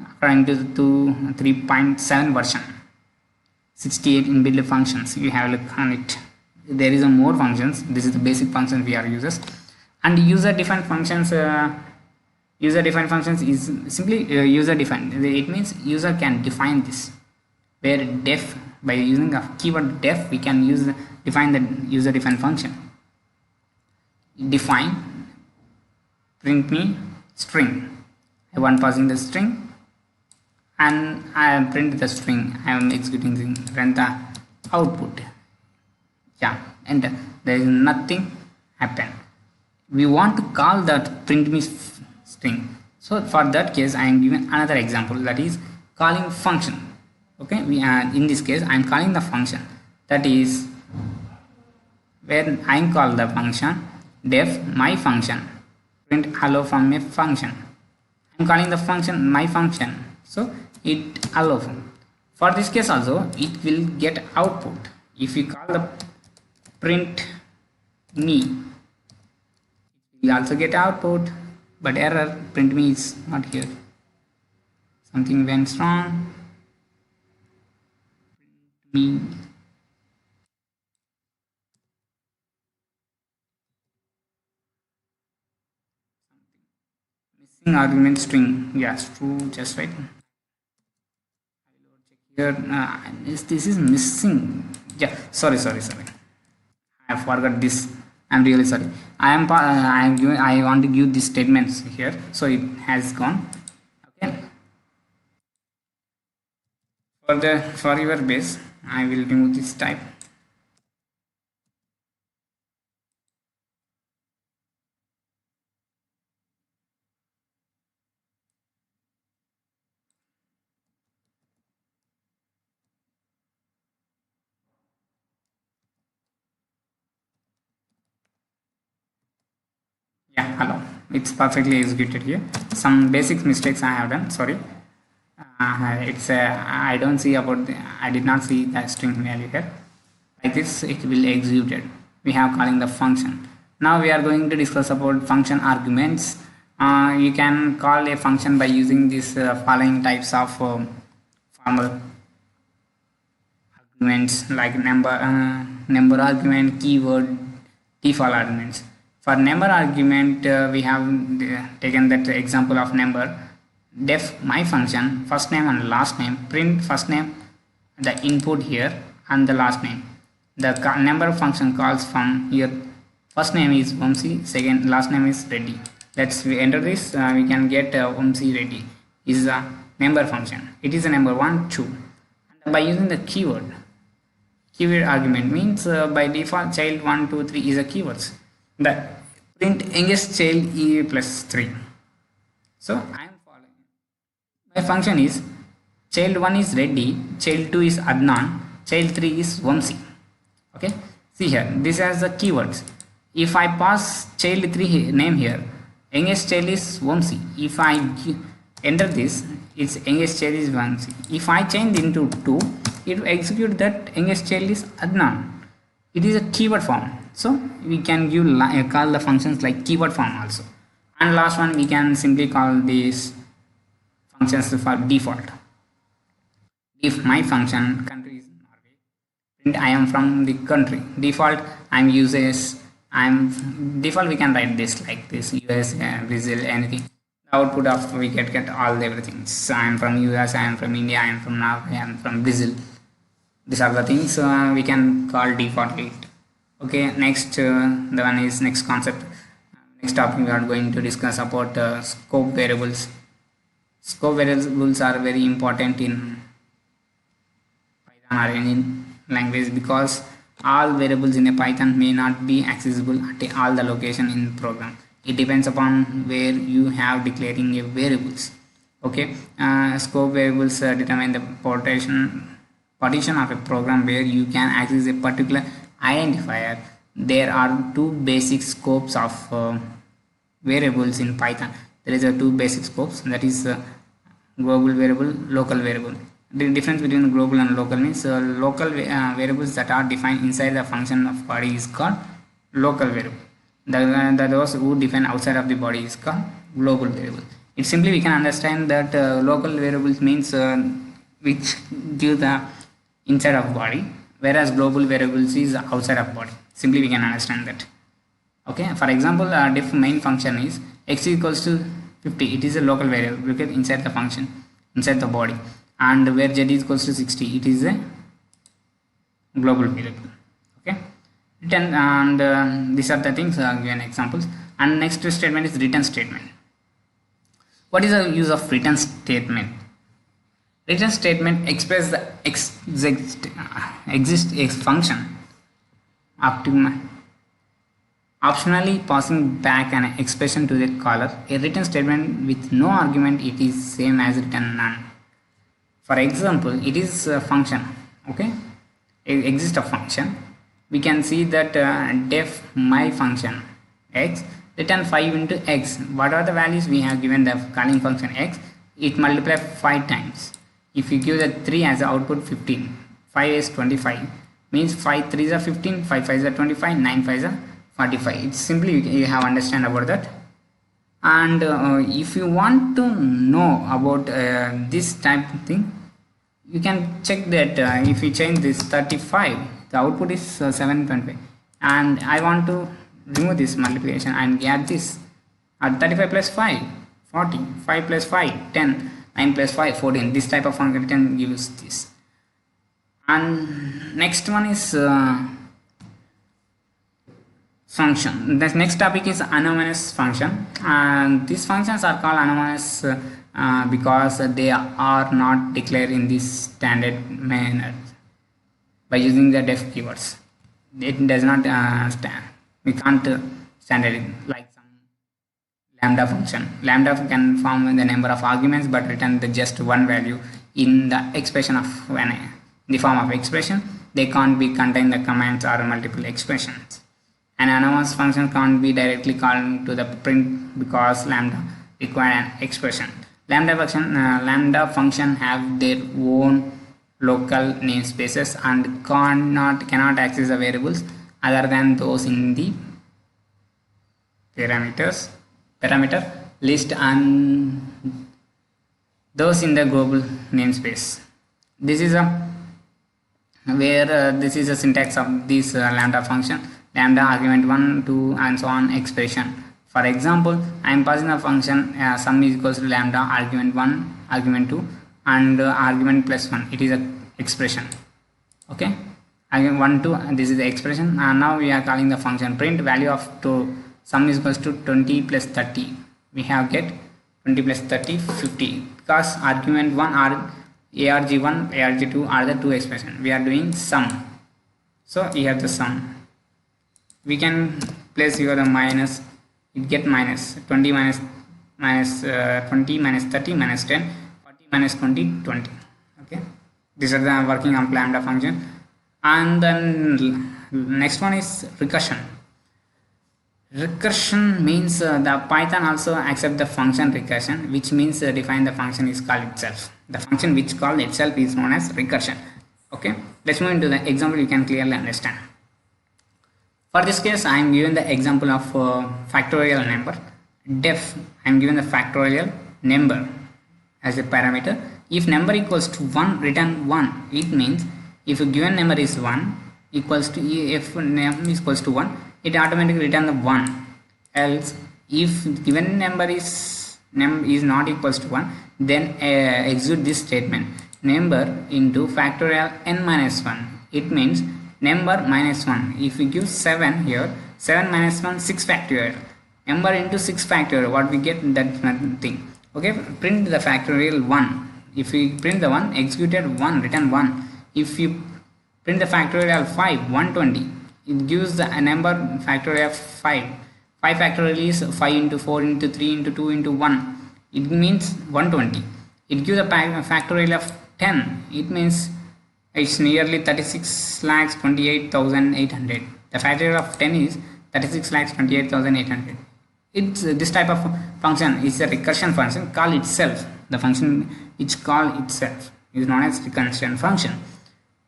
According to 3.7 version, 68 inbuilt functions. You have a look on it. There is a more functions. This is the basic function we are uses, and user-defined functions. User-defined functions is simply user-defined. It means user can define this. Where def, by using a keyword def, we can define the user-defined function. Define print me string. I want passing the string, and I am print the string. I am executing the run the output. Yeah, and there is nothing happen. We want to call that print me string. So for that case, I am given another example, that is calling function. Okay, we are in this case I am calling the function, that is when I call the function def my function print hello from a function. I am calling the function my function, so it hello. For this case also it will get output. If we call the print me, we also get output, but error, print me is not here. Something went wrong. Me. Missing argument string. Yes, true, just right. Here, this is missing. Yeah, sorry. I forgot this. I'm really sorry. I want to give these statements here, so it has gone. Okay. For your base, I will remove this type. Yeah, hello. It's perfectly executed here. Some basic mistakes I have done. Sorry. I don't see about I did not see the string value here. Like this, it will executed. We have calling the function. Now we are going to discuss about function arguments. You can call a function by using these following types of formal arguments, like number argument, keyword, default arguments. For number argument, we have taken that example of number. Def my function, first name and last name, print first name, the input here, and the last name. The number function calls from here. First name is Vamsi, second last name is Reddy. Let's enter this. We can get Vamsi Reddy is a number function. It is a number 1, 2. And by using the keyword argument means by default child 1, 2, 3 is a keywords. The print youngest child e plus 3. So I am following. My function is child 1 is Reddy, child 2 is Adnan, child 3 is Vamsi. Okay, see here, this has the keywords. If I pass child 3 name here, youngest child is Vamsi. If I enter this, its youngest child is Vamsi. If I change into 2, it will execute that youngest child is Adnan. It is a keyword form, so we can call the functions like keyword form also. And last one, we can simply call these functions for default. If my function country is Norway, print I am from the country. Default I'm uses, I'm default we can write this like this, US, Brazil, anything. Output of we get all everything. So I am from US, I am from India, I am from Norway, I am from Brazil. These are the things we can call default it. Okay, next the one is next concept. Next topic we are going to discuss about scope variables. Scope variables are very important in Python or any language because all variables in a Python may not be accessible at all the location in program. It depends upon where you have declaring a variables. Okay, scope variables determine the partition of a program where you can access a particular identifier. There are two basic scopes of variables in Python. There is a two basic scopes, that is global variable, local variable. The difference between global and local means local variables that are defined inside the function of body is called local variable. Those who define outside of the body is called global variable. It simply we can understand that local variables means which give the inside of body, whereas global variables is outside of body. Simply we can understand that. Okay, for example, def main function is x equals to 50. It is a local variable because inside the function, inside the body, and where z is equals to 60, it is a global variable. Okay, and these are the things given examples. And next statement is return statement. What is the use of return statement? Return statement express the exist function optionally passing back an expression to the caller. A return statement with no argument, it is same as return none. For example, it is a function. Okay, it exists a function. We can see that def my function x return 5 into x. What are the values we have given the calling function x? It multiply 5 times. If you give the 3 as the output, 15, 5 is 25, means 5 3s are 15, 5 5s are 25, 9 5s are 45. It's simply you have understand about that. And if you want to know about this type of thing, you can check that if you change this 35, the output is 7.5, and I want to remove this multiplication and add this at 35 plus 5 40, 5 plus 5 10, 9 plus 5 14. This type of function can use this. And next one is function. The next topic is anonymous function, and these functions are called anonymous because they are not declared in this standard manner by using the def keywords. It does not stand. We can't standard it like some lambda function. Lambda can form the number of arguments but return the just one value in the expression of in the form of expression. They can't be contain the commands or multiple expressions. An anonymous function can't be directly called to the print because lambda require an expression. Lambda function have their own local namespaces and cannot access the variables other than those in the parameter list and those in the global namespace. This is this is a syntax of this lambda function. Lambda argument 1, 2 and so on expression. For example, I am passing a function sum is equals to lambda argument 1, argument 2 and argument plus 1. It is a expression. Okay, argument 1, 2, and this is the expression. And now we are calling the function print value of sum is equals to 20 plus 30. We have get 20 plus 30 50 because argument 1 are arg1 arg2 are the two expressions. We are doing sum, so we have the sum. We can place here the minus, it get minus 20 minus 20 minus 30 minus 10 40 minus 20 20. Okay, these are the working on lambda function. And then next one is recursion. Recursion means the Python also accept the function recursion, which means define the function is called itself. The function which call itself is known as recursion. Okay, let's move into the example. You can clearly understand. For this case, I am given the example of factorial number. Def, I am given the factorial number as a parameter. If number equals to 1, return 1. It means If a given number is 1 equals to, if num is equals to 1, it automatically return the 1. Else if given number is num is not equals to 1, then execute this statement, number into factorial n minus 1. It means number minus 1. If we give 7 here, 7 minus 1, 6 factorial. Number into 6 factorial, what we get, that nothing. Okay, print the factorial 1. If we print the 1, executed 1, return 1. If you print the factorial 5, 120, it gives the number factorial of 5. 5 factorial is 5 into 4 into 3 into 2 into 1. It means 120. It gives a factorial of 10. It means it's nearly 36,28,800. The factorial of 10 is 36,28,800. It's this type of function is a recursion function. Call itself, the function which call itself is known as recursion function.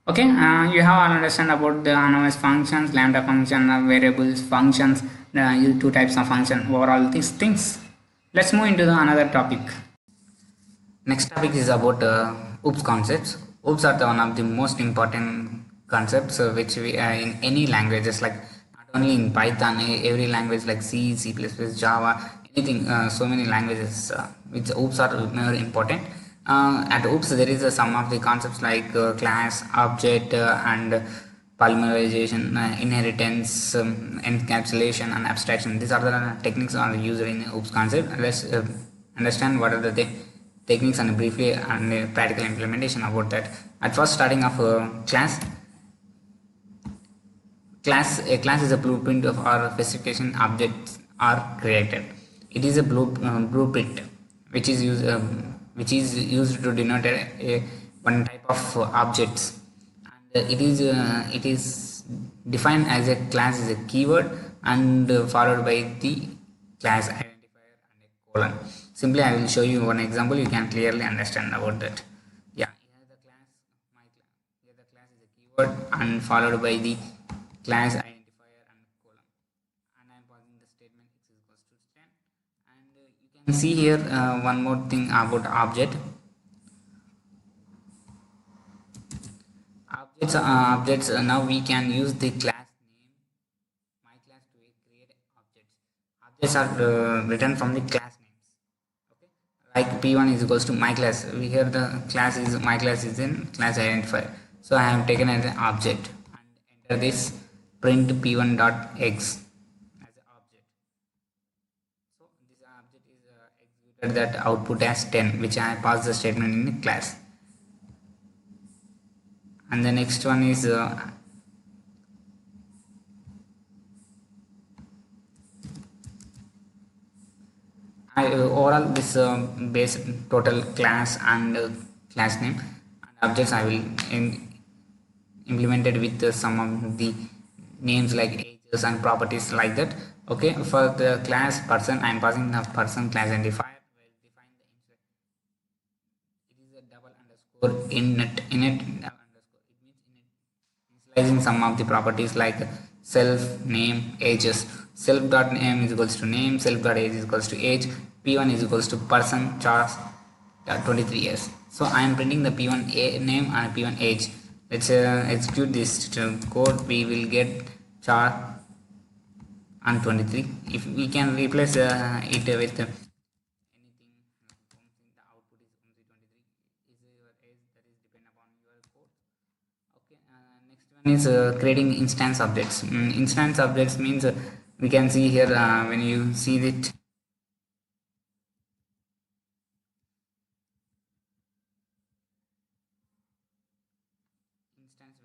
Okay, you have all understand about the anonymous functions, lambda function, variables, functions, two types of function, overall these things. Let's move into the another topic. Next topic is about OOPS concepts. OOPS are one of the most important concepts which we in any languages, like not only in Python, every language like C, C++, Java, anything, so many languages which OOPS are more important. At OOPS there is some of the concepts like class, object, and polymerization, inheritance, encapsulation, and abstraction. These are the techniques are used in OOPS concept. Let's understand what are the techniques and briefly and practical implementation about that. At first, starting off class. A class is a blueprint of our specification objects are created. It is a blueprint which is used to denote one type of objects, and it is defined as a class is a keyword and followed by the class identifier and a colon. Simply I will show you one example, you can clearly understand about that. Yeah, here the class, here the class is a keyword and followed by the class identifier and colon, and I am passing the statement x is equals to 10. And you can see here one more thing about object. Objects now we can use the class name my class to create objects. Objects are written from the class names. Okay, like p1 is equals to my class. We here the class is my class is in class identifier, so I have taken as an object and enter this print p1 dot x as an object. So this object is executed that output as 10, which I pass the statement in the class. And the next one is overall this base total class and class name and objects I will implemented with some of the names like ages and properties like that. Okay, for the class person I am passing the person class identifier. Will define the it is a double underscore init underscore. It means initializing some of the properties like self, name, ages. Self dot name is equals to name, self dot age is equals to age, p1 is equals to person Charles 23 years. So I am printing the p1 name and p1 age. Let's execute this code. We will get char and 23. If we can replace it with anything, the output is 23 is your age, that is depend upon your code. Okay, next one is creating instance objects. Instance objects means we can see here when you see it.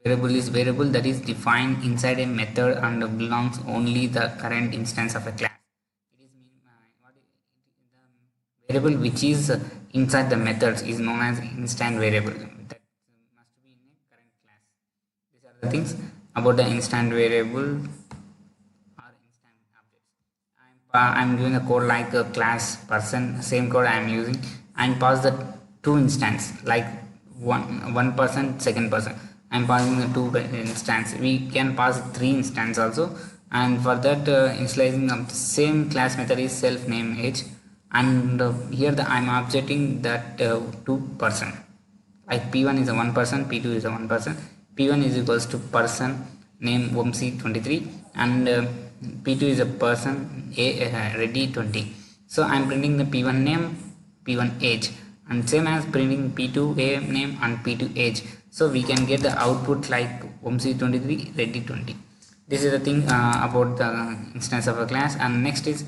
Variable is variable that is defined inside a method and belongs only the current instance of a class. It is the variable which is inside the methods is known as instant variable. That must be in a current class. These are the things about the instant variable or instant objects. I'm doing a code like a class person, same code I am using, and pass the two instance like one person, second person. I'm passing the two instance. We can pass three instance also, and for that initializing of the same class method is self, name, age, and here I'm objecting that two person, like p1 is a one person, p2 is a one person, P1 is equals to person name Vamsi23, and P2 is a person Reddy 20. So I'm printing the P1 name, P1 age, and same as printing P2 name and P2 age. So we can get the output like Vamsi23 Reddy 20. This is the thing about the instance of a class. And next is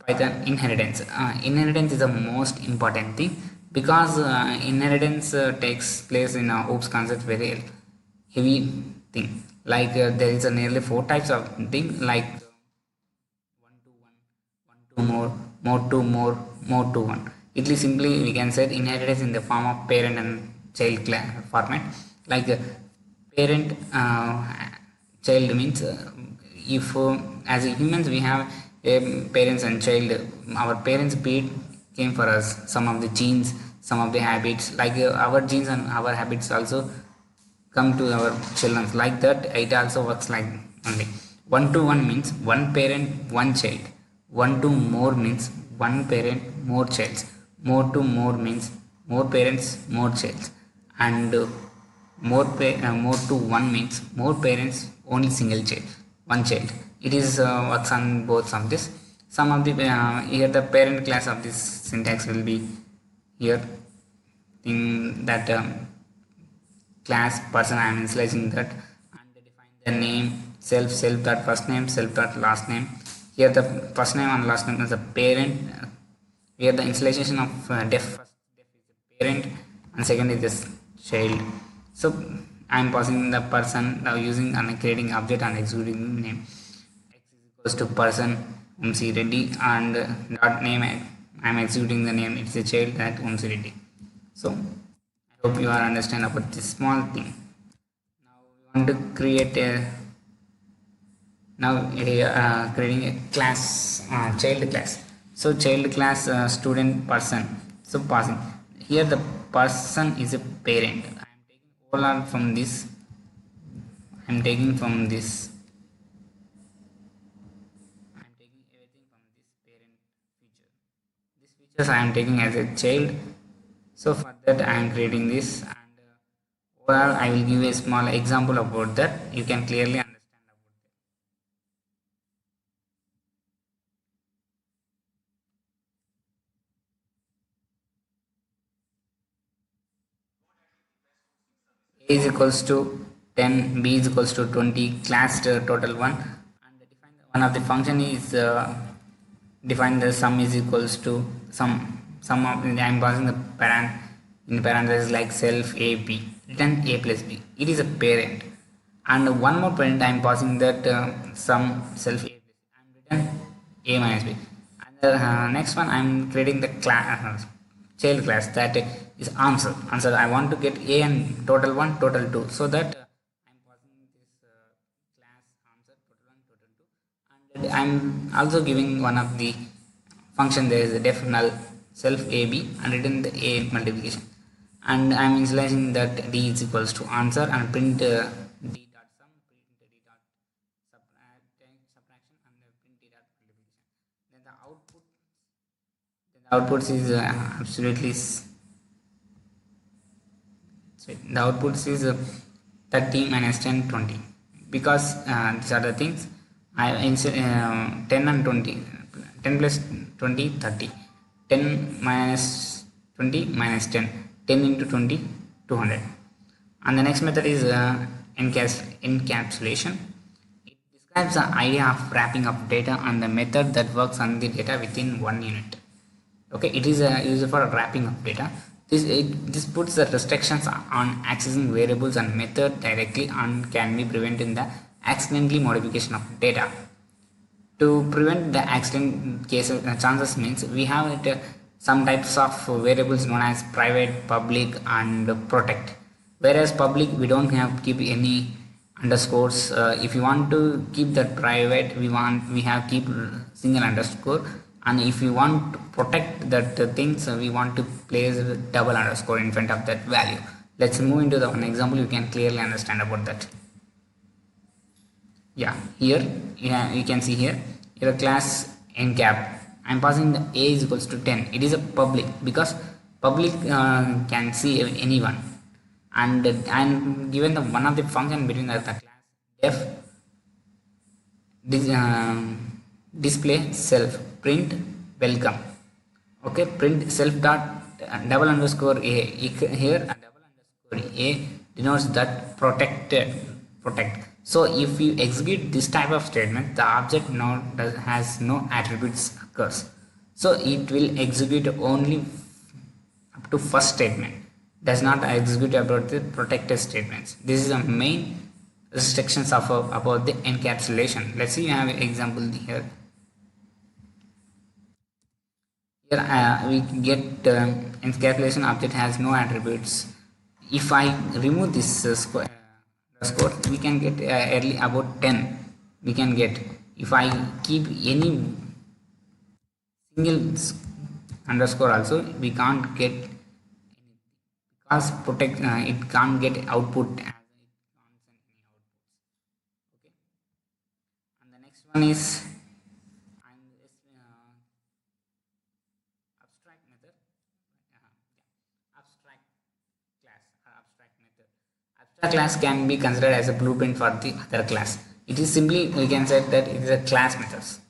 Python inheritance. Inheritance is the most important thing, because inheritance takes place in OOPS concept, very heavy thing. Like there is a nearly 4 types of thing, like one to one, one to more to more to one. It is simply we can say inheritance in the form of parent and child format. Like parent child means if as humans we have parents and child. Our parents breed came for us some of the genes, some of the habits, like our genes and our habits also come to our children. Like that it also works like only. One to one means one parent one child. One to more means one parent more child. More to more means more parents more child. And more to one means more parents only single child, one child. It is works on both of this. Some of the here the parent class of this syntax will be here in that class person. I am initializing that and define the name self dot first name, self dot last name. Here the first name and last name is a parent. Here the initialization of def is a parent and second is this child. So I am passing the person now using and creating object and executing name. X is equals to person Vamsi Reddy, and dot name I am executing the name. It's a child at Vamsi Reddy. So I hope you are understand about this small thing. Now we want to create a creating a class, child class. So child class student person. So passing here the person is a parent. I am taking all from this. I am taking from this. I am taking everything from this parent feature. This features I am taking as a child. So for that I am creating this, and overall I will give a small example about that. You can clearly understand about that. A is equals to 10, B is equals to 20, class total 1, and define one of the function is define the sum is equals to sum of I am passing the parent in parentheses like self a b, return a plus b. It is a parent, and one more parent I am passing that sum self a plus b and return a minus b. And the next one I am creating the class child class that is answer. I want to get a and total 1 total 2, so that I am passing this class answer total 1 total 2, and I am also giving one of the function. There is a def null self ab and return the a multiplication, and I am initializing that d is equals to answer and print d dot sum, print d dot subtraction, and print d dot multiplication. Then the output is absolutely the output is 30 minus 10 20, because these are the things I 10 and 20, 10 plus 20 30, 10 minus 20 minus 10, 10 into 20 200. And the next method is encapsulation. It describes the idea of wrapping up data and the method that works on the data within one unit. Okay, it is used for wrapping up data. This puts the restrictions on accessing variables and method directly and can be prevented the accidentally modification of data. To prevent the accident cases chances means we have some types of variables known as private, public, and protect. Whereas public we don't have to keep any underscores. If you want to keep that private, we have keep single underscore, and if we want to protect that things, we want to place a double underscore in front of that value. Let's move into the one example. You can clearly understand about that. Yeah, here you can see here a class encap. I'm passing the a is equals to 10. It is a public because public can see anyone, and I'm given the one of the function between the class def display self print welcome. Okay, print self dot double underscore a here, and double underscore a denotes that protect. So if you execute this type of statement, the object now has no attributes occurs, so it will execute only up to first statement, does not execute about the protected statements. This is the main restrictions of about the encapsulation. Let's see, you have an example here. Here we get encapsulation object has no attributes. If I remove this score, we can get early about 10 we can get. If I keep any single underscore also, we can't get anything, because protect it can't get output as it can't send any outputs. Okay, and the next one is abstract method. Abstract class or abstract method. Abstract class can be considered as a blueprint for the other class. It is simply, we can say that it is a class methods.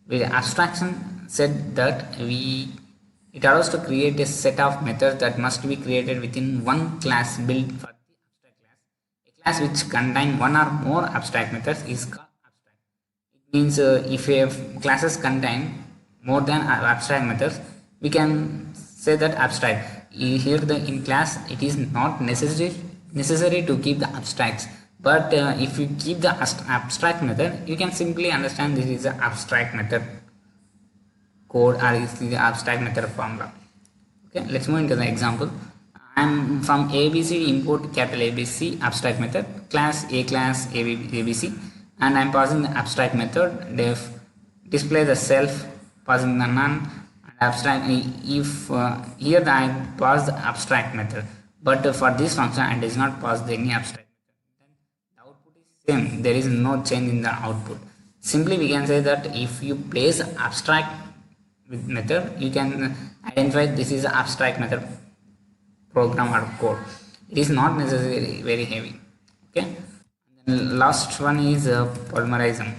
With abstraction said that it allows to create a set of methods that must be created within one class built for the abstract class. A class which contain one or more abstract methods is called abstract. It means if a classes contain more than abstract methods, we can say that abstract. Here in class it is not necessary to keep the abstracts, but if you keep the abstract method, you can simply understand this is an abstract method code, or is the abstract method formula. Okay, let's move into the example. I'm from ABC import capital ABC abstract method class ABC, and I'm passing the abstract method def display the self, passing the none, and abstract. If here I pass the abstract method, but for this function I does not pass any abstract method, then the output is same. There is no change in the output. Simply we can say that if you place abstract with method, you can identify this is an abstract method program or code. It is not necessarily very heavy. Okay, and then last one is polymerism.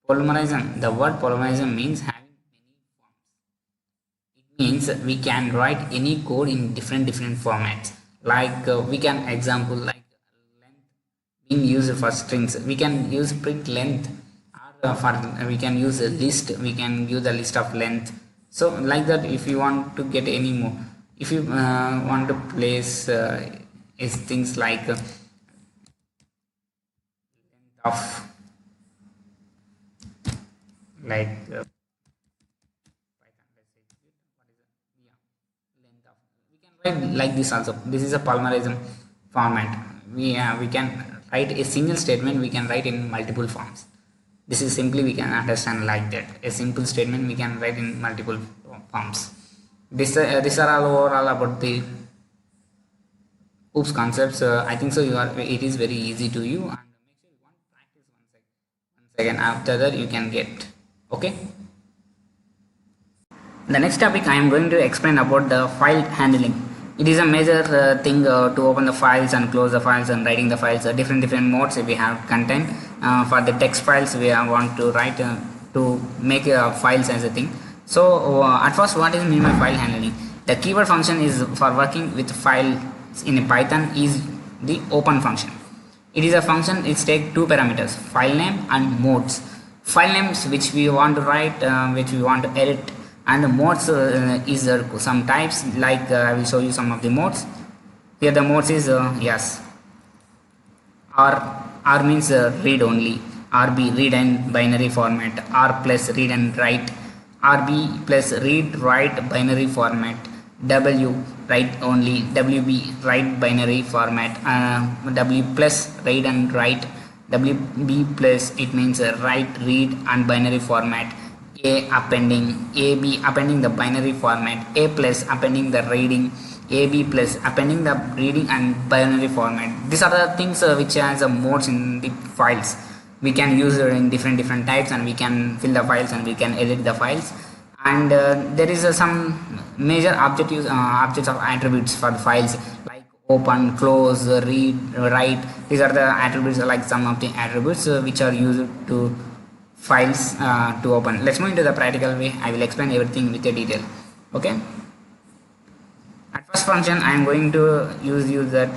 The word polymerism means having many forms. It means we can write any code in different formats. Like we can example like length being used for strings, we can use print length, or for we can use a list, we can give the list of length. So like that, if you want to get any more, if you want to place is things like length of like Python, let's say what is it? Yeah, length of, we can write like this also. This is a polymerism format. We can write a single statement, we can write in multiple forms. This is simply we can understand like that. A simple statement we can write in multiple forms. These are all overall about the OOPS concepts. I think so it is very easy to you, and make sure you want to practice once again. After that you can get. Okay, the next topic I am going to explain about the file handling. It is a major thing to open the files and close the files and writing the files. Different modes we have content. For the text files we want to write to make files as a thing. So at first, what is mean by file handling? The keyword function is for working with files in Python is the open function. It is a function, it takes two parameters, file name and modes. File names which we want to write, which we want to edit, and the modes is some types, like I will show you some of the modes. Here the modes is yes, R means read only, RB read and binary format, R plus read and write, RB plus read write binary format, W write only, WB write binary format, W plus read and write, WB plus it means write read and binary format, A appending, AB appending the binary format, A plus appending the reading, AB plus appending the reading and binary format. These are the things which has modes in the files. We can use it in different types, and we can fill the files and we can edit the files. and there is some major objects of attributes for the files like open, close, read, write. These are the attributes, like some of the attributes which are used to files to open. Let's move into the practical way. I will explain everything with a detail. Okay, at first function I am going to use that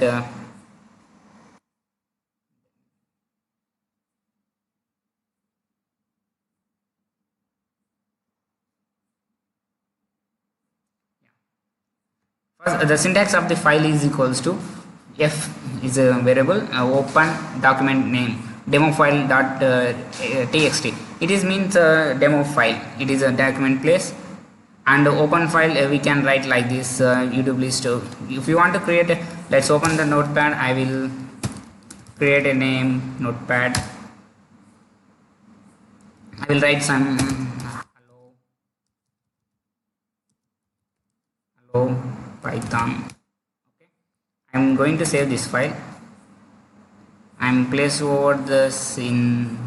first, the syntax of the file is equals to f is a variable open document name demo file dot txt. It is means demo file. It is a document place, and open file we can write like this youtube list. If you want to create let's open the notepad. I will create a name notepad. I will write some hello python. Okay, I'm going to save this file. I'm place over this in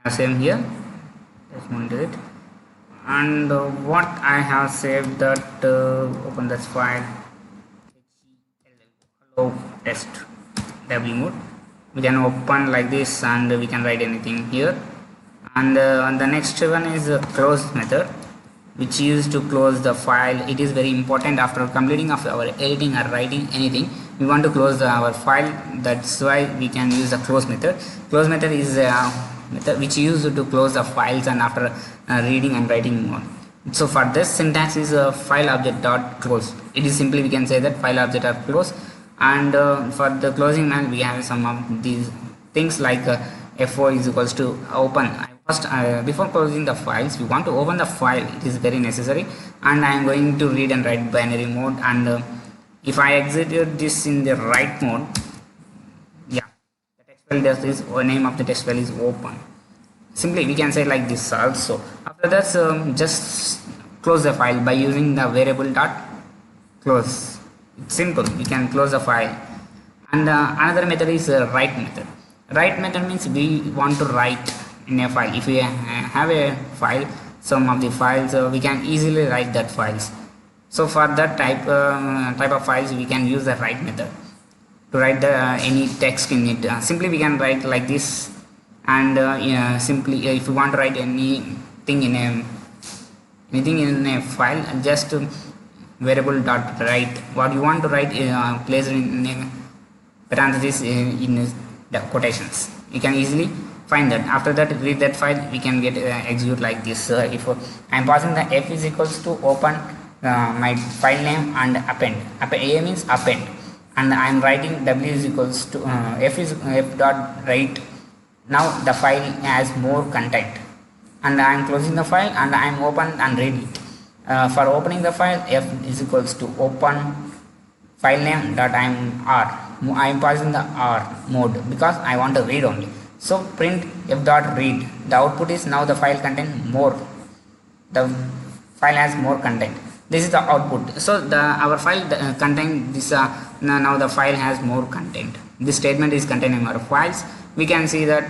same here. Let's move into it, and what I have saved that open this file hello test w mode. We can open like this and we can write anything here. And the next one is a close method, which used to close the file. It is very important after completing of our editing or writing anything. We want to close our file. That's why we can use the close method. Close method is a method which used to close the files and after reading and writing mode. So for this syntax is a file object dot close. It is simply we can say that file object dot close. And for the closing man we have some of these things like fo is equals to open. First before closing the files we want to open the file. It is very necessary, and I am going to read and write binary mode. And if I execute this in the write mode, yeah, the text file does this, name of the text file is open. Simply we can say like this also. After that just close the file by using the variable dot close. It's simple, we can close the file. And another method is write method. Write method means we want to write in a file. If we have a file, some of the files we can easily write that files. So for that type of files we can use the write method to write the any text in it. Simply we can write like this, and simply if you want to write anything in a file, just variable dot write. What you want to write placed in parentheses in the quotations. You can easily find that. After that read that file, we can get execute like this. If I am passing the f is equals to open my file name and append. A means append, and I am writing w is equals to f dot write. Now the file has more content, and I am closing the file and I am open and read it. For opening the file, f is equals to open file name dot I am passing the r mode because I want to read only. So print f dot read. The output is now the file contain more. The file has more content. This is the output. So our file contain this. Now the file has more content. This statement is containing our files. We can see that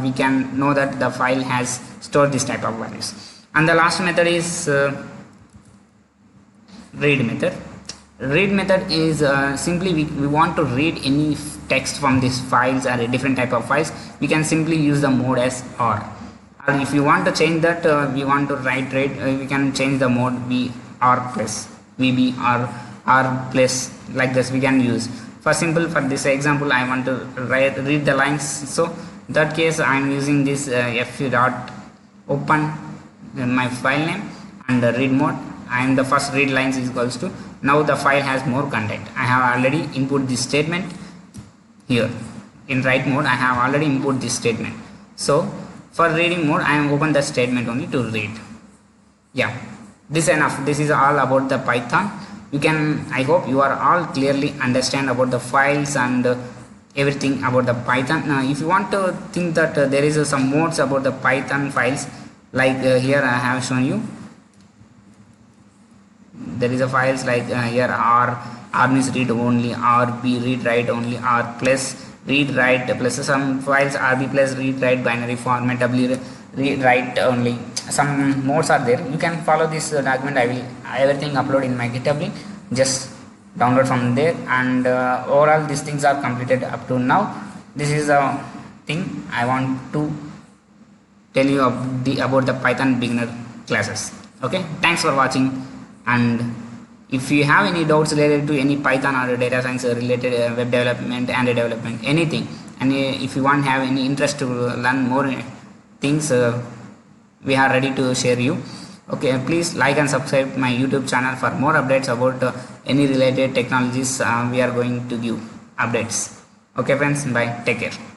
we can know that the file has stored this type of values. And the last method is read method. Read method is simply we want to read any text from these files or a different type of files. We can simply use the mode as r. Or if you want to change that, we want to write read, we can change the mode vr plus vb r plus, like this we can use. For this example I want to read the lines. So in that case I am using this f dot open my file name and the read mode, and the first read lines is equals to now the file has more content. I have already input this statement here. In write mode I have already input this statement. So for reading mode I am open the statement only to read. Yeah, this enough. This is all about the Python. You can, I hope you are all clearly understand about the files and everything about the Python. If you want to think that there is some modes about the Python files, like here I have shown you. there is a files like here R means read only, RB read write only, R plus read write plus some files RB plus read write binary format, W read write only, some modes are there. You can follow this document. I will everything upload in my GitHub link, just download from there. And overall these things are completed up to now. This is a thing I want to tell you about the Python beginner classes. Okay, thanks for watching. And if you have any doubts related to any Python or data science related web development, Android development, anything, and if you want have any interest to learn more things, we are ready to share you. Okay, please like and subscribe my YouTube channel for more updates about any related technologies. We are going to give updates. Okay friends, bye, take care.